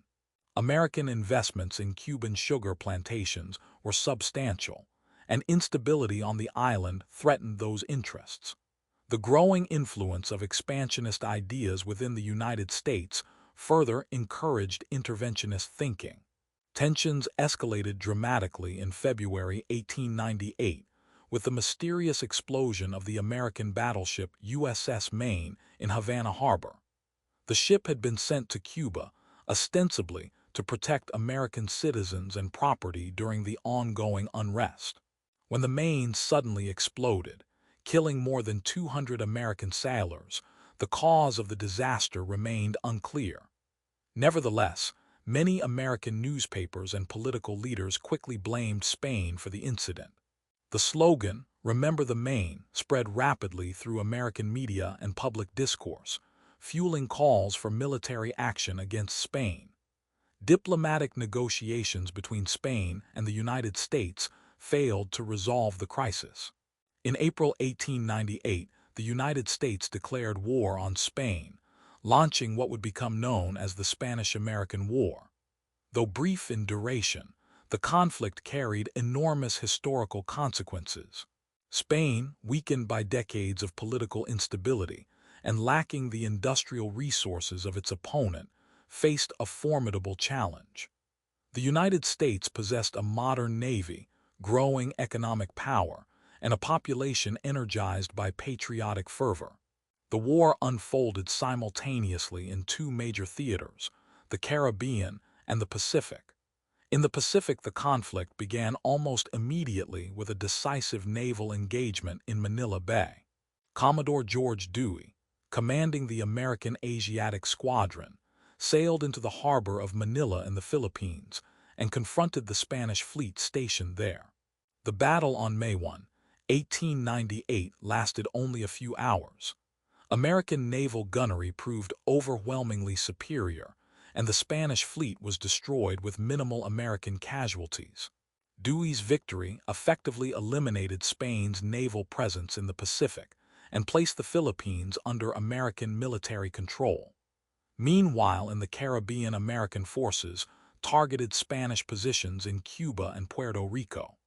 American investments in Cuban sugar plantations were substantial, and instability on the island threatened those interests. The growing influence of expansionist ideas within the United States further encouraged interventionist thinking. Tensions escalated dramatically in February 1898 with the mysterious explosion of the American battleship USS Maine in Havana Harbor. The ship had been sent to Cuba, ostensibly to protect American citizens and property during the ongoing unrest. When the Maine suddenly exploded, killing more than 200 American sailors, the cause of the disaster remained unclear. Nevertheless, many American newspapers and political leaders quickly blamed Spain for the incident. The slogan, "Remember the Maine," spread rapidly through American media and public discourse, fueling calls for military action against Spain. Diplomatic negotiations between Spain and the United States failed to resolve the crisis. In April 1898, the United States declared war on Spain, launching what would become known as the Spanish-American War. Though brief in duration, the conflict carried enormous historical consequences. Spain, weakened by decades of political instability and lacking the industrial resources of its opponent, faced a formidable challenge. The United States possessed a modern navy, growing economic power, and a population energized by patriotic fervor. The war unfolded simultaneously in two major theaters, the Caribbean and the Pacific. In the Pacific, the conflict began almost immediately with a decisive naval engagement in Manila Bay. Commodore George Dewey, commanding the American Asiatic Squadron, sailed into the harbor of Manila in the Philippines and confronted the Spanish fleet stationed there. The battle on May 1, 1898 lasted only a few hours. American naval gunnery proved overwhelmingly superior, and the Spanish fleet was destroyed with minimal American casualties. Dewey's victory effectively eliminated Spain's naval presence in the Pacific and placed the Philippines under American military control. Meanwhile, in the Caribbean, American forces targeted Spanish positions in Cuba and Puerto Rico.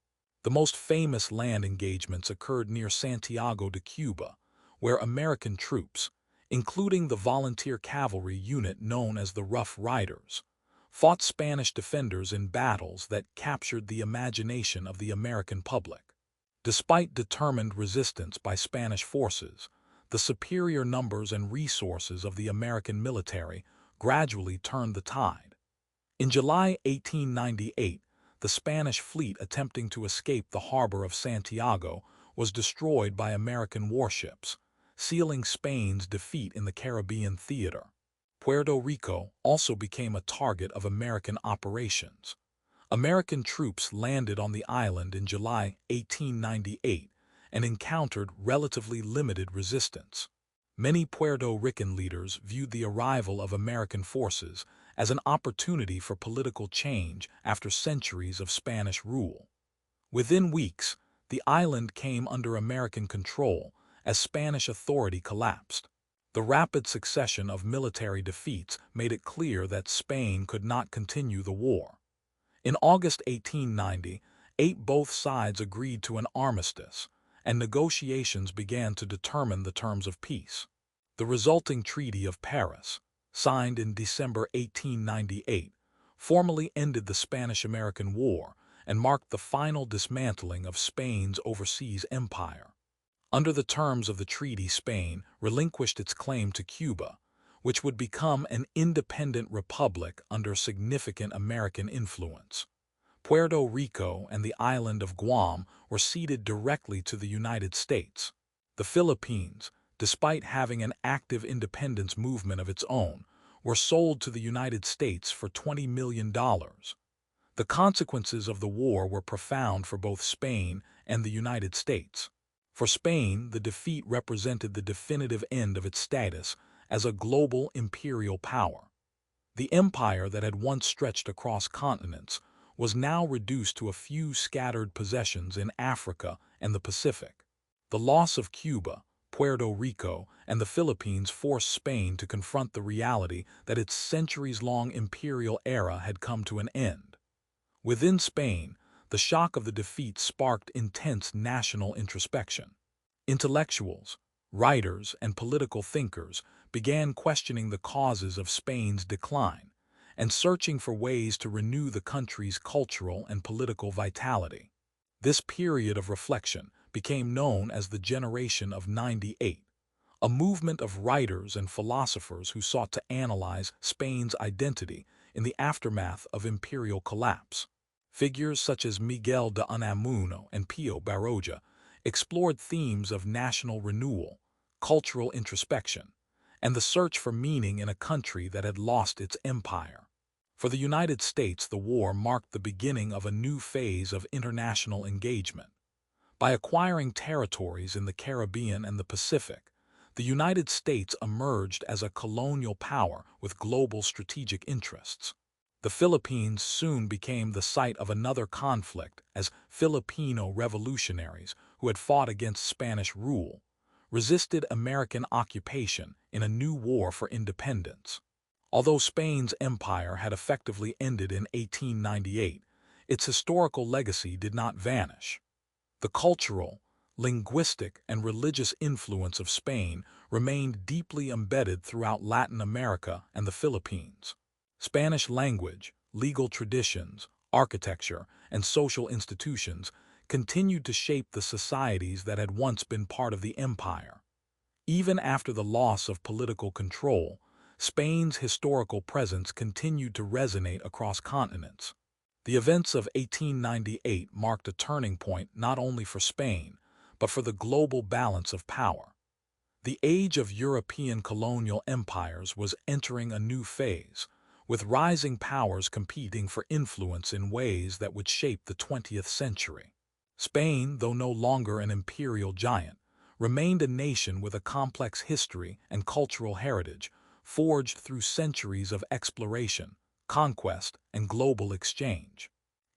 The most famous land engagements occurred near Santiago de Cuba, where American troops, including the volunteer cavalry unit known as the Rough Riders, fought Spanish defenders in battles that captured the imagination of the American public. Despite determined resistance by Spanish forces, the superior numbers and resources of the American military gradually turned the tide. In July 1898, the Spanish fleet attempting to escape the harbor of Santiago was destroyed by American warships, sealing Spain's defeat in the Caribbean theater. Puerto Rico also became a target of American operations. American troops landed on the island in July 1898 and encountered relatively limited resistance. Many Puerto Rican leaders viewed the arrival of American forces as an opportunity for political change after centuries of Spanish rule. Within weeks, the island came under American control as Spanish authority collapsed. The rapid succession of military defeats made it clear that Spain could not continue the war. In August 1898, both sides agreed to an armistice, and negotiations began to determine the terms of peace. The resulting Treaty of Paris, signed in December 1898, formally ended the Spanish-American War and marked the final dismantling of Spain's overseas empire. Under the terms of the treaty, Spain relinquished its claim to Cuba, which would become an independent republic under significant American influence. Puerto Rico and the island of Guam were ceded directly to the United States. The Philippines, despite having an active independence movement of its own, were sold to the United States for $20 million. The consequences of the war were profound for both Spain and the United States. For Spain, the defeat represented the definitive end of its status as a global imperial power. The empire that had once stretched across continents was now reduced to a few scattered possessions in Africa and the Pacific. The loss of Cuba, Puerto Rico, and the Philippines forced Spain to confront the reality that its centuries-long imperial era had come to an end. Within Spain, the shock of the defeat sparked intense national introspection. Intellectuals, writers, and political thinkers began questioning the causes of Spain's decline and searching for ways to renew the country's cultural and political vitality. This period of reflection became known as the Generation of '98, a movement of writers and philosophers who sought to analyze Spain's identity in the aftermath of imperial collapse. Figures such as Miguel de Unamuno and Pío Baroja explored themes of national renewal, cultural introspection, and the search for meaning in a country that had lost its empire. For the United States, the war marked the beginning of a new phase of international engagement. By acquiring territories in the Caribbean and the Pacific, the United States emerged as a colonial power with global strategic interests. The Philippines soon became the site of another conflict as Filipino revolutionaries who had fought against Spanish rule resisted American occupation in a new war for independence. Although Spain's empire had effectively ended in 1898, its historical legacy did not vanish. The cultural, linguistic, and religious influence of Spain remained deeply embedded throughout Latin America and the Philippines. Spanish language, legal traditions, architecture, and social institutions continued to shape the societies that had once been part of the empire. Even after the loss of political control, Spain's historical presence continued to resonate across continents. The events of 1898 marked a turning point not only for Spain, but for the global balance of power. The age of European colonial empires was entering a new phase, with rising powers competing for influence in ways that would shape the 20th century. Spain, though no longer an imperial giant, remained a nation with a complex history and cultural heritage forged through centuries of exploration, conquest, and global exchange.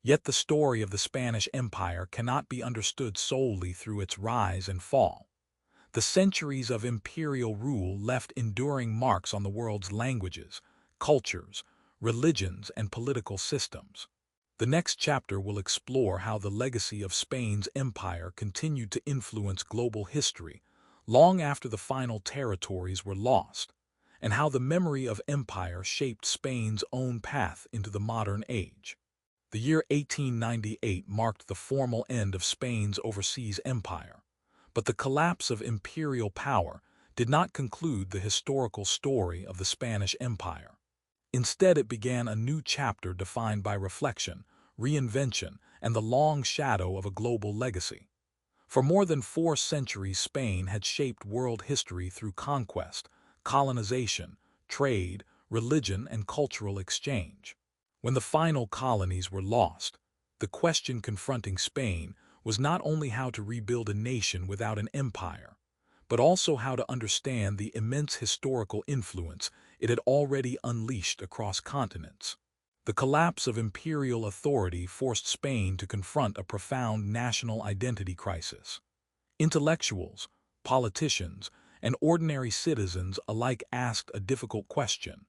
Yet the story of the Spanish Empire cannot be understood solely through its rise and fall. The centuries of imperial rule left enduring marks on the world's languages, cultures, religions, and political systems. The next chapter will explore how the legacy of Spain's empire continued to influence global history long after the final territories were lost, and how the memory of empire shaped Spain's own path into the modern age. The year 1898 marked the formal end of Spain's overseas empire, but the collapse of imperial power did not conclude the historical story of the Spanish Empire. Instead, it began a new chapter defined by reflection, reinvention, and the long shadow of a global legacy. For more than 4 centuries, Spain had shaped world history through conquest, colonization, trade, religion, and cultural exchange. When the final colonies were lost, the question confronting Spain was not only how to rebuild a nation without an empire, but also how to understand the immense historical influence it had already unleashed across continents. The collapse of imperial authority forced Spain to confront a profound national identity crisis. Intellectuals, politicians, and ordinary citizens alike asked a difficult question.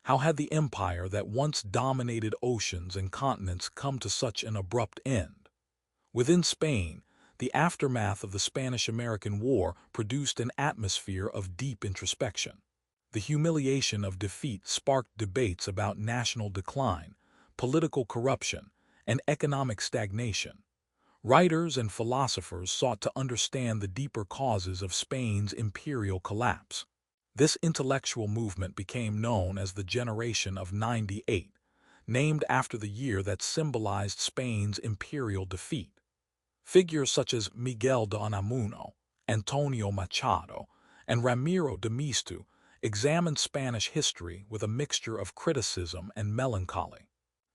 How had the empire that once dominated oceans and continents come to such an abrupt end? Within Spain, the aftermath of the Spanish-American War produced an atmosphere of deep introspection. The humiliation of defeat sparked debates about national decline, political corruption, and economic stagnation. Writers and philosophers sought to understand the deeper causes of Spain's imperial collapse. This intellectual movement became known as the Generation of '98, named after the year that symbolized Spain's imperial defeat. Figures such as Miguel de Unamuno, Antonio Machado, and Ramiro de Mistu examined Spanish history with a mixture of criticism and melancholy.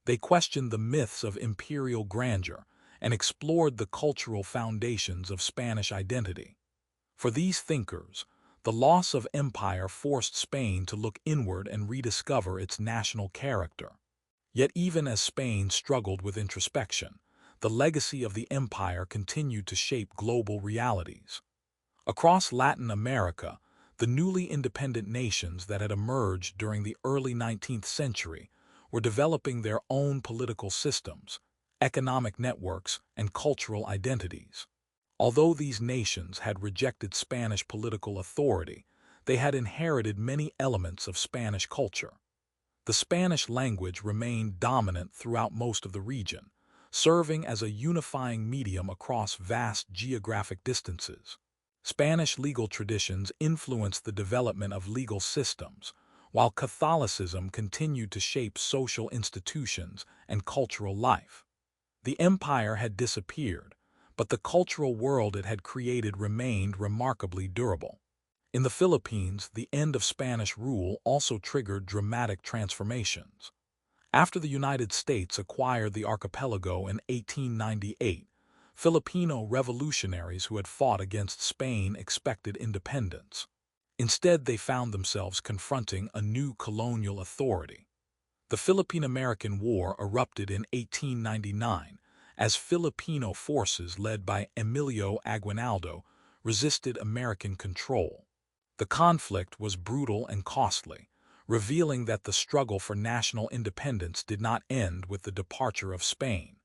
They questioned the myths of imperial grandeur and explored the cultural foundations of Spanish identity. For these thinkers, the loss of empire forced Spain to look inward and rediscover its national character. Yet even as Spain struggled with introspection, the legacy of the empire continued to shape global realities. Across Latin America, the newly independent nations that had emerged during the early 19th century were developing their own political systems, economic networks, and cultural identities. Although these nations had rejected Spanish political authority, they had inherited many elements of Spanish culture. The Spanish language remained dominant throughout most of the region, serving as a unifying medium across vast geographic distances. Spanish legal traditions influenced the development of legal systems, while Catholicism continued to shape social institutions and cultural life. The empire had disappeared, but the cultural world it had created remained remarkably durable. In the Philippines, the end of Spanish rule also triggered dramatic transformations. After the United States acquired the archipelago in 1898, Filipino revolutionaries who had fought against Spain expected independence. Instead, they found themselves confronting a new colonial authority. The Philippine-American War erupted in 1899 as Filipino forces led by Emilio Aguinaldo resisted American control. The conflict was brutal and costly, revealing that the struggle for national independence did not end with the departure of Spain.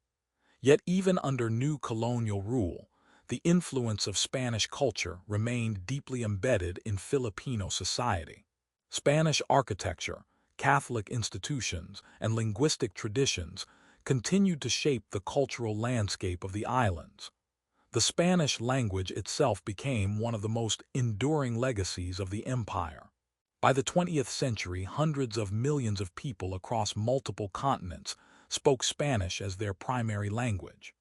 Yet even under new colonial rule, the influence of Spanish culture remained deeply embedded in Filipino society. Spanish architecture, Catholic institutions, and linguistic traditions continued to shape the cultural landscape of the islands. The Spanish language itself became one of the most enduring legacies of the empire. By the 20th century, hundreds of millions of people across multiple continents spoke Spanish as their primary language.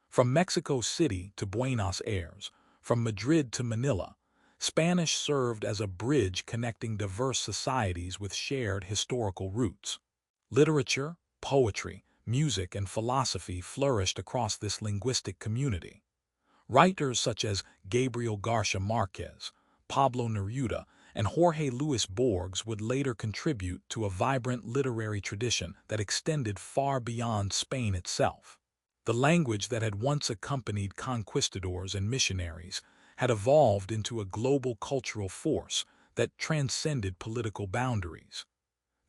From Mexico City to Buenos Aires, from Madrid to Manila, Spanish served as a bridge connecting diverse societies with shared historical roots. Literature, poetry, music, and philosophy flourished across this linguistic community. Writers such as Gabriel Garcia Marquez, Pablo Neruda, and Jorge Luis Borges would later contribute to a vibrant literary tradition that extended far beyond Spain itself. The language that had once accompanied conquistadors and missionaries had evolved into a global cultural force that transcended political boundaries.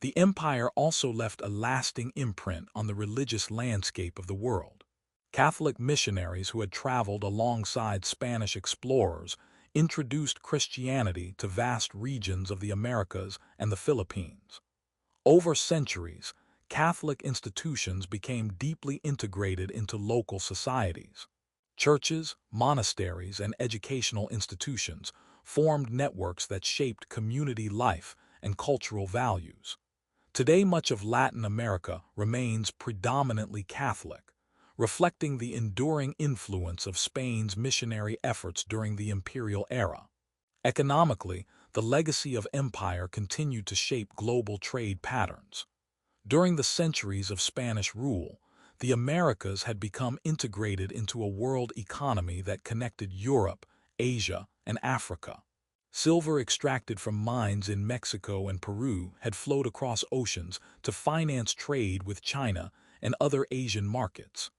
The empire also left a lasting imprint on the religious landscape of the world. Catholic missionaries who had traveled alongside Spanish explorers introduced Christianity to vast regions of the Americas and the Philippines. Over centuries, Catholic institutions became deeply integrated into local societies. Churches, monasteries, and educational institutions formed networks that shaped community life and cultural values. Today, much of Latin America remains predominantly Catholic, reflecting the enduring influence of Spain's missionary efforts during the imperial era. Economically, the legacy of empire continued to shape global trade patterns. During the centuries of Spanish rule, the Americas had become integrated into a world economy that connected Europe, Asia, and Africa. Silver extracted from mines in Mexico and Peru had flowed across oceans to finance trade with China and other Asian markets.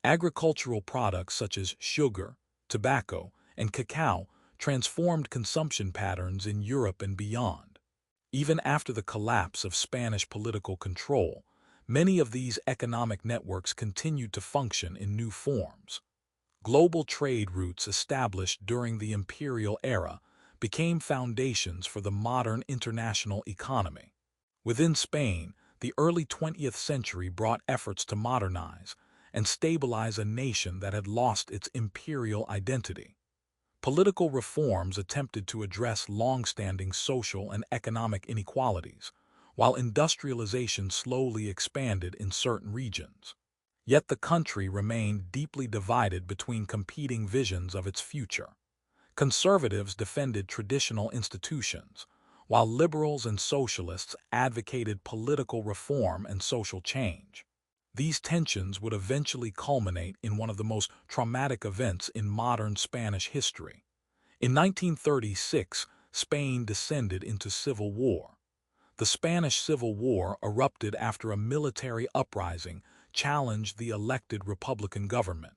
Agricultural products such as sugar, tobacco, and cacao transformed consumption patterns in Europe and beyond. Even after the collapse of Spanish political control, many of these economic networks continued to function in new forms. Global trade routes established during the imperial era became foundations for the modern international economy. Within Spain, the early 20th century brought efforts to modernize and stabilize a nation that had lost its imperial identity. Political reforms attempted to address long-standing social and economic inequalities, while industrialization slowly expanded in certain regions. Yet the country remained deeply divided between competing visions of its future. Conservatives defended traditional institutions, while liberals and socialists advocated political reform and social change. These tensions would eventually culminate in one of the most traumatic events in modern Spanish history. In 1936, Spain descended into civil war. The Spanish Civil War erupted after a military uprising challenged the elected Republican government.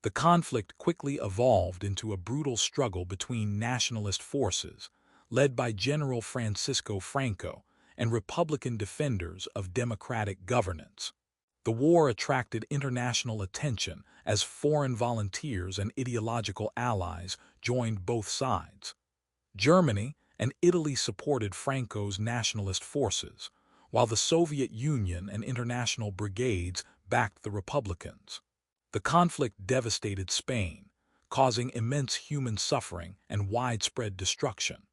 The conflict quickly evolved into a brutal struggle between nationalist forces, led by General Francisco Franco, and Republican defenders of democratic governance. The war attracted international attention as foreign volunteers and ideological allies joined both sides. Germany and Italy supported Franco's nationalist forces, while the Soviet Union and international brigades backed the Republicans. The conflict devastated Spain, causing immense human suffering and widespread destruction.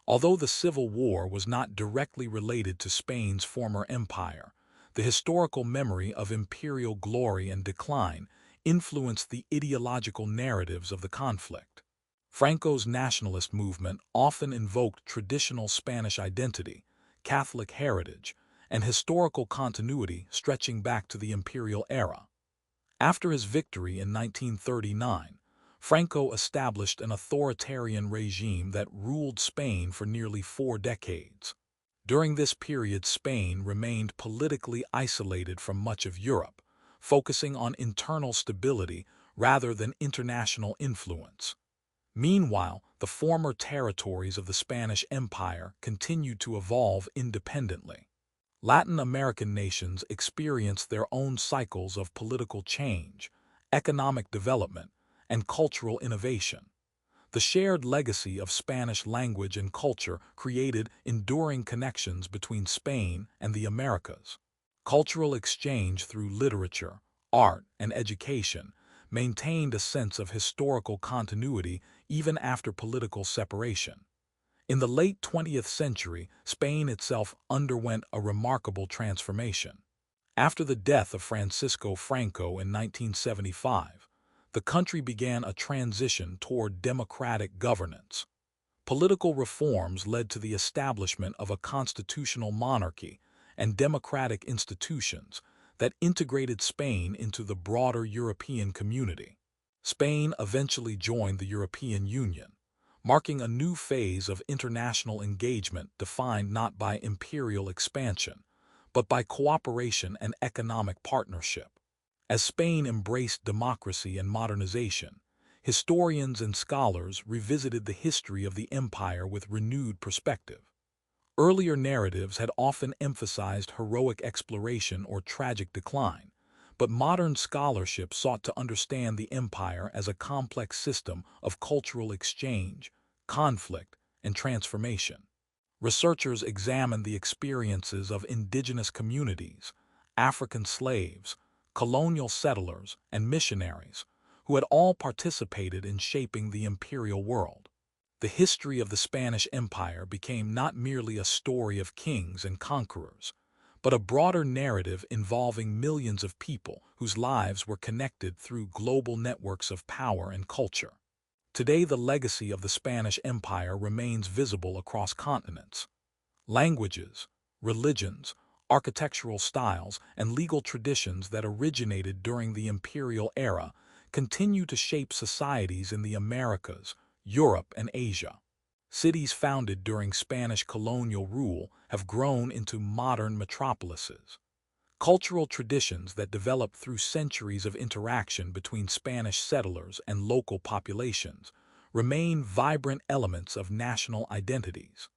Although the Civil War was not directly related to Spain's former empire, the historical memory of imperial glory and decline influenced the ideological narratives of the conflict. Franco's nationalist movement often invoked traditional Spanish identity, Catholic heritage, and historical continuity stretching back to the imperial era. After his victory in 1939, Franco established an authoritarian regime that ruled Spain for nearly 4 decades. During this period, Spain remained politically isolated from much of Europe, focusing on internal stability rather than international influence. Meanwhile, the former territories of the Spanish Empire continued to evolve independently. Latin American nations experienced their own cycles of political change, economic development, and cultural innovation. The shared legacy of Spanish language and culture created enduring connections between Spain and the Americas. Cultural exchange through literature, art, and education maintained a sense of historical continuity even after political separation. In the late 20th century, Spain itself underwent a remarkable transformation. After the death of Francisco Franco in 1975, the country began a transition toward democratic governance. Political reforms led to the establishment of a constitutional monarchy and democratic institutions that integrated Spain into the broader European community. Spain eventually joined the European Union, marking a new phase of international engagement defined not by imperial expansion, but by cooperation and economic partnership. As Spain embraced democracy and modernization, historians and scholars revisited the history of the empire with renewed perspective. Earlier narratives had often emphasized heroic exploration or tragic decline, but modern scholarship sought to understand the empire as a complex system of cultural exchange, conflict, and transformation. Researchers examined the experiences of indigenous communities, African slaves, colonial settlers, and missionaries, who had all participated in shaping the imperial world. The history of the Spanish Empire became not merely a story of kings and conquerors, but a broader narrative involving millions of people whose lives were connected through global networks of power and culture. Today, the legacy of the Spanish Empire remains visible across continents. Languages, religions, architectural styles, and legal traditions that originated during the imperial era continue to shape societies in the Americas, Europe, and Asia. Cities founded during Spanish colonial rule have grown into modern metropolises. Cultural traditions that developed through centuries of interaction between Spanish settlers and local populations remain vibrant elements of national identities.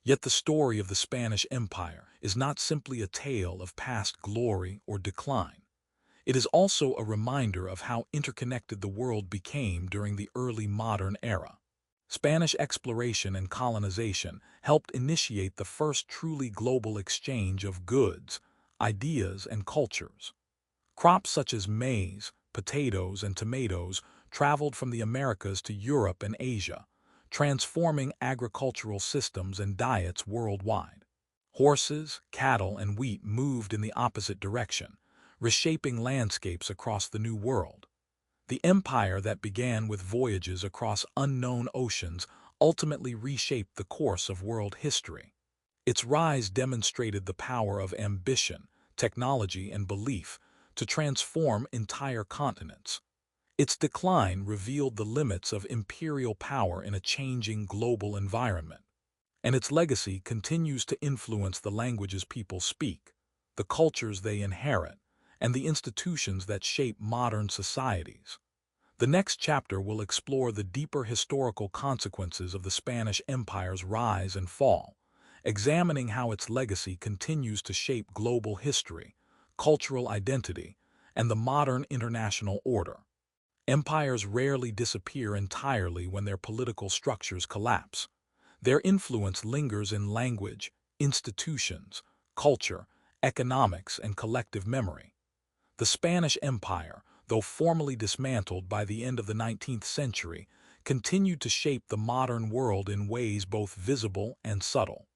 Yet the story of the Spanish Empire is not simply a tale of past glory or decline. It is also a reminder of how interconnected the world became during the early modern era. Spanish exploration and colonization helped initiate the first truly global exchange of goods, ideas, and cultures. Crops such as maize, potatoes, and tomatoes traveled from the Americas to Europe and Asia, transforming agricultural systems and diets worldwide. Horses, cattle, and wheat moved in the opposite direction, reshaping landscapes across the New World. The empire that began with voyages across unknown oceans ultimately reshaped the course of world history. Its rise demonstrated the power of ambition, technology, and belief to transform entire continents. Its decline revealed the limits of imperial power in a changing global environment. And its legacy continues to influence the languages people speak, the cultures they inherit, and the institutions that shape modern societies. The next chapter will explore the deeper historical consequences of the Spanish Empire's rise and fall, examining how its legacy continues to shape global history, cultural identity, and the modern international order. Empires rarely disappear entirely when their political structures collapse. Their influence lingers in language, institutions, culture, economics, and collective memory. The Spanish Empire, though formally dismantled by the end of the 19th century, continued to shape the modern world in ways both visible and subtle.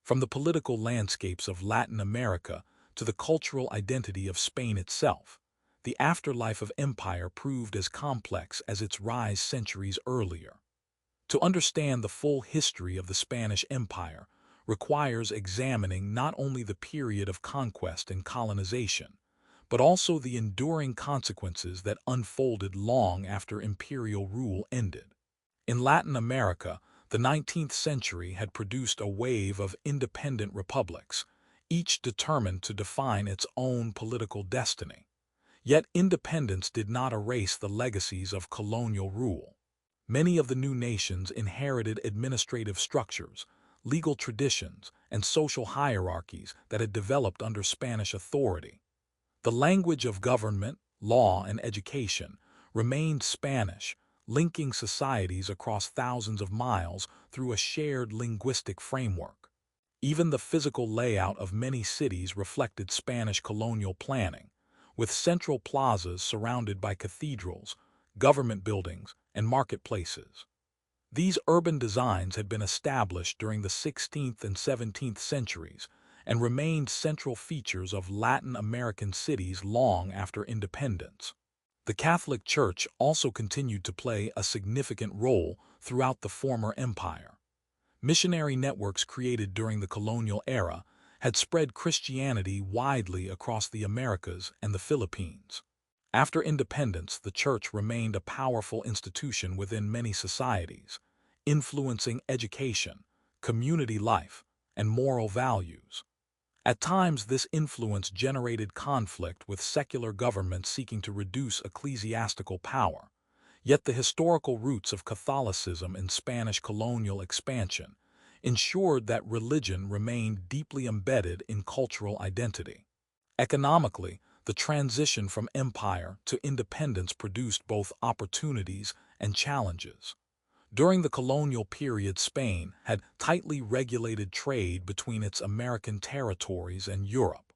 From the political landscapes of Latin America to the cultural identity of Spain itself, the afterlife of empire proved as complex as its rise centuries earlier. To understand the full history of the Spanish Empire requires examining not only the period of conquest and colonization, but also the enduring consequences that unfolded long after imperial rule ended. In Latin America, the 19th century had produced a wave of independent republics, each determined to define its own political destiny. Yet independence did not erase the legacies of colonial rule. Many of the new nations inherited administrative structures, legal traditions, and social hierarchies that had developed under Spanish authority. The language of government, law, and education remained Spanish, linking societies across thousands of miles through a shared linguistic framework. Even the physical layout of many cities reflected Spanish colonial planning, with central plazas surrounded by cathedrals, government buildings, and marketplaces. These urban designs had been established during the 16th and 17th centuries and remained central features of Latin American cities long after independence. The Catholic Church also continued to play a significant role throughout the former empire. Missionary networks created during the colonial era had spread Christianity widely across the Americas and the Philippines. After independence, the Church remained a powerful institution within many societies, influencing education, community life, and moral values. At times, this influence generated conflict with secular governments seeking to reduce ecclesiastical power. Yet the historical roots of Catholicism in Spanish colonial expansion ensured that religion remained deeply embedded in cultural identity. Economically, the transition from empire to independence produced both opportunities and challenges. During the colonial period, Spain had tightly regulated trade between its American territories and Europe.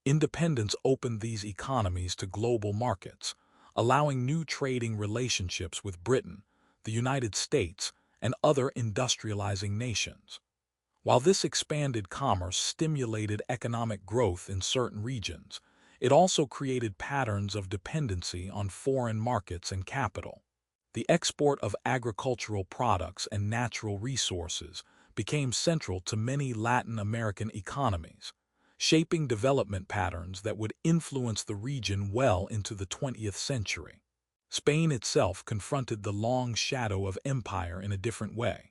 Independence opened these economies to global markets, allowing new trading relationships with Britain, the United States, and other industrializing nations. While this expanded commerce stimulated economic growth in certain regions, it also created patterns of dependency on foreign markets and capital. The export of agricultural products and natural resources became central to many Latin American economies, shaping development patterns that would influence the region well into the 20th century. Spain itself confronted the long shadow of empire in a different way.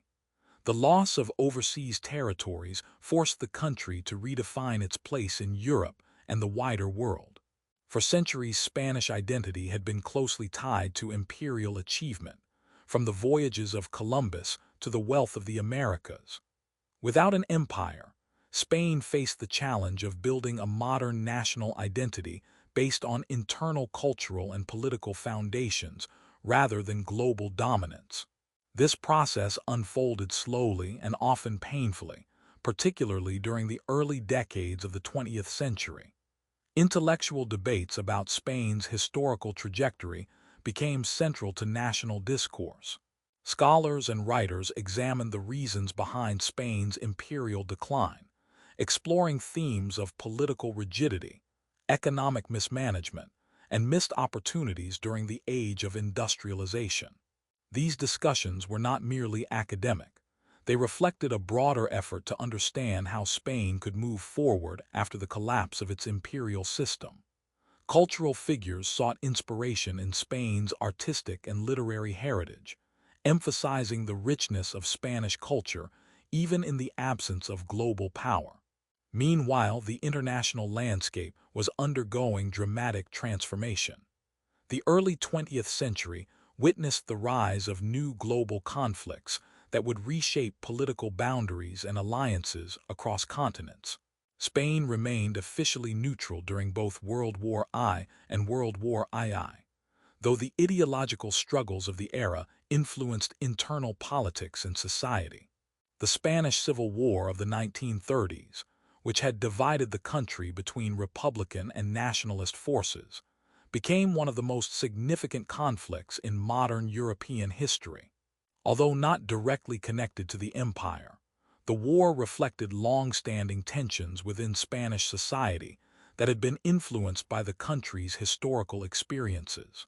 The loss of overseas territories forced the country to redefine its place in Europe and the wider world. For centuries, Spanish identity had been closely tied to imperial achievement, from the voyages of Columbus to the wealth of the Americas. Without an empire, Spain faced the challenge of building a modern national identity based on internal cultural and political foundations rather than global dominance. This process unfolded slowly and often painfully, particularly during the early decades of the 20th century. Intellectual debates about Spain's historical trajectory became central to national discourse. Scholars and writers examined the reasons behind Spain's imperial decline, exploring themes of political rigidity, economic mismanagement, and missed opportunities during the age of industrialization. These discussions were not merely academic. They reflected a broader effort to understand how Spain could move forward after the collapse of its imperial system. Cultural figures sought inspiration in Spain's artistic and literary heritage, emphasizing the richness of Spanish culture even in the absence of global power. Meanwhile, the international landscape was undergoing dramatic transformation. The early 20th century witnessed the rise of new global conflicts that would reshape political boundaries and alliances across continents. Spain remained officially neutral during both World War I and World War II, though the ideological struggles of the era influenced internal politics and society. The Spanish Civil War of the 1930s, which had divided the country between Republican and nationalist forces, became one of the most significant conflicts in modern European history. Although not directly connected to the empire, the war reflected long-standing tensions within Spanish society that had been influenced by the country's historical experiences.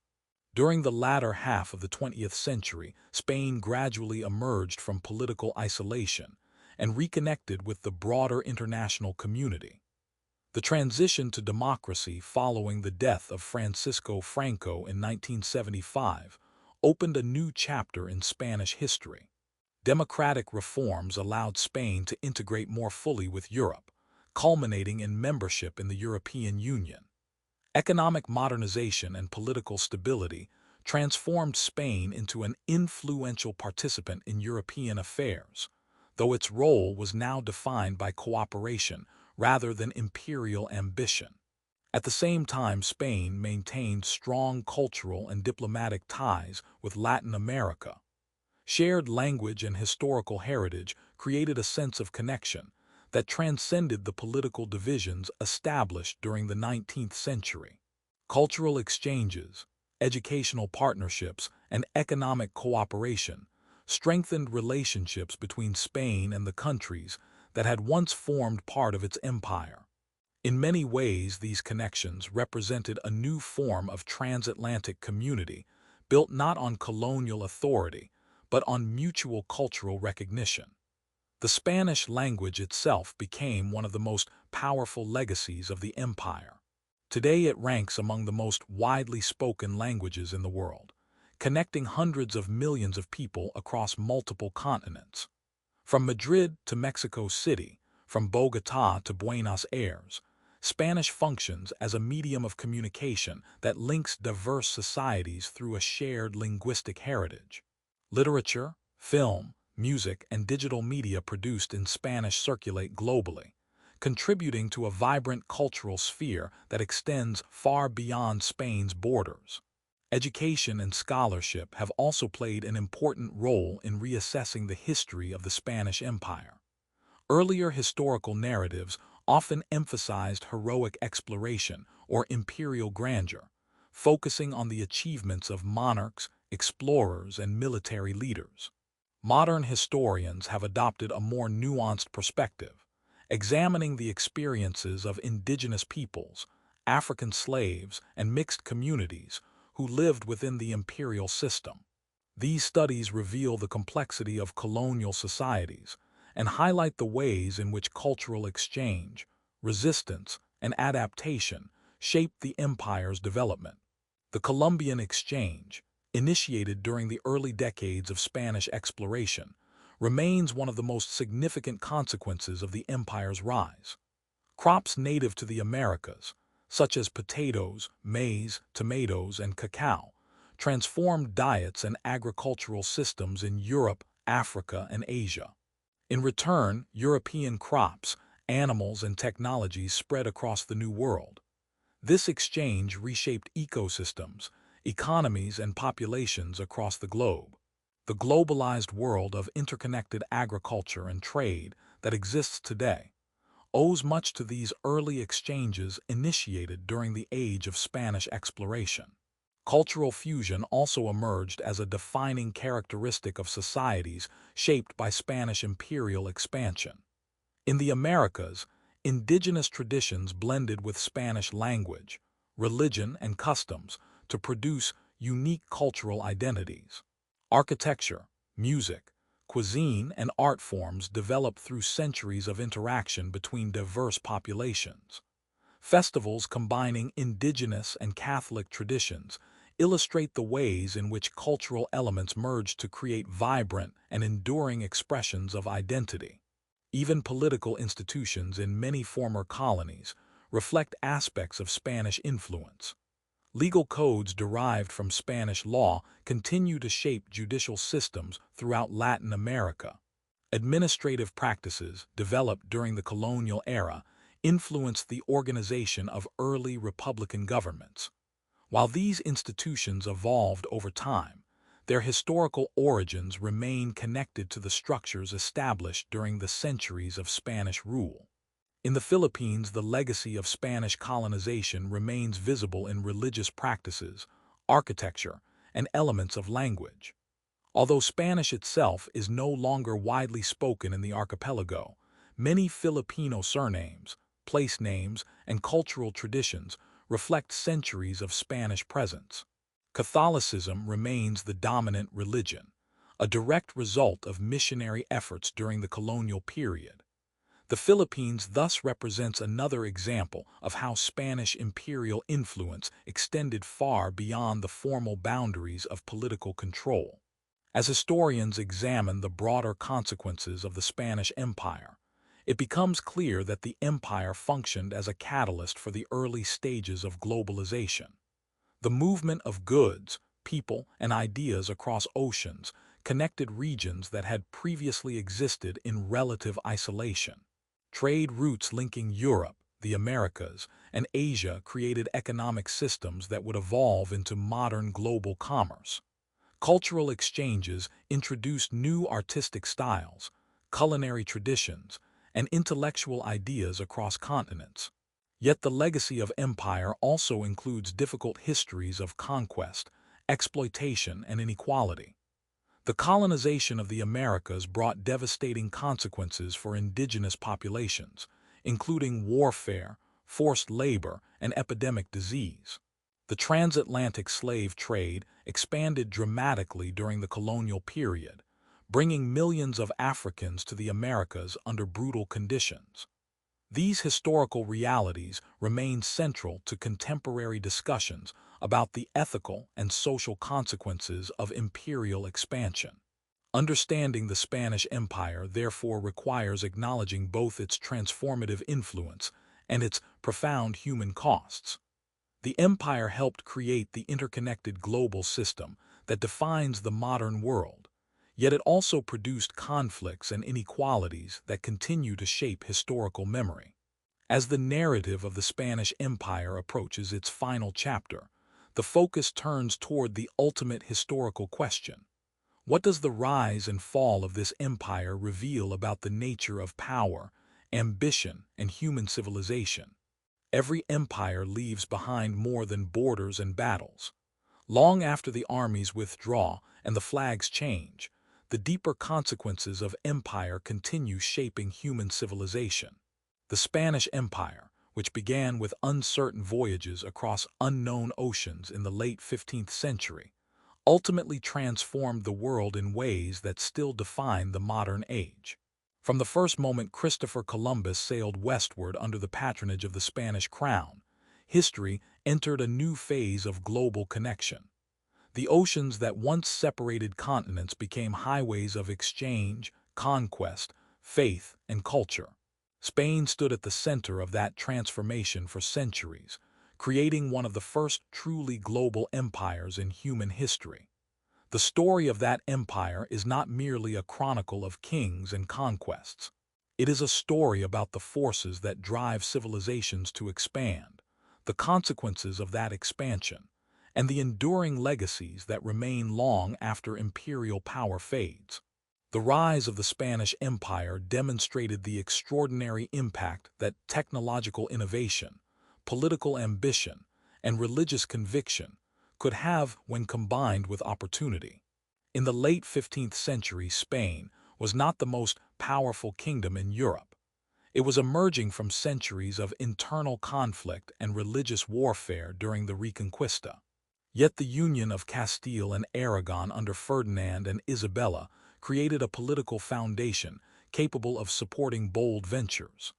During the latter half of the 20th century, Spain gradually emerged from political isolation and reconnected with the broader international community. The transition to democracy following the death of Francisco Franco in 1975 opened a new chapter in Spanish history. Democratic reforms allowed Spain to integrate more fully with Europe, culminating in membership in the European Union. Economic modernization and political stability transformed Spain into an influential participant in European affairs, though its role was now defined by cooperation rather than imperial ambition. At the same time, Spain maintained strong cultural and diplomatic ties with Latin America. Shared language and historical heritage created a sense of connection that transcended the political divisions established during the 19th century. Cultural exchanges, educational partnerships, and economic cooperation strengthened relationships between Spain and the countries that had once formed part of its empire. In many ways, these connections represented a new form of transatlantic community built not on colonial authority, but on mutual cultural recognition. The Spanish language itself became one of the most powerful legacies of the empire. Today it ranks among the most widely spoken languages in the world, connecting hundreds of millions of people across multiple continents. From Madrid to Mexico City, from Bogotá to Buenos Aires, Spanish functions as a medium of communication that links diverse societies through a shared linguistic heritage. Literature, film, music, and digital media produced in Spanish circulate globally, contributing to a vibrant cultural sphere that extends far beyond Spain's borders. Education and scholarship have also played an important role in reassessing the history of the Spanish Empire. Earlier historical narratives often emphasized heroic exploration or imperial grandeur, focusing on the achievements of monarchs, explorers, and military leaders. Modern historians have adopted a more nuanced perspective, examining the experiences of indigenous peoples, African slaves, and mixed communities who lived within the imperial system. These studies reveal the complexity of colonial societies and highlight the ways in which cultural exchange, resistance, and adaptation shaped the empire's development. The Columbian Exchange, initiated during the early decades of Spanish exploration, remains one of the most significant consequences of the empire's rise. Crops native to the Americas, such as potatoes, maize, tomatoes, and cacao, transformed diets and agricultural systems in Europe, Africa, and Asia. In return, European crops, animals, and technologies spread across the New World. This exchange reshaped ecosystems, economies, and populations across the globe. The globalized world of interconnected agriculture and trade that exists today owes much to these early exchanges initiated during the age of Spanish exploration. Cultural fusion also emerged as a defining characteristic of societies shaped by Spanish imperial expansion. In the Americas, indigenous traditions blended with Spanish language, religion, and customs to produce unique cultural identities. Architecture, music, cuisine, and art forms developed through centuries of interaction between diverse populations. Festivals combining indigenous and Catholic traditions illustrate the ways in which cultural elements merge to create vibrant and enduring expressions of identity. Even political institutions in many former colonies reflect aspects of Spanish influence. Legal codes derived from Spanish law continue to shape judicial systems throughout Latin America. Administrative practices developed during the colonial era influenced the organization of early republican governments. While these institutions evolved over time, their historical origins remain connected to the structures established during the centuries of Spanish rule. In the Philippines, the legacy of Spanish colonization remains visible in religious practices, architecture, and elements of language. Although Spanish itself is no longer widely spoken in the archipelago, many Filipino surnames, place names, and cultural traditions reflect centuries of Spanish presence. Catholicism remains the dominant religion, a direct result of missionary efforts during the colonial period. The Philippines thus represents another example of how Spanish imperial influence extended far beyond the formal boundaries of political control. As historians examine the broader consequences of the Spanish Empire, it becomes clear that the empire functioned as a catalyst for the early stages of globalization. The movement of goods, people, and ideas across oceans connected regions that had previously existed in relative isolation. Trade routes linking Europe, the Americas, and Asia created economic systems that would evolve into modern global commerce. Cultural exchanges introduced new artistic styles, culinary traditions, and intellectual ideas across continents. Yet the legacy of empire also includes difficult histories of conquest, exploitation, and inequality. The colonization of the Americas brought devastating consequences for indigenous populations, including warfare, forced labor, and epidemic disease. The transatlantic slave trade expanded dramatically during the colonial period, bringing millions of Africans to the Americas under brutal conditions. These historical realities remain central to contemporary discussions about the ethical and social consequences of imperial expansion. Understanding the Spanish Empire therefore requires acknowledging both its transformative influence and its profound human costs. The empire helped create the interconnected global system that defines the modern world, yet it also produced conflicts and inequalities that continue to shape historical memory. As the narrative of the Spanish Empire approaches its final chapter, the focus turns toward the ultimate historical question. What does the rise and fall of this empire reveal about the nature of power, ambition, and human civilization? Every empire leaves behind more than borders and battles. Long after the armies withdraw and the flags change, the deeper consequences of empire continue shaping human civilization. The Spanish Empire, which began with uncertain voyages across unknown oceans in the late 15th century, ultimately transformed the world in ways that still define the modern age. From the first moment Christopher Columbus sailed westward under the patronage of the Spanish crown, history entered a new phase of global connection. The oceans that once separated continents became highways of exchange, conquest, faith, and culture. Spain stood at the center of that transformation for centuries, creating one of the first truly global empires in human history. The story of that empire is not merely a chronicle of kings and conquests. It is a story about the forces that drive civilizations to expand, the consequences of that expansion, and the enduring legacies that remain long after imperial power fades. The rise of the Spanish Empire demonstrated the extraordinary impact that technological innovation, political ambition, and religious conviction could have when combined with opportunity. In the late 15th century, Spain was not the most powerful kingdom in Europe. It was emerging from centuries of internal conflict and religious warfare during the Reconquista. Yet the union of Castile and Aragon under Ferdinand and Isabella created a political foundation capable of supporting bold ventures.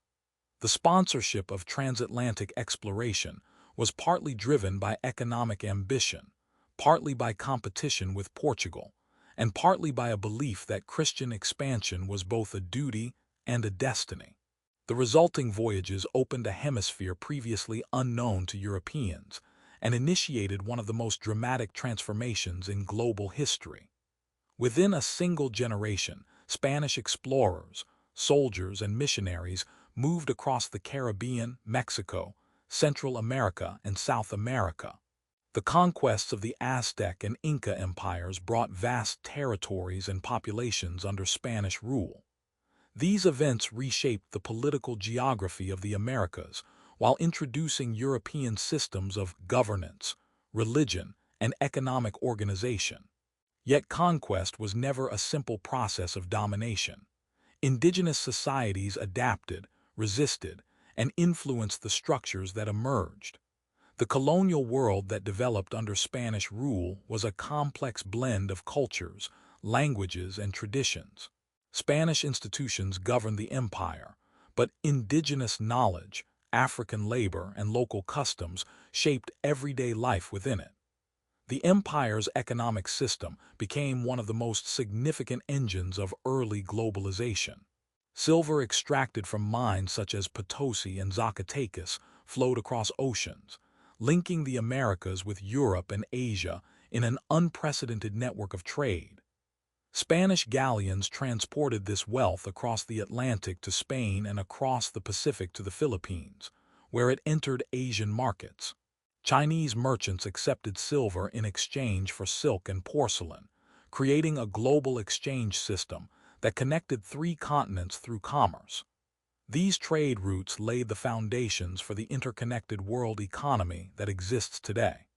The sponsorship of transatlantic exploration was partly driven by economic ambition, partly by competition with Portugal, and partly by a belief that Christian expansion was both a duty and a destiny. The resulting voyages opened a hemisphere previously unknown to Europeans and initiated one of the most dramatic transformations in global history. Within a single generation, Spanish explorers, soldiers, and missionaries moved across the Caribbean, Mexico, Central America, and South America. The conquests of the Aztec and Inca empires brought vast territories and populations under Spanish rule. These events reshaped the political geography of the Americas while introducing European systems of governance, religion, and economic organization. Yet conquest was never a simple process of domination. Indigenous societies adapted, resisted, and influenced the structures that emerged. The colonial world that developed under Spanish rule was a complex blend of cultures, languages, and traditions. Spanish institutions governed the empire, but indigenous knowledge, African labor, and local customs shaped everyday life within it. The empire's economic system became one of the most significant engines of early globalization. Silver extracted from mines such as Potosi and Zacatecas flowed across oceans, linking the Americas with Europe and Asia in an unprecedented network of trade. Spanish galleons transported this wealth across the Atlantic to Spain and across the Pacific to the Philippines, where it entered Asian markets. Chinese merchants accepted silver in exchange for silk and porcelain, creating a global exchange system that connected three continents through commerce. These trade routes laid the foundations for the interconnected world economy that exists today.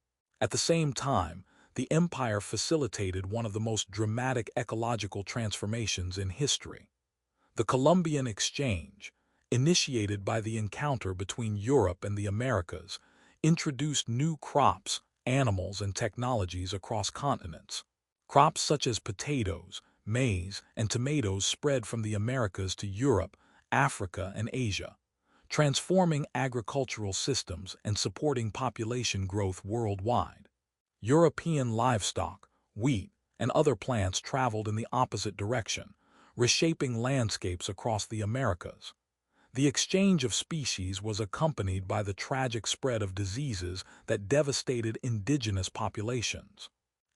At the same time, the empire facilitated one of the most dramatic ecological transformations in history. The Columbian Exchange, initiated by the encounter between Europe and the Americas, introduced new crops, animals, and technologies across continents. Crops such as potatoes, maize, and tomatoes spread from the Americas to Europe, Africa, and Asia, transforming agricultural systems and supporting population growth worldwide. European livestock, wheat, and other plants traveled in the opposite direction, reshaping landscapes across the Americas. The exchange of species was accompanied by the tragic spread of diseases that devastated indigenous populations.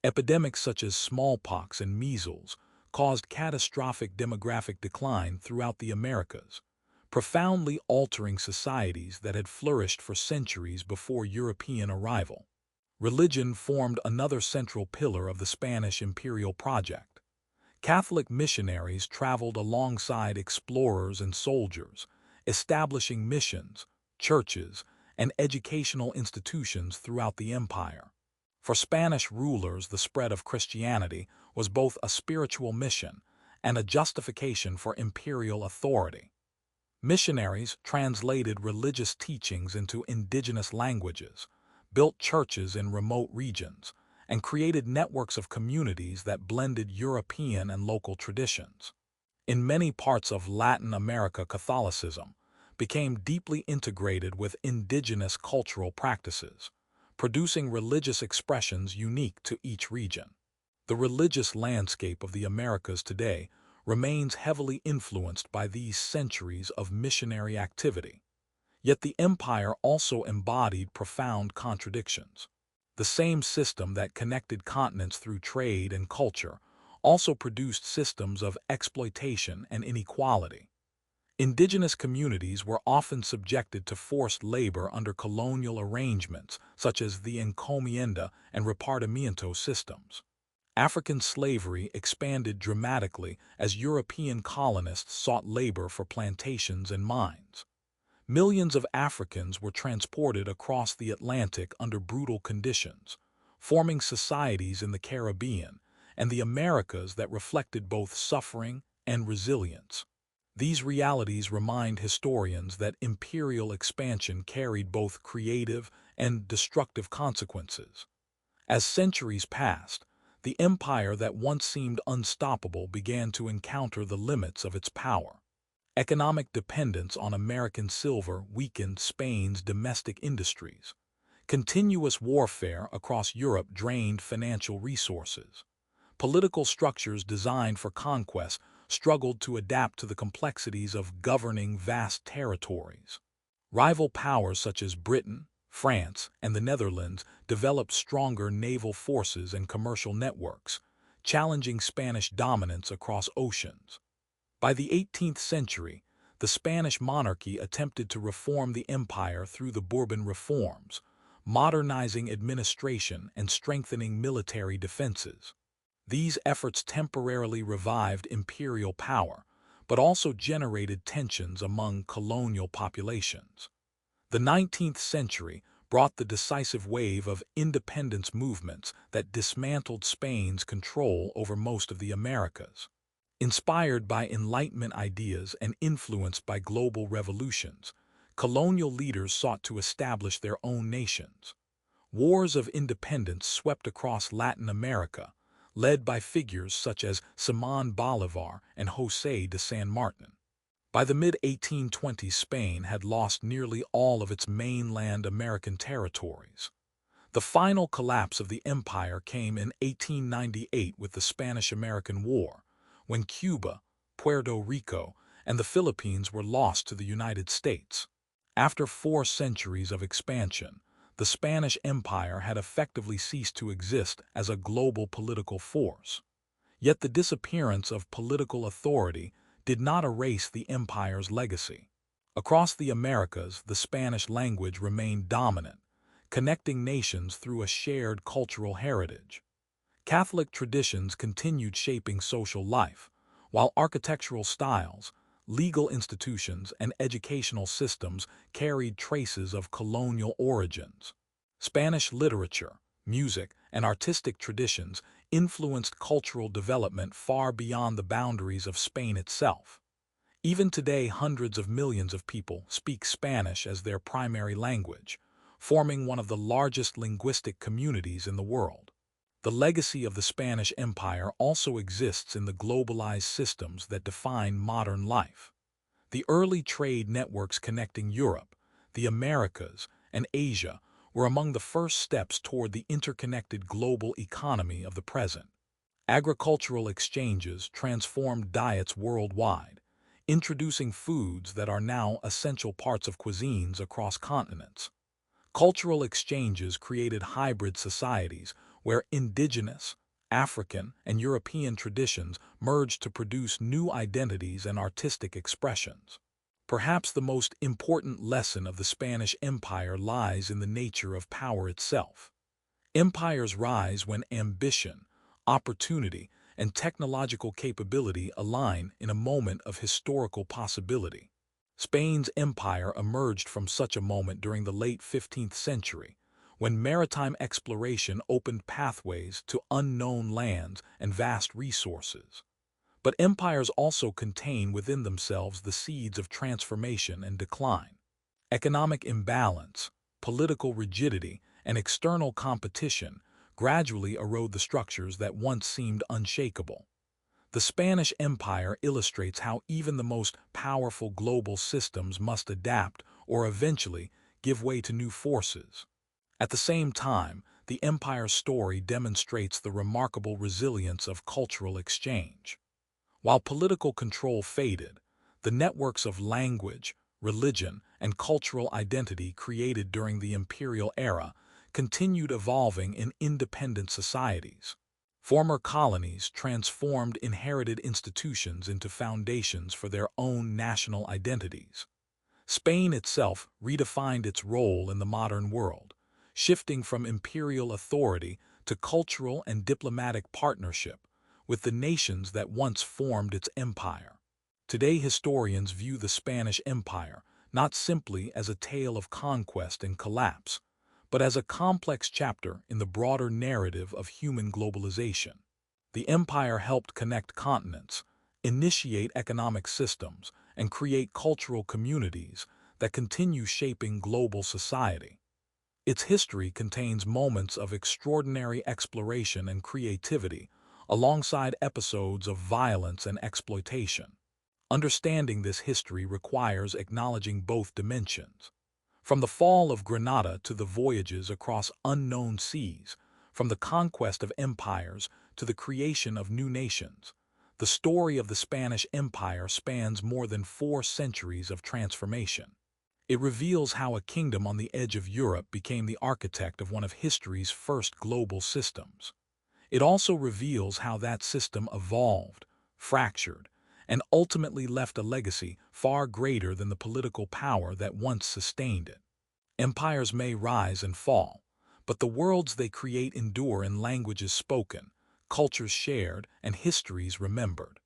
Epidemics such as smallpox and measles caused catastrophic demographic decline throughout the Americas, profoundly altering societies that had flourished for centuries before European arrival. Religion formed another central pillar of the Spanish imperial project. Catholic missionaries traveled alongside explorers and soldiers, establishing missions, churches, and educational institutions throughout the empire. For Spanish rulers, the spread of Christianity was both a spiritual mission and a justification for imperial authority. Missionaries translated religious teachings into indigenous languages, built churches in remote regions, and created networks of communities that blended European and local traditions. In many parts of Latin America, Catholicism became deeply integrated with indigenous cultural practices, producing religious expressions unique to each region. The religious landscape of the Americas today remains heavily influenced by these centuries of missionary activity. Yet the empire also embodied profound contradictions. The same system that connected continents through trade and culture also produced systems of exploitation and inequality. Indigenous communities were often subjected to forced labor under colonial arrangements such as the encomienda and repartimiento systems. African slavery expanded dramatically as European colonists sought labor for plantations and mines. Millions of Africans were transported across the Atlantic under brutal conditions, forming societies in the Caribbean and the Americas that reflected both suffering and resilience. These realities remind historians that imperial expansion carried both creative and destructive consequences. As centuries passed, the empire that once seemed unstoppable began to encounter the limits of its power. Economic dependence on American silver weakened Spain's domestic industries. Continuous warfare across Europe drained financial resources. Political structures designed for conquest struggled to adapt to the complexities of governing vast territories. Rival powers such as Britain, France, and the Netherlands developed stronger naval forces and commercial networks, challenging Spanish dominance across oceans. By the 18th century, the Spanish monarchy attempted to reform the empire through the Bourbon reforms, modernizing administration and strengthening military defenses. These efforts temporarily revived imperial power, but also generated tensions among colonial populations. The 19th century brought the decisive wave of independence movements that dismantled Spain's control over most of the Americas. Inspired by Enlightenment ideas and influenced by global revolutions, colonial leaders sought to establish their own nations. Wars of independence swept across Latin America, led by figures such as Simón Bolívar and José de San Martin. By the mid-1820s, Spain had lost nearly all of its mainland American territories. The final collapse of the empire came in 1898 with the Spanish-American War, when Cuba, Puerto Rico, and the Philippines were lost to the United States. After 4 centuries of expansion, the Spanish Empire had effectively ceased to exist as a global political force. Yet the disappearance of political authority did not erase the empire's legacy. Across the Americas, the Spanish language remained dominant, connecting nations through a shared cultural heritage. Catholic traditions continued shaping social life, while architectural styles, legal institutions, and educational systems carried traces of colonial origins. Spanish literature, music, and artistic traditions influenced cultural development far beyond the boundaries of Spain itself. Even today, hundreds of millions of people speak Spanish as their primary language, forming one of the largest linguistic communities in the world. The legacy of the Spanish Empire also exists in the globalized systems that define modern life. The early trade networks connecting Europe, the Americas, and Asia were among the first steps toward the interconnected global economy of the present. Agricultural exchanges transformed diets worldwide, introducing foods that are now essential parts of cuisines across continents. Cultural exchanges created hybrid societies where indigenous, African, and European traditions merged to produce new identities and artistic expressions. Perhaps the most important lesson of the Spanish Empire lies in the nature of power itself. Empires rise when ambition, opportunity, and technological capability align in a moment of historical possibility. Spain's empire emerged from such a moment during the late 15th century, when maritime exploration opened pathways to unknown lands and vast resources. But empires also contain within themselves the seeds of transformation and decline. Economic imbalance, political rigidity, and external competition gradually erode the structures that once seemed unshakable. The Spanish Empire illustrates how even the most powerful global systems must adapt or eventually give way to new forces. At the same time, the empire's story demonstrates the remarkable resilience of cultural exchange. While political control faded, the networks of language, religion, and cultural identity created during the imperial era continued evolving in independent societies. Former colonies transformed inherited institutions into foundations for their own national identities. Spain itself redefined its role in the modern world, shifting from imperial authority to cultural and diplomatic partnership with the nations that once formed its empire. Today, historians view the Spanish Empire not simply as a tale of conquest and collapse, but as a complex chapter in the broader narrative of human globalization. The empire helped connect continents, initiate economic systems, and create cultural communities that continue shaping global society. Its history contains moments of extraordinary exploration and creativity, alongside episodes of violence and exploitation. Understanding this history requires acknowledging both dimensions. From the fall of Granada to the voyages across unknown seas, from the conquest of empires to the creation of new nations, the story of the Spanish Empire spans more than 4 centuries of transformation. It reveals how a kingdom on the edge of Europe became the architect of one of history's first global systems. It also reveals how that system evolved, fractured, and ultimately left a legacy far greater than the political power that once sustained it. Empires may rise and fall, but the worlds they create endure in languages spoken, cultures shared, and histories remembered.